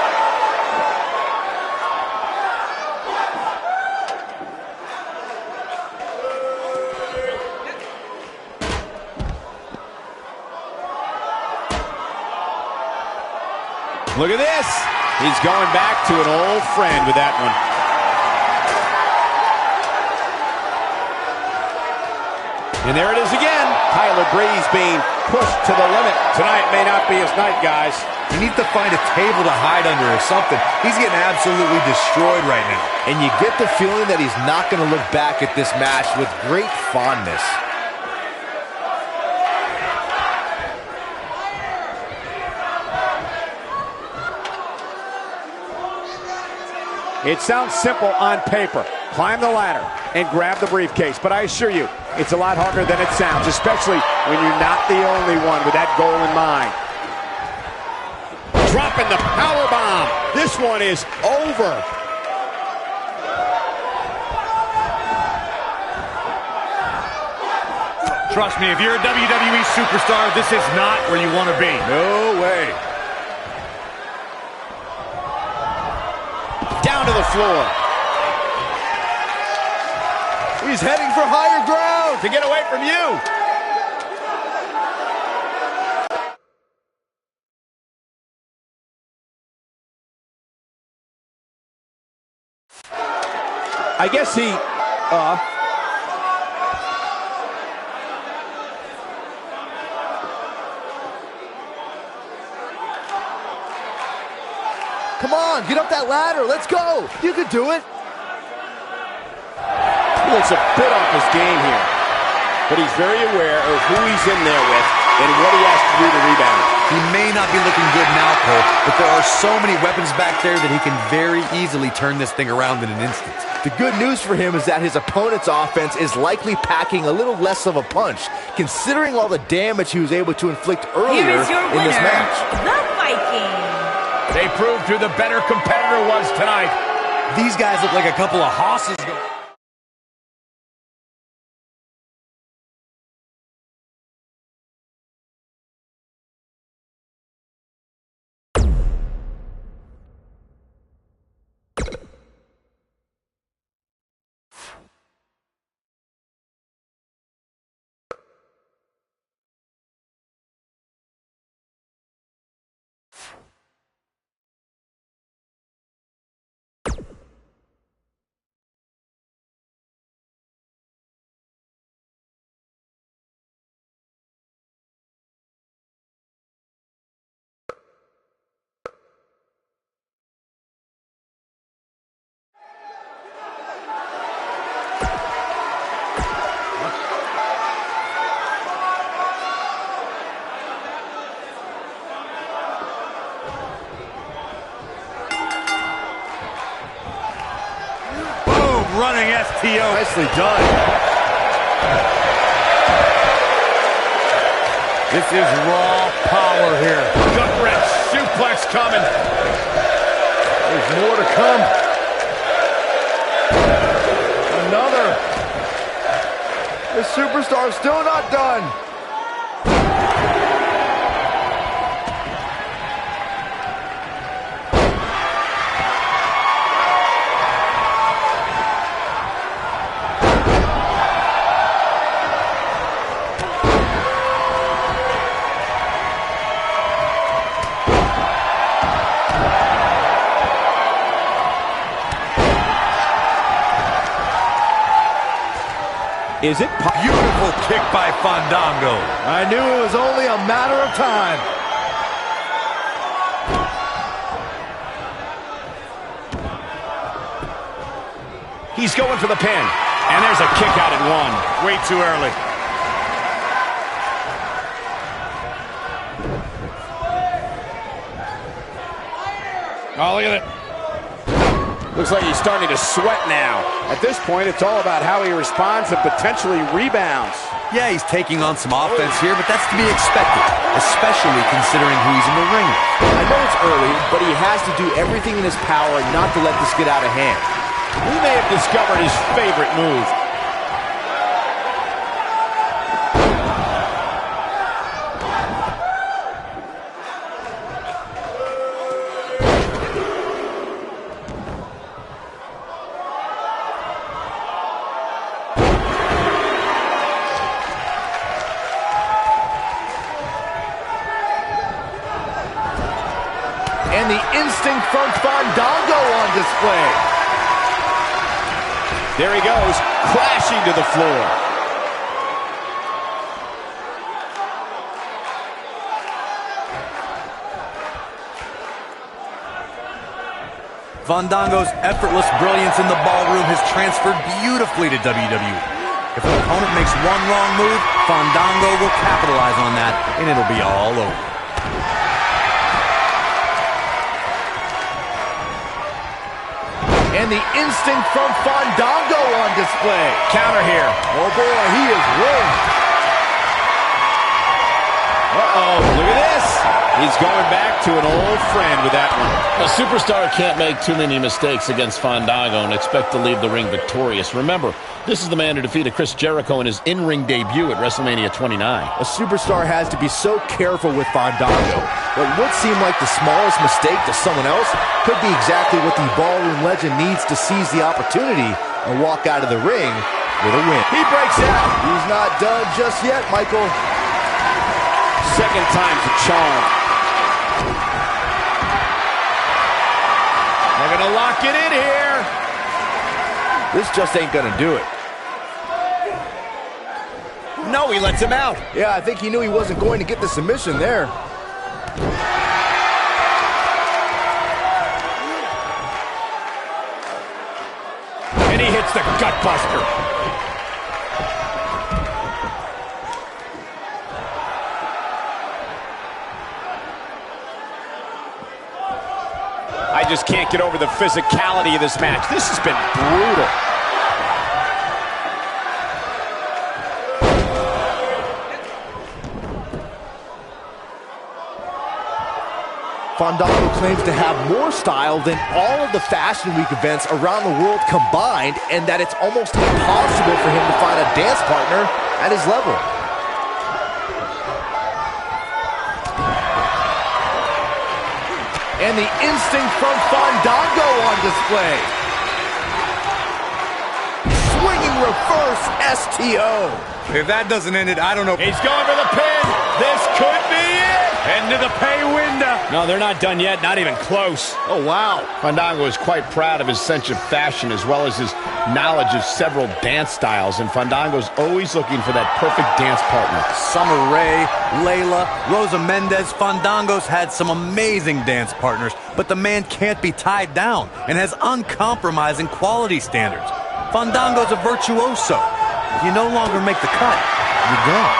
Look at this. He's going back to an old friend with that one. And there it is again. Tyler Breeze being pushed to the limit. Tonight may not be his night, guys. He needs to find a table to hide under or something. He's getting absolutely destroyed right now. And you get the feeling that he's not going to look back at this match with great fondness. It sounds simple on paper. Climb the ladder and grab the briefcase. But I assure you, it's a lot harder than it sounds, especially when you're not the only one with that goal in mind. Dropping the power bomb. This one is over. Trust me, if you're a WWE superstar, this is not where you want to be. No way. Down to the floor. He's heading for higher ground to get away from you. I guess he, Come on, get up that ladder. Let's go. You can do it. He looks a bit off his game here. But he's very aware of who he's in there with and what he has to do to rebound. He may not be looking good now, Cole, but there are so many weapons back there that he can very easily turn this thing around in an instant. The good news for him is that his opponent's offense is likely packing a little less of a punch, considering all the damage he was able to inflict earlier in this match. The Viking. They proved who the better competitor was tonight. These guys look like a couple of hosses. Running STO. Nicely done. This is raw power here. Gut wrench suplex coming. There's more to come. Another. The superstar's still not done. Is it beautiful kick by Fandango? I knew it was only a matter of time. He's going for the pin. And there's a kick out at one. Way too early. Oh, look at it. Looks like he's starting to sweat now. At this point, it's all about how he responds and potentially rebounds. Yeah, he's taking on some offense here, but that's to be expected, especially considering who he's in the ring with. I know it's early, but he has to do everything in his power not to let this get out of hand. We may have discovered his favorite move. And the instinct from Fandango on display. There he goes, crashing to the floor. Fandango's effortless brilliance in the ballroom has transferred beautifully to WWE. If an opponent makes one wrong move, Fandango will capitalize on that, and it'll be all over. And the instinct from Fandango on display. Counter here. Oh boy, he is rolling. Uh-oh, look at this. He's going back to an old friend with that one. A superstar can't make too many mistakes against Fandango and expect to leave the ring victorious. Remember, this is the man who defeated Chris Jericho in his in-ring debut at WrestleMania 29. A superstar has to be so careful with Fandango. What would seem like the smallest mistake to someone else could be exactly what the ballroom legend needs to seize the opportunity and walk out of the ring with a win. He breaks out. He's not done just yet, Michael. Second time's a charm. They're going to lock it in here. This just ain't going to do it. No, he lets him out. Yeah, I think he knew he wasn't going to get the submission there. And he hits the gut buster. I just can't get over the physicality of this match. This has been brutal. Fandango claims to have more style than all of the Fashion Week events around the world combined, and that it's almost impossible for him to find a dance partner at his level. And the instinct from Fandango on display. Swinging reverse STO. If that doesn't end it, I don't know. He's going for the pin. This could be it. Into the pay window. No, they're not done yet. Not even close. Oh, wow. Fandango is quite proud of his sense of fashion as well as his knowledge of several dance styles. And Fandango's always looking for that perfect dance partner. Summer Rae, Layla, Rosa Mendez, Fandango's had some amazing dance partners, but the man can't be tied down and has uncompromising quality standards. Fandango's a virtuoso. If you no longer make the cut, you're gone.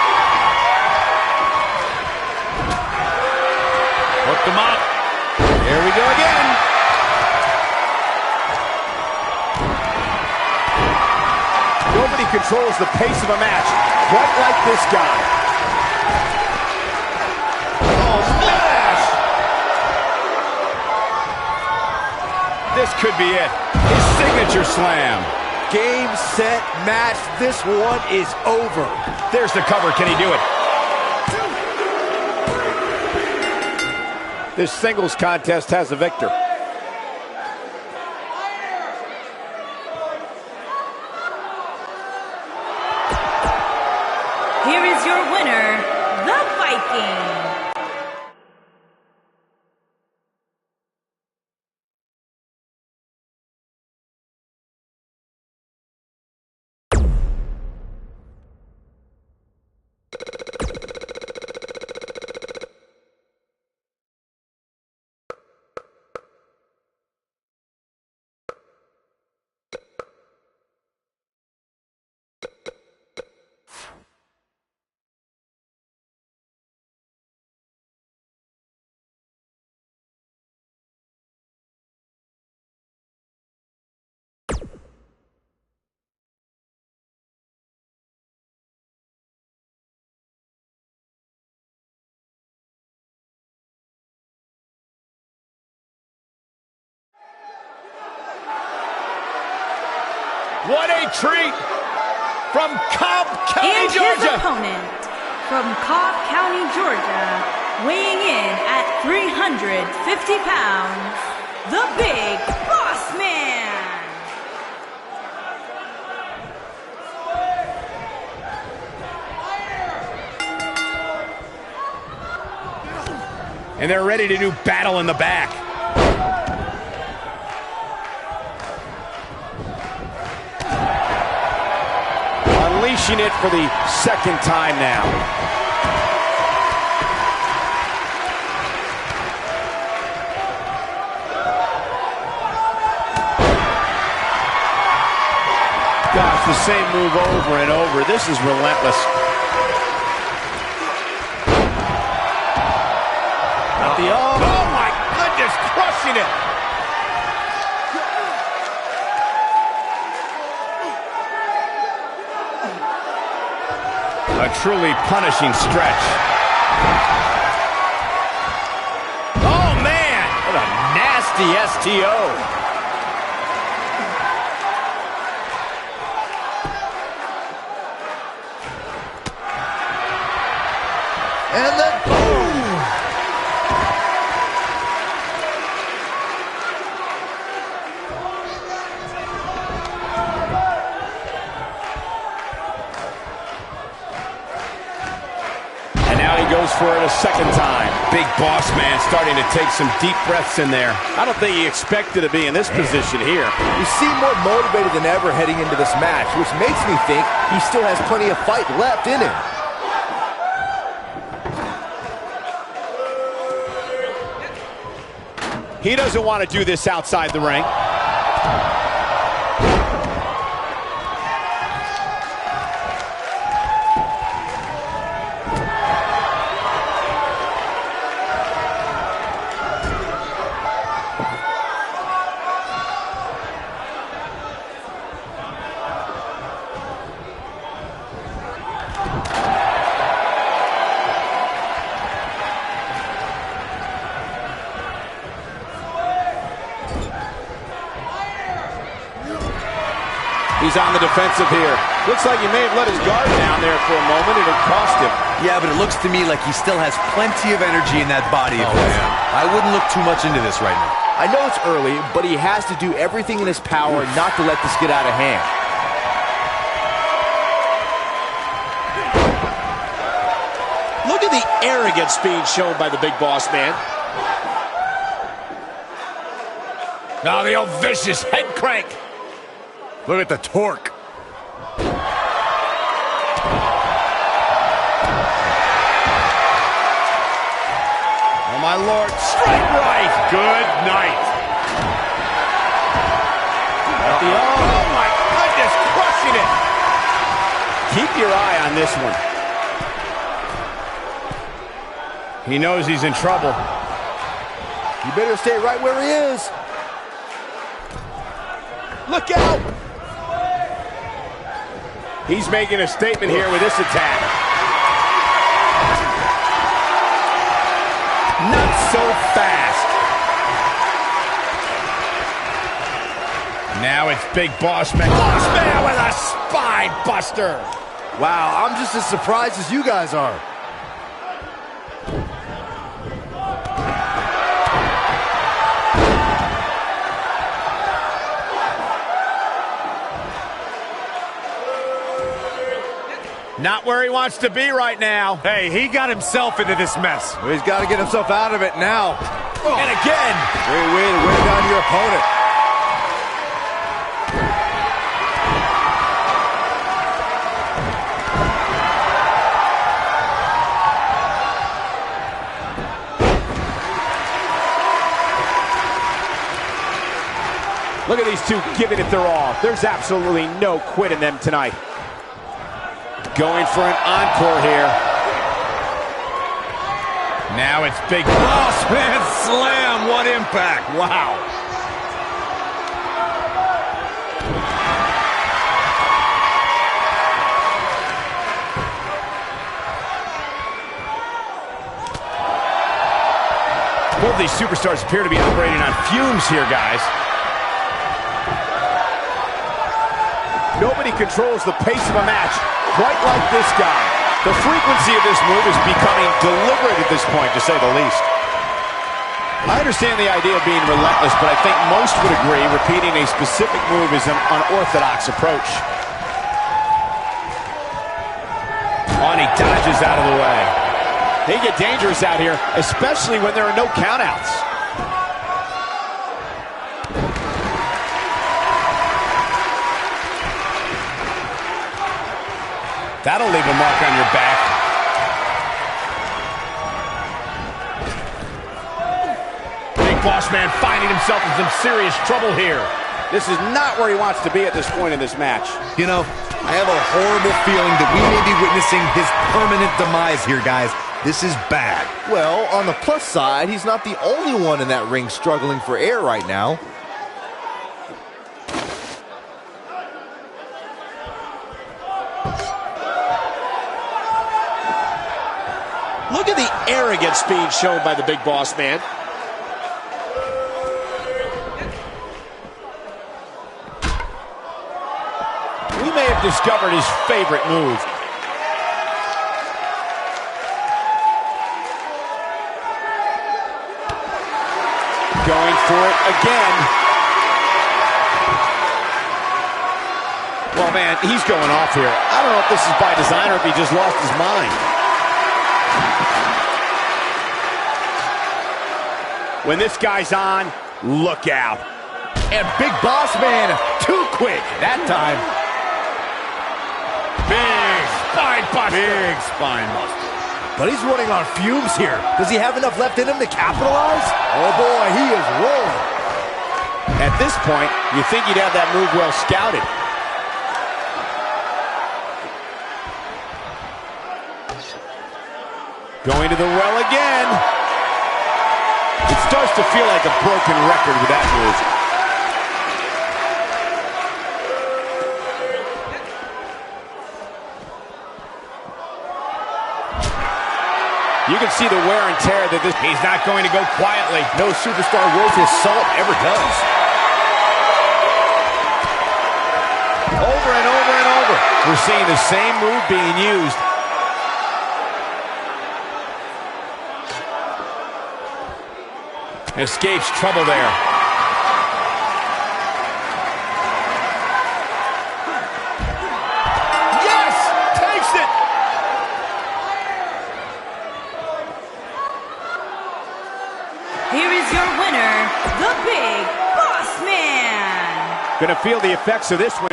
Hooked him up. Here we go again. Nobody controls the pace of a match quite like this guy. Oh, smash! This could be it. His signature slam. Game, set, match. This one is over. There's the cover. Can he do it? This singles contest has a victor. Here is your winner, the Viking. What a treat from Cobb County, and Georgia. His opponent from Cobb County, Georgia, weighing in at 350 pounds, the Big Boss Man. And they're ready to do battle in the back. Unleashing it for the second time now. Gosh, the same move over and over. This is relentless. Oh my goodness, crushing it. A truly punishing stretch. Oh, man! What a nasty STO. And then boom! Goes for it a second time. Big Boss Man starting to take some deep breaths in there. I don't think he expected to be in this position here. You seem more motivated than ever heading into this match, which makes me think he still has plenty of fight left in him. He doesn't want to do this outside the ring. He's on the defensive here. Looks like he may have let his guard down there for a moment, and it cost him. Yeah, but it looks to me like he still has plenty of energy in that body of his. I wouldn't look too much into this right now. I know it's early, but he has to do everything in his power not to let this get out of hand. Look at the arrogance being shown by the big boss man. Now the old vicious head crank. Look at the torque. Oh, my Lord. Straight right. Good night. Oh, my goodness. Crushing it. Keep your eye on this one. He knows he's in trouble. You better stay right where he is. Look out! He's making a statement here with this attack. Not so fast. Now it's Big Boss Man. Boss Man with a spine buster. Wow, I'm just as surprised as you guys are. Not where he wants to be right now. Hey, he got himself into this mess. Well, he's got to get himself out of it now. And again. Great way to wear down your opponent. Look at these two giving it their all. There's absolutely no quit in them tonight. Going for an encore here. Now it's Big Boss Man Slam. What impact. Wow. Both these superstars appear to be operating on fumes here, guys. Nobody controls the pace of a match quite like this guy. The frequency of this move is becoming deliberate at this point, to say the least. I understand the idea of being relentless, but I think most would agree repeating a specific move is an unorthodox approach. Oh, and he dodges out of the way. They get dangerous out here, especially when there are no countouts. That'll leave a mark on your back. Big Boss Man finding himself in some serious trouble here. This is not where he wants to be at this point in this match. You know, I have a horrible feeling that we may be witnessing his permanent demise here, guys. This is bad. Well, on the plus side, he's not the only one in that ring struggling for air right now. Look at the arrogance being shown by the Big Boss Man. We may have discovered his favorite move. Going for it again. Well, man, he's going off here. I don't know if this is by design or if he just lost his mind. When this guy's on, look out. And Big Boss Man, too quick that time. Big spine buster. Big spine buster. But he's running on fumes here. Does he have enough left in him to capitalize? Oh boy, he is rolling. At this point, you think you'd have that move well scouted. Going to the well again. It starts to feel like a broken record with that move. You can see the wear and tear that he's not going to go quietly. No superstar worth his salt ever does. Over over and over and over. We're seeing the same move being used. Escapes trouble there. Yes! Takes it! Here is your winner, the Big Boss Man. Gonna feel the effects of this one.